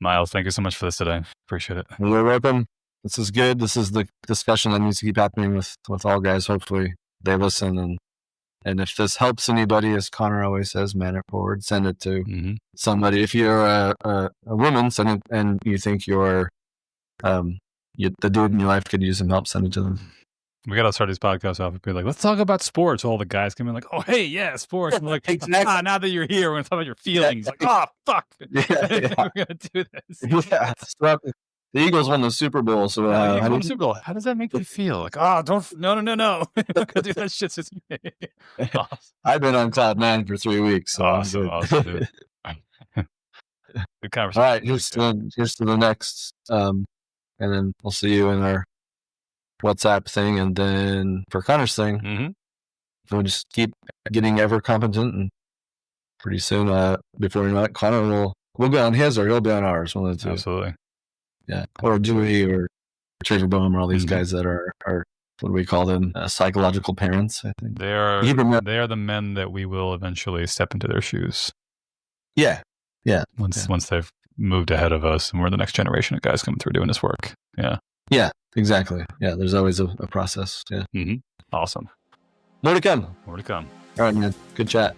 Miles, thank you so much for this today. Appreciate it. You're welcome. This is good. This is the discussion that needs to keep happening with all guys. Hopefully they listen, and if this helps anybody, as Connor always says, man it forward, send it to somebody. If you're a woman, send it, and you think you're the dude in your life could use some help, send it to them. We gotta start these podcasts off and be like, let's talk about sports. All the guys come in like, oh hey, yeah, sports. I'm like, now that you're here, we're gonna talk about your feelings. Like, oh fuck. We're gonna do this. Yeah. The Eagles won the Super Bowl, so how does that make you feel? Like, no. We're not gonna do that shit. Awesome. I've been on cloud 9 for 3 weeks. So awesome, dude. Good conversation. All right, here's to the next, and then we'll see you in our WhatsApp thing, and then for Connor's thing, we'll just keep getting ever competent, and pretty soon, before we know it, Connor we'll be on his or he'll be on ours. One of the two. Absolutely. Yeah, or Dewey or Traver Boehm, or all these guys that are what do we call them? Psychological parents, I think. They are the men that we will eventually step into their shoes. Yeah. Once they've moved ahead of us, and we're the next generation of guys coming through doing this work. Yeah. Yeah. Exactly. Yeah. There's always a process. Yeah. Awesome. More to come. More to come. All right, man. Good chat.